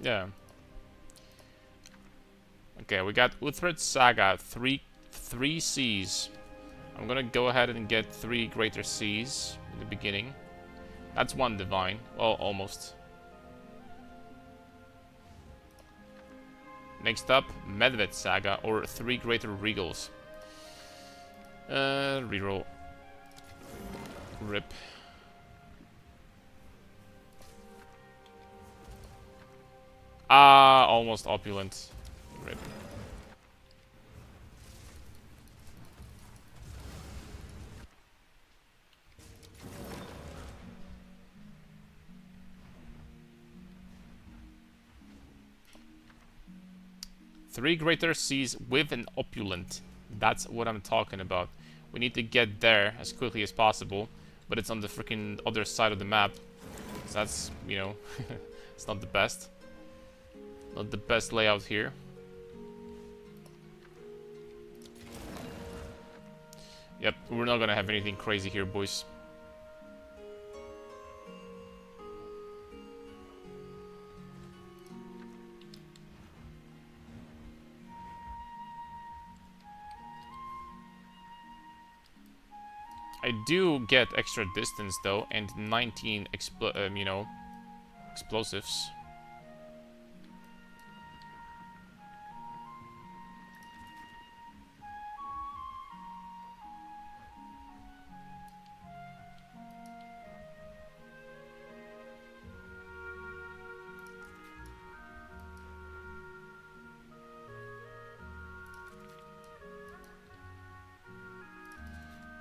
yeah. Okay, we got Uthred Saga, three Cs. I'm gonna go ahead and get 3 Greater Cs in the beginning. That's 1 divine. Well, almost. Next up, Medved Saga, or 3 Greater Regals. Reroll. Rip. Ah, almost opulent. Rip. Three Greater Cs with an opulent. That's what I'm talking about. We need to get there as quickly as possible, but it's on the freaking other side of the map. So that's, you know, it's not the best. Not the best layout here. Yep, we're not gonna have anything crazy here, boys. I do get extra distance though, and 19 you know, explosives.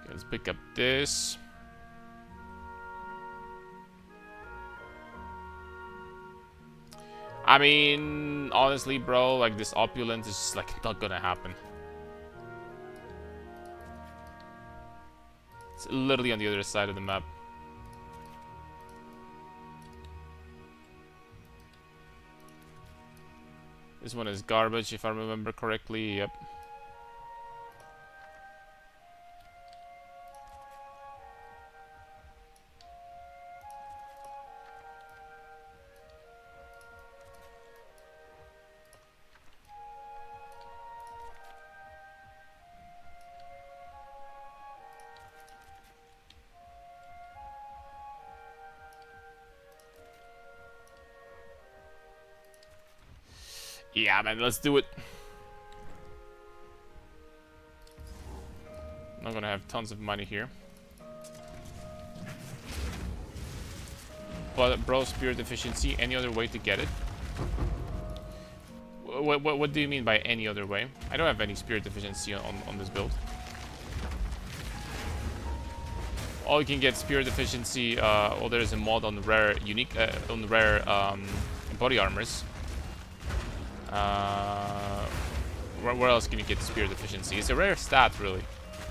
Let's pick up this. I mean, honestly, bro, like this opulence is just like not gonna happen. It's literally on the other side of the map. This one is garbage, if I remember correctly. Yep. Yeah, man, let's do it. I'm gonna have tons of money here. But, bro, spirit efficiency, any other way to get it? What do you mean by any other way? I don't have any spirit efficiency on this build. All you can get spirit efficiency, well, there's a mod on rare unique, on rare body armors. Where else can you get spirit efficiency? It's a rare stat, really.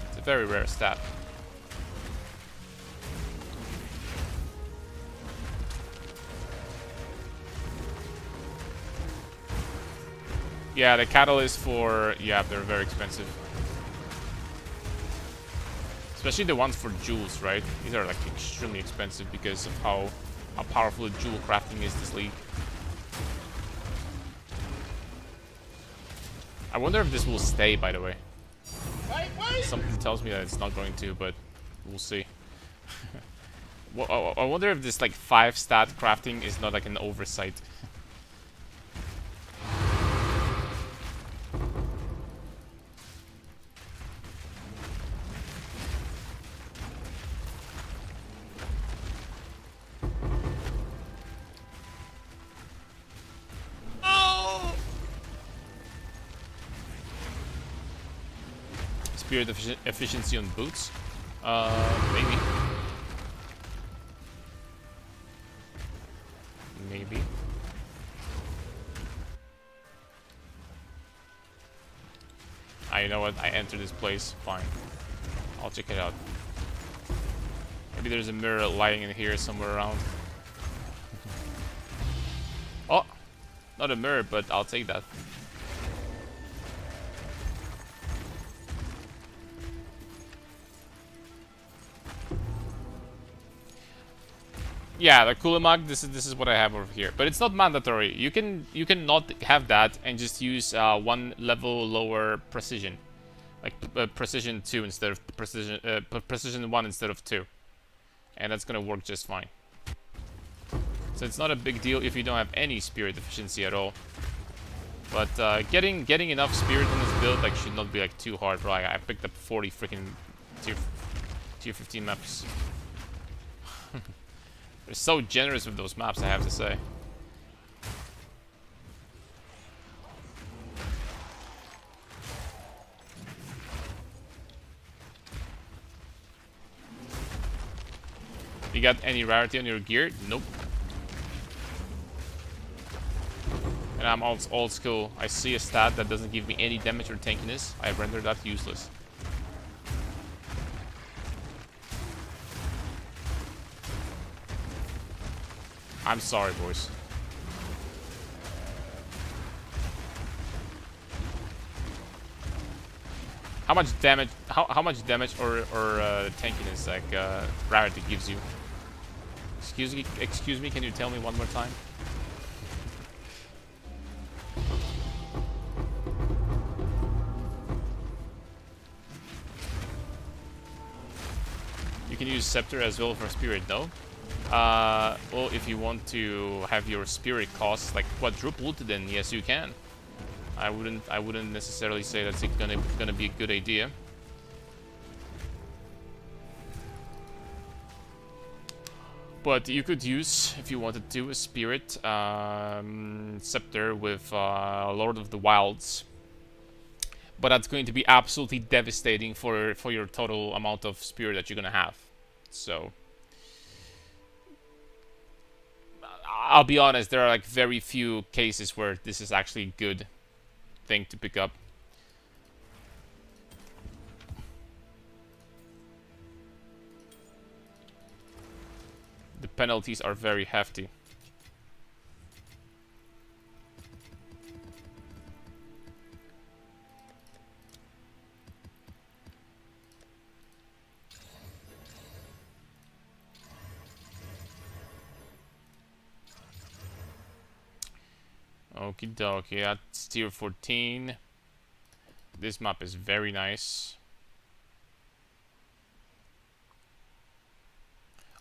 It's a very rare stat. Yeah, the catalyst for... yeah, they're very expensive. Especially the ones for jewels, right? These are like extremely expensive because of how powerful jewel crafting is this league. I wonder if this will stay, by the way. Something tells me that it's not going to, but we'll see. Well, I wonder if this like 5 stat crafting is not like an oversight. Spirit efficiency on boots? Maybe. Maybe. You know what? I entered this place. Fine. I'll check it out. Maybe there's a mirror lying in here somewhere around. Oh! Not a mirror, but I'll take that. Yeah, the Kulamag, this is what I have over here. But it's not mandatory. You can not have that and just use 1 level lower precision. Like precision 2 instead of precision 1 instead of 2. And that's gonna work just fine. So it's not a big deal if you don't have any spirit efficiency at all. But getting enough spirit on this build like should not be like too hard, bro. I picked up 40 freaking tier 15 maps. They're so generous with those maps, I have to say. You got any rarity on your gear? Nope. And I'm old school. I see a stat that doesn't give me any damage or tankiness. I render that useless. I'm sorry, boys. How much damage? How much damage or tankiness like rarity gives you? Excuse me. Can you tell me one more time? You can use Scepter as well for Spirit, no? Well, if you want to have your Spirit cost like quadrupled, then yes, you can. I wouldn't necessarily say that's gonna be a good idea. But you could use, if you wanted to, a Spirit Scepter with Lord of the Wilds. But that's going to be absolutely devastating for your total amount of Spirit that you're gonna have. So I'll be honest, there are like very few cases where this is actually a good thing to pick up. The penalties are very hefty. Okie dokie, that's tier 14. This map is very nice.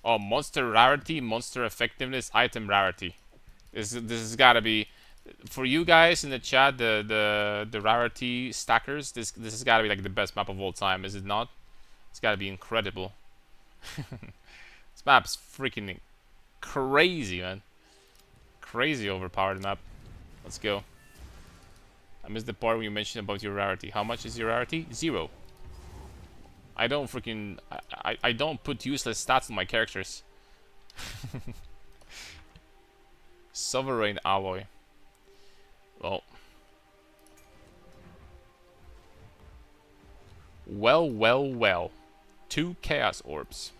Oh, monster rarity, monster effectiveness, item rarity. This has gotta be, for you guys in the chat, the rarity stackers. This has gotta be like the best map of all time, is it not? It's gotta be incredible. This map's freaking crazy, man. Crazy overpowered map. Let's go. I missed the part where you mentioned about your rarity. How much is your rarity? 0. I don't freaking... I don't put useless stats on my characters. Sovereign Alloy. Well. Well. 2 Chaos Orbs.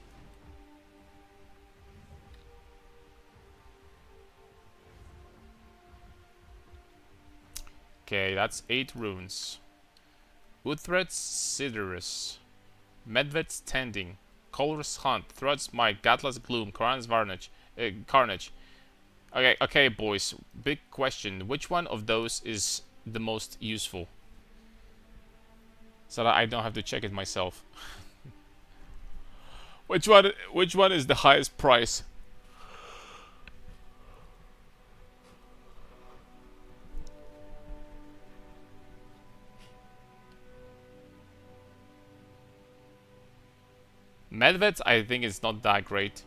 Okay, that's 8 runes. Uthred's Sidorus. Medved's Tending. Color's Hunt. Thrud's Might. Gatla's Gloom. Karan's Carnage. Okay, boys. Big question. Which one of those is the most useful? So that I don't have to check it myself. Which one is the highest price? Medved's, I think, is not that great.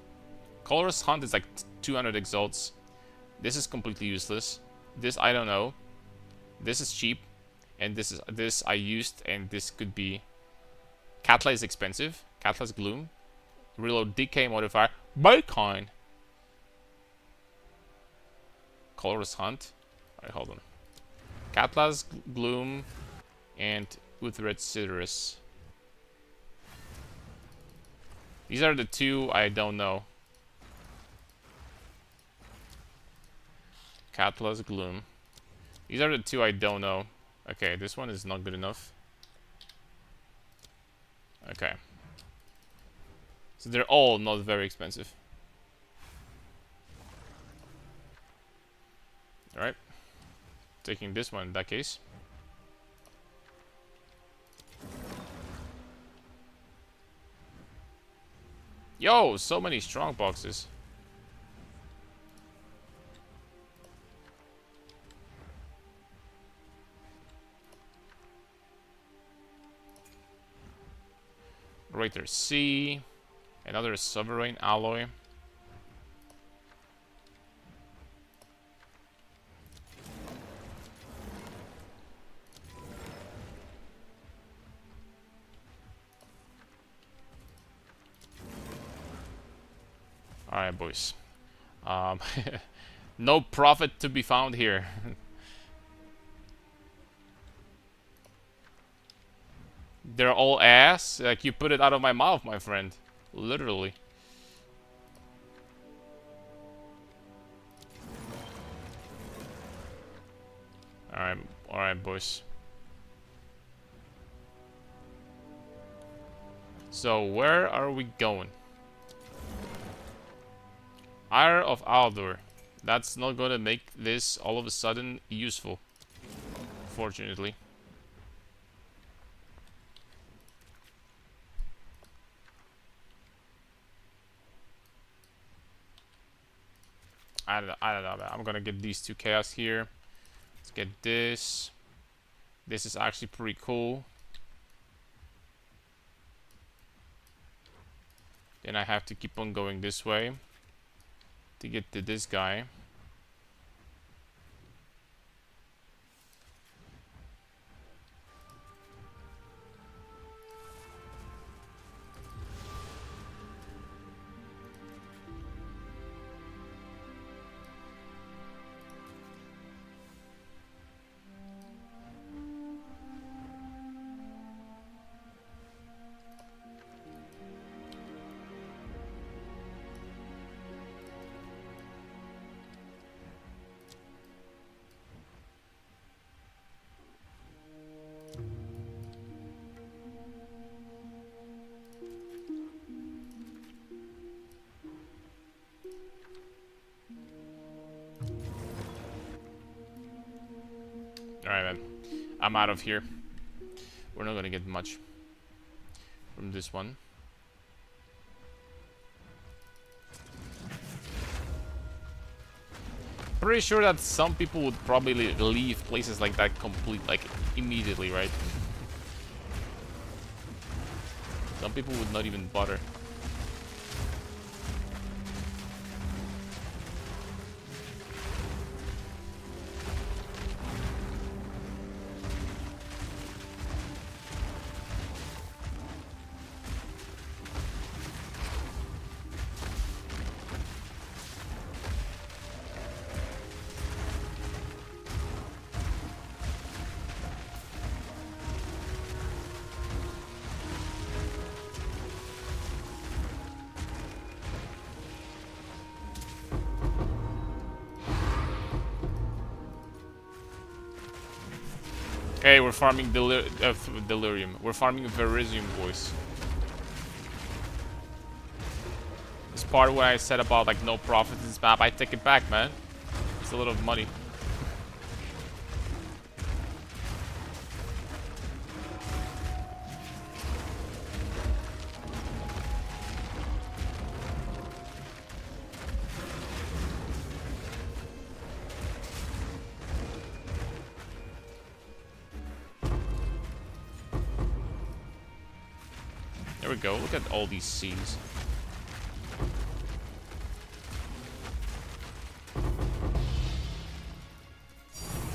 Color's Hunt is like 200 exalts. This is completely useless. This I don't know. This is cheap, and this I used, and this could be. Katla is expensive. Katla's Gloom. Reload Decay modifier. Bacon. Color's Hunt. Alright, hold on. Katla's Gloom and Uthred's Sidorus. These are the 2 I don't know. Katla's Gloom. These are the 2 I don't know. Okay, this one is not good enough. Okay. So they're all not very expensive. Alright. Taking this one in that case. Yo, so many strong boxes. Greater C. Another Sovereign Alloy. Alright, boys. No profit to be found here. They're all ass? Like, you put it out of my mouth, my friend. Literally. Alright, boys. So, where are we going? Ire of Aldur. That's not gonna make this all of a sudden useful. Fortunately. I don't know, man. I'm gonna get these 2 chaos here. Let's get this. This is actually pretty cool. Then I have to keep on going this way to get to this guy. Alright, man. I'm out of here. We're not gonna get much from this one. Pretty sure that some people would probably leave places like that immediately, right? Some people would not even bother. Okay, we're farming Delirium. We're farming Verisium, boys. This part where I said about like no profit in this map, I take it back, man. It's a lot of money. There we go. Look at all these seas.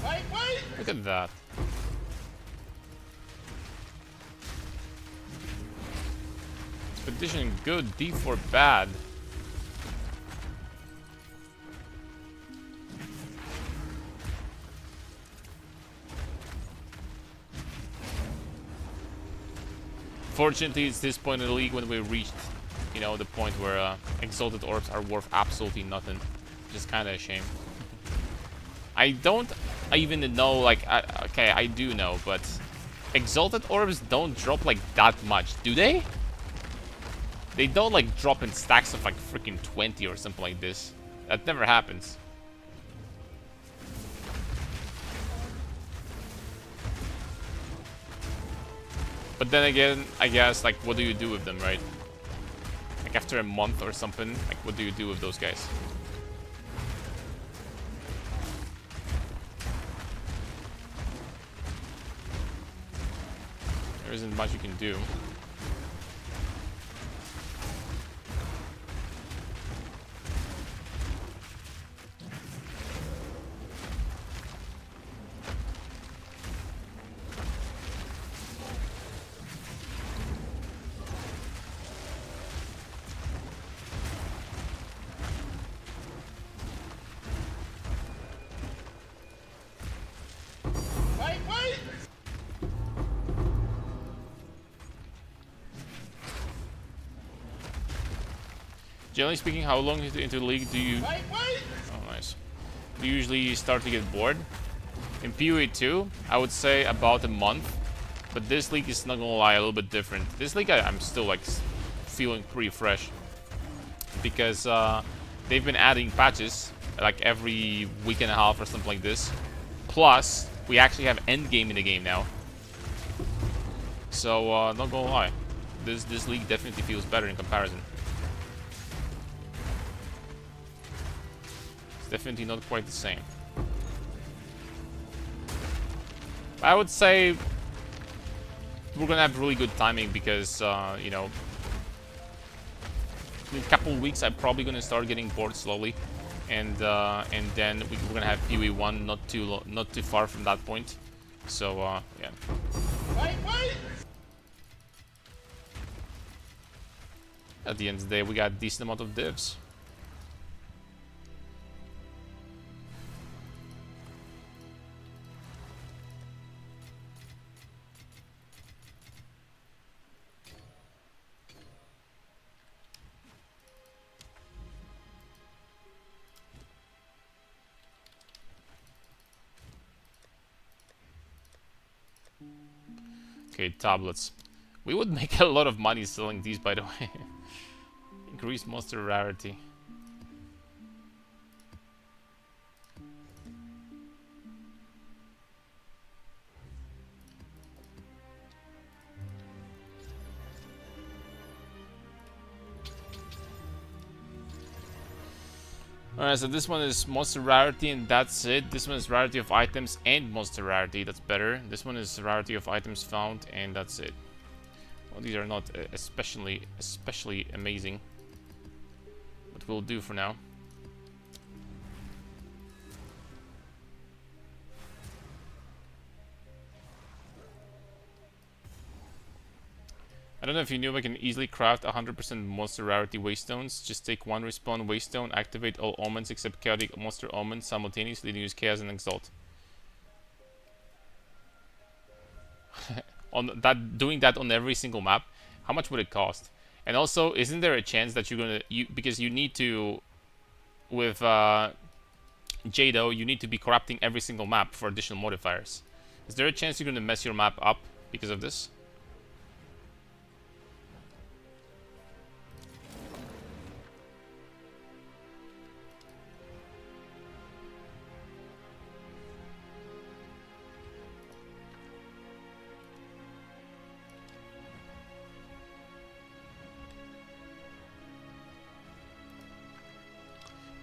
Wait! Look at that. Expedition good, D4 bad. Fortunately, it's this point in the league when we reached, you know, the point where exalted orbs are worth absolutely nothing. Which is kind of a shame. I don't even know, like, okay, I do know, but exalted orbs don't drop like that much, do they? They don't like drop in stacks of like freaking 20 or something like this. That never happens. But then again, I guess, like, what do you do with them, right? Like, after a month or something, like, what do you do with those guys? There isn't much you can do. Wait! Generally speaking, how long into the league do you... Wait! Oh, nice. Do you usually start to get bored? In PoE 2, I would say about a month. But this league is, not gonna lie, a little bit different. This league, I'm still like feeling pretty fresh. Because they've been adding patches like every week and a half or something like this. Plus, we actually have endgame in the game now. So, not gonna lie. This league definitely feels better in comparison. It's definitely not quite the same. I would say we're gonna have really good timing because, you know, in a couple of weeks I'm probably gonna start getting bored slowly, and then we're gonna have PoE 1 not too far from that point. So, yeah. Wait! At the end of the day, we got a decent amount of divs. Okay, tablets. We would make a lot of money selling these, by the way. Increase monster rarity. Alright, so this one is monster rarity and that's it. This one is rarity of items and monster rarity, that's better. This one is rarity of items found and that's it. Well, these are not especially amazing. But we'll do for now. I don't know if you knew I can easily craft 100% monster rarity waystones. Just take one respawn waystone, activate all omens except chaotic monster omens simultaneously, and use chaos and exalt. Doing that on every single map, how much would it cost? And also, isn't there a chance that you're gonna because you need to with Jado, you need to be corrupting every single map for additional modifiers. Is there a chance you're gonna mess your map up because of this?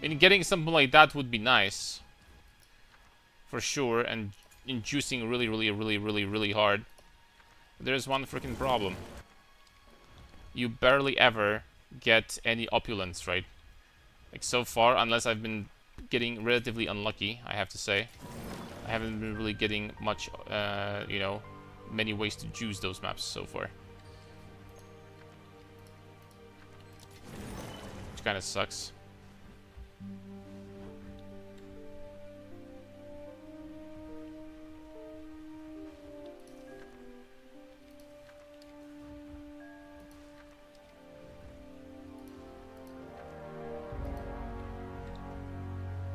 And getting something like that would be nice. For sure, and inducing really hard. There's one freaking problem. You barely ever get any opulence, right? Like so far, unless I've been getting relatively unlucky, I have to say. I haven't been really getting much, you know, many ways to juice those maps so far. Which kind of sucks.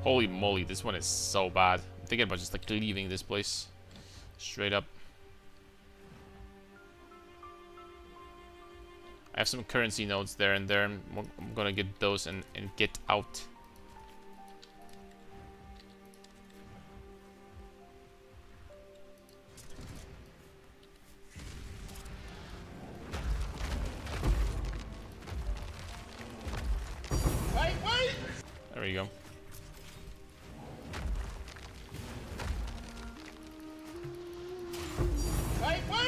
Holy moly, this one is so bad. I'm thinking about just like leaving this place. Straight up. I have some currency nodes there and there. I'm gonna get those and get out. Wait! There we go.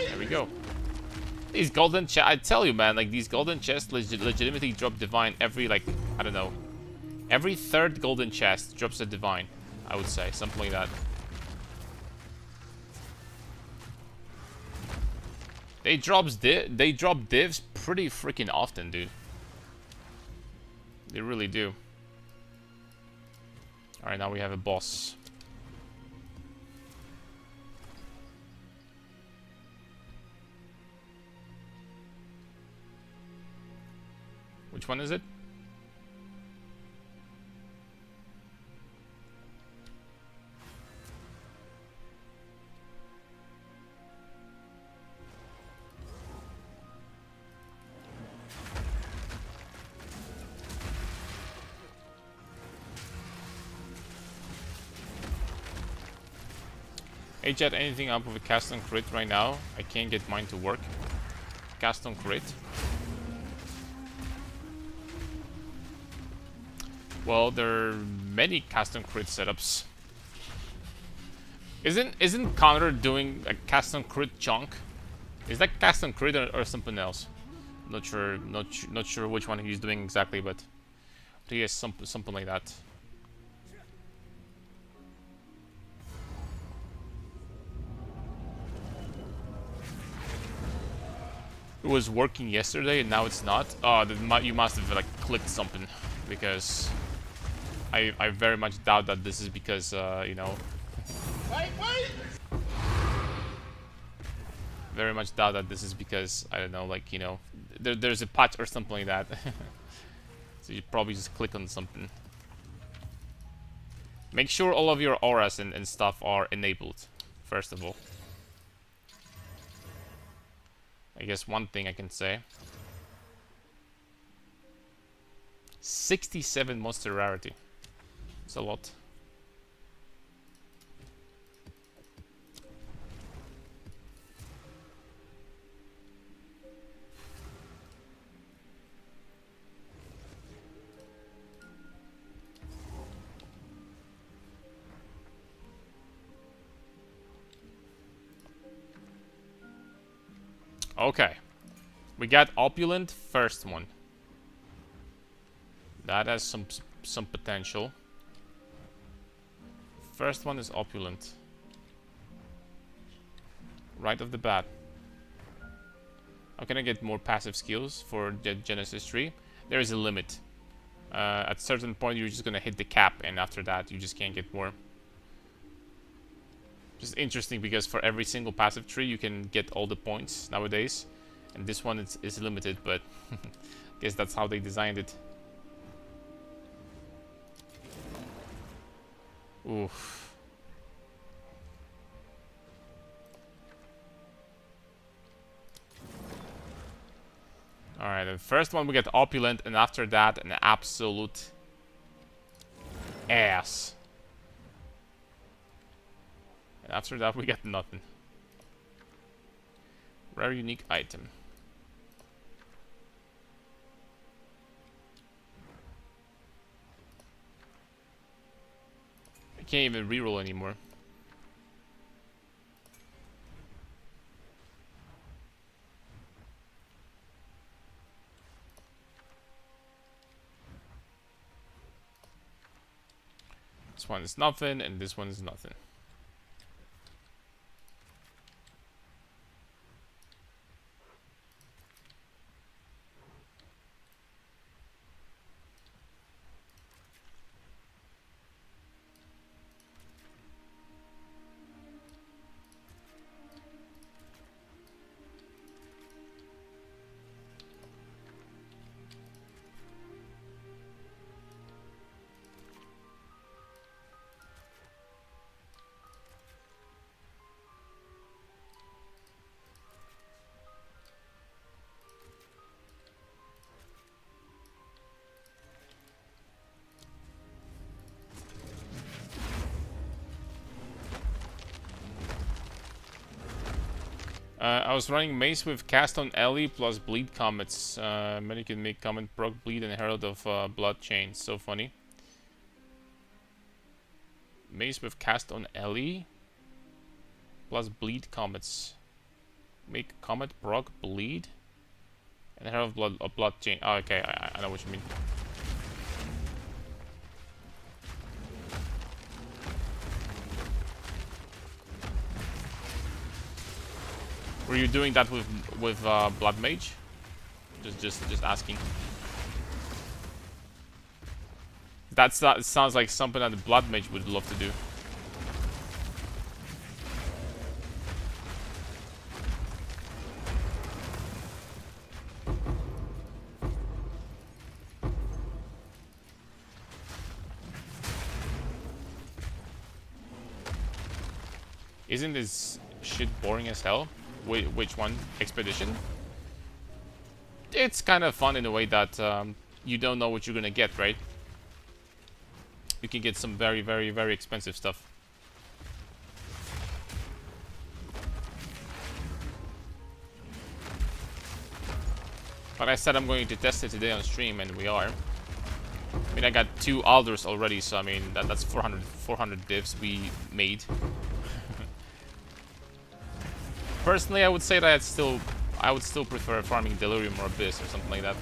There we go. These golden chests, I tell you, man, like these golden chests legitimately drop divine every, like, I don't know. Every third golden chest drops a divine, I would say. Something like that. They drop divs pretty freaking often, dude. They really do. Alright, now we have a boss. Which one is it? Hey Jet, anything up with a cast on crit right now? I can't get mine to work. Cast on crit. Well, there are many cast on crit setups. Isn't Connor doing a cast on crit chunk? Is that cast on crit or something else? Not sure which one he's doing exactly, but he has something like that. It was working yesterday and now it's not. Oh, you must have like clicked something, because I very much doubt that this is because you know. Wait! Very much doubt that this is because, I don't know, like, you know, there's a patch or something like that. So you probably just click on something. Make sure all of your auras and stuff are enabled, first of all. I guess one thing I can say. 67 monster rarity. It's a lot. Okay, we got Opulent, first one. That has some potential. First one is Opulent. Right off the bat. How can I get more passive skills for the Genesis tree? There is a limit. At a certain point you're just gonna hit the cap, and after that you just can't get more. Just interesting, because for every single passive tree you can get all the points nowadays, and this one is limited, but I guess that's how they designed it. Oof. Alright, the first one we get Opulent, and after that an absolute ass. And after that we get nothing. Rare unique item. I can't even reroll anymore. This one is nothing, and this one is nothing. I was running Mace with Cast on Ellie plus Bleed Comets. Many can make Comet, proc Bleed, and Herald of Blood Chain. So funny. Mace with Cast on Ellie plus Bleed Comets. Make Comet, proc Bleed, and Herald of Blood Chain. Oh, okay, I know what you mean. Were you doing that with Blood Mage? Just asking. That sounds like something that the Blood Mage would love to do. Isn't this shit boring as hell? Wait, which one? Expedition? It's kind of fun in a way that you don't know what you're gonna get, right? You can get some very, very, very expensive stuff. But I said I'm going to test it today on stream, and we are. I mean, I got 2 alders already, so I mean, that's 400 divs we made. Personally, I would say that I would still prefer farming Delirium or Abyss or something like that.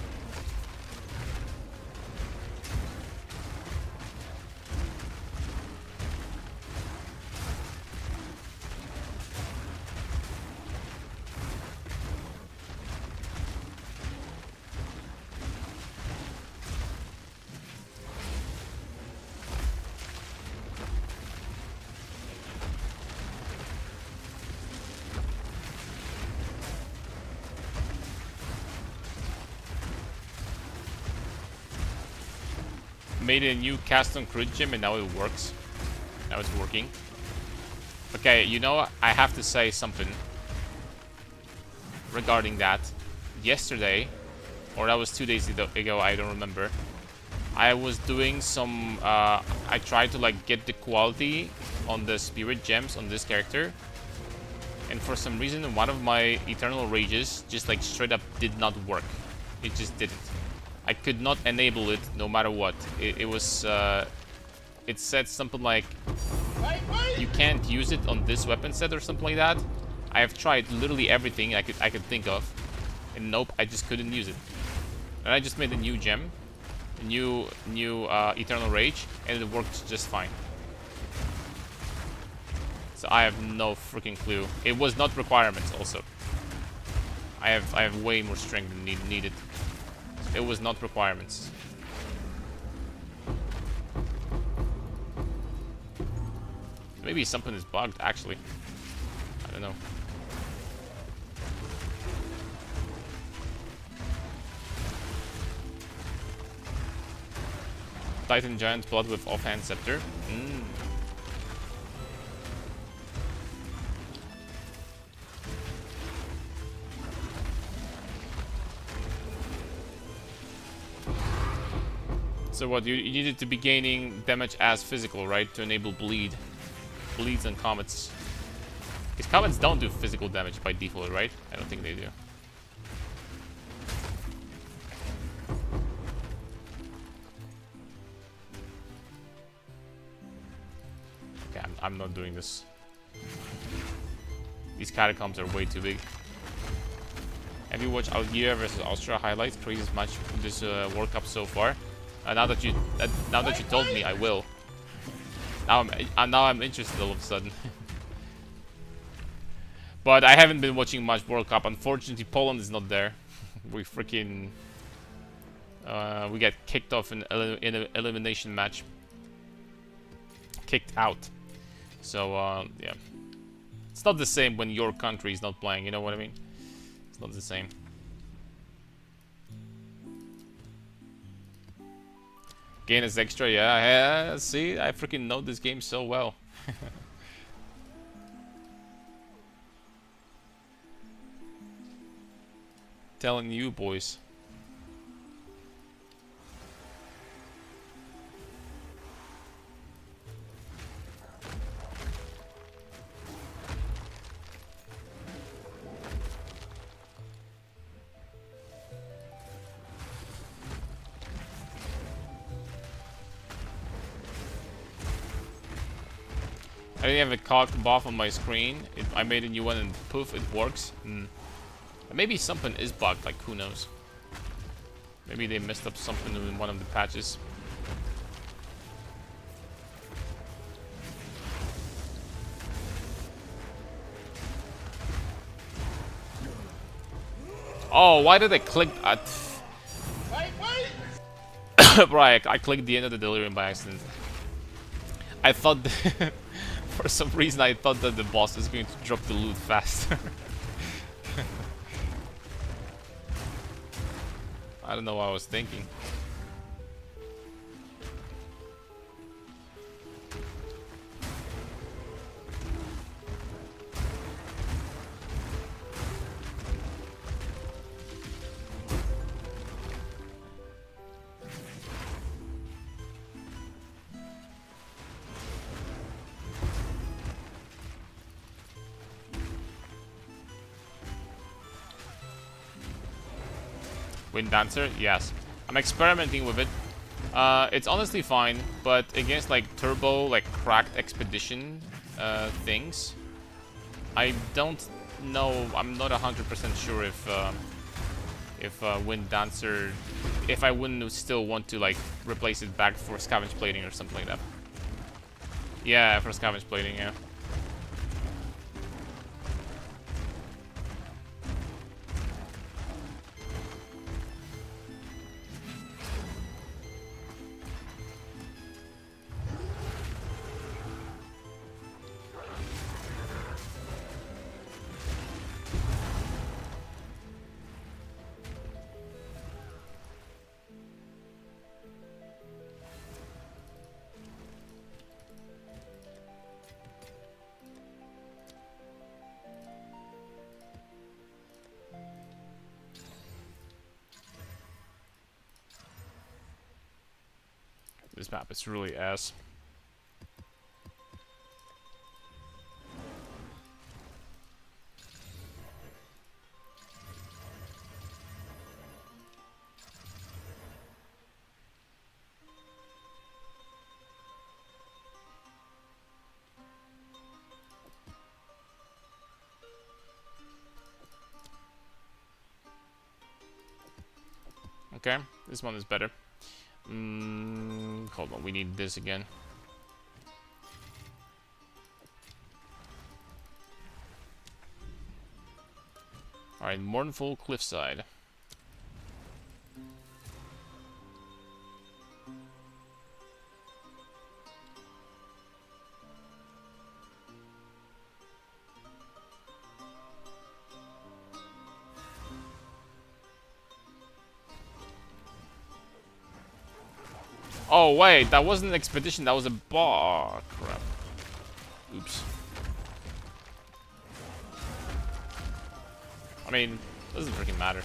Made a new cast on crit gem and now it works. Now it's working. Okay, you know, I have to say something regarding that. Yesterday, or that was 2 days ago, I don't remember. I was doing some, I tried to like get the quality on the spirit gems on this character. And for some reason, one of my Eternal Rages just like straight up did not work. It just didn't. I could not enable it no matter what. It was, it said something like, you can't use it on this weapon set or something like that. I have tried literally everything I could think of, and nope, I just couldn't use it. And I just made a new gem, a new Eternal Rage, and it worked just fine. So I have no freaking clue. It was not requirements also. I have way more strength than needed. It was not requirements. Maybe something is bugged, actually. I don't know. Titan Giant Blood with Offhand Scepter. So what, you needed to be gaining damage as physical, right? To enable bleeds and comets. Because comets don't do physical damage by default, right? I don't think they do. Okay, I'm not doing this. These catacombs are way too big. Have you watched Algeria versus Austria highlights? Craziest match this World Cup so far. Now that you told me, I will. Now I'm interested all of a sudden. But I haven't been watching much World Cup. Unfortunately, Poland is not there. We freaking we get kicked off in an elimination match. Kicked out. So yeah, it's not the same when your country is not playing. You know what I mean? It's not the same. Gain is extra, yeah. See, I freaking know this game so well. Telling you, boys. I didn't have a cocked buff on my screen. I made a new one and poof, it works. Maybe something is bugged, like who knows. Maybe they messed up something in one of the patches. Oh, why did I click at... Right, I clicked the end of the Delirium by accident. I thought... For some reason I thought that the boss was going to drop the loot faster. I don't know what I was thinking. Wind Dancer? Yes. I'm experimenting with it. It's honestly fine, but against like turbo, like cracked expedition things, I don't know. I'm not 100% sure if Wind Dancer, if I wouldn't still want to like replace it back for Scavenge Plating or something like that. Yeah, for Scavenge Plating, yeah. This map is really ass. Okay, this one is better. Hold on, we need this again. Alright, Mournful Cliffside. Oh wait, that wasn't an expedition, that was a bar. Oh, crap. Oops. I mean, doesn't freaking matter.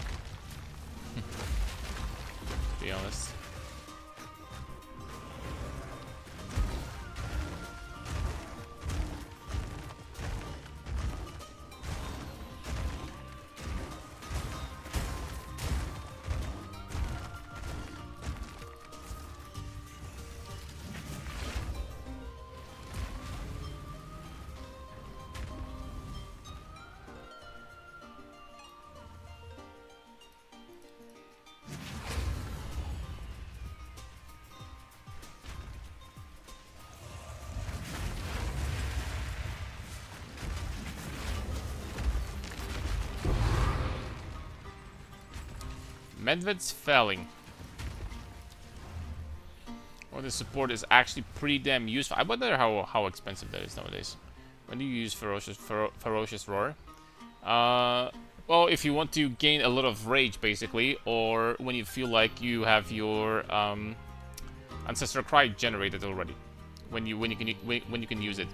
To be honest. Medved's Felling. Or the support is actually pretty damn useful. I wonder how expensive that is nowadays. When do you use Ferocious Roar? Well, if you want to gain a lot of rage, basically, or when you feel like you have your Ancestral Cry generated already, when you can use it.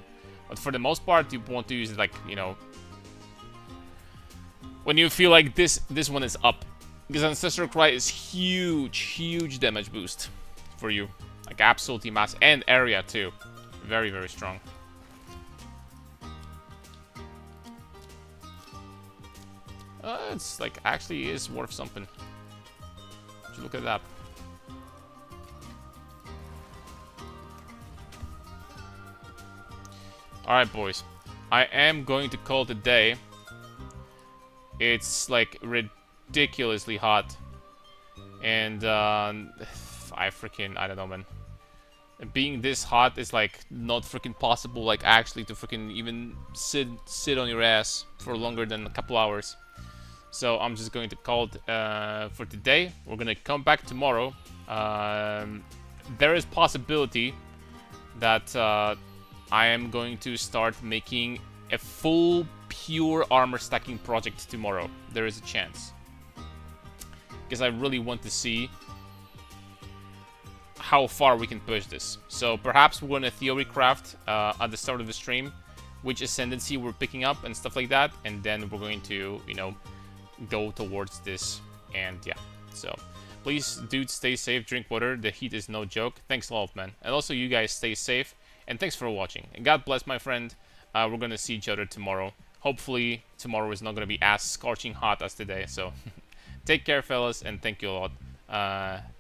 But for the most part, you want to use it like, you know, when you feel like this one is up. Because Ancestral Cry is huge damage boost for you. Like absolutely massive. And area too. Very, very strong. It's like actually is worth something. Would you look at that? Alright boys. I am going to call it a day. It's like ridiculously hot, and I don't know, man. Being this hot is like not freaking possible, like actually to freaking even sit on your ass for longer than a couple hours. So I'm just going to call it for today. We're gonna come back tomorrow. There is possibility that I am going to start making a full pure armor stacking project tomorrow. There is a chance. Because I really want to see how far we can push this. So perhaps we're going to theory craft at the start of the stream which ascendancy we're picking up and stuff like that, and then we're going to, you know, go towards this. And yeah, so please, dude, stay safe, drink water, the heat is no joke. Thanks a lot, man. And also you guys stay safe, and thanks for watching. And God bless, my friend. We're going to see each other tomorrow. Hopefully tomorrow is not going to be as scorching hot as today, so Take care, fellas, and thank you a lot.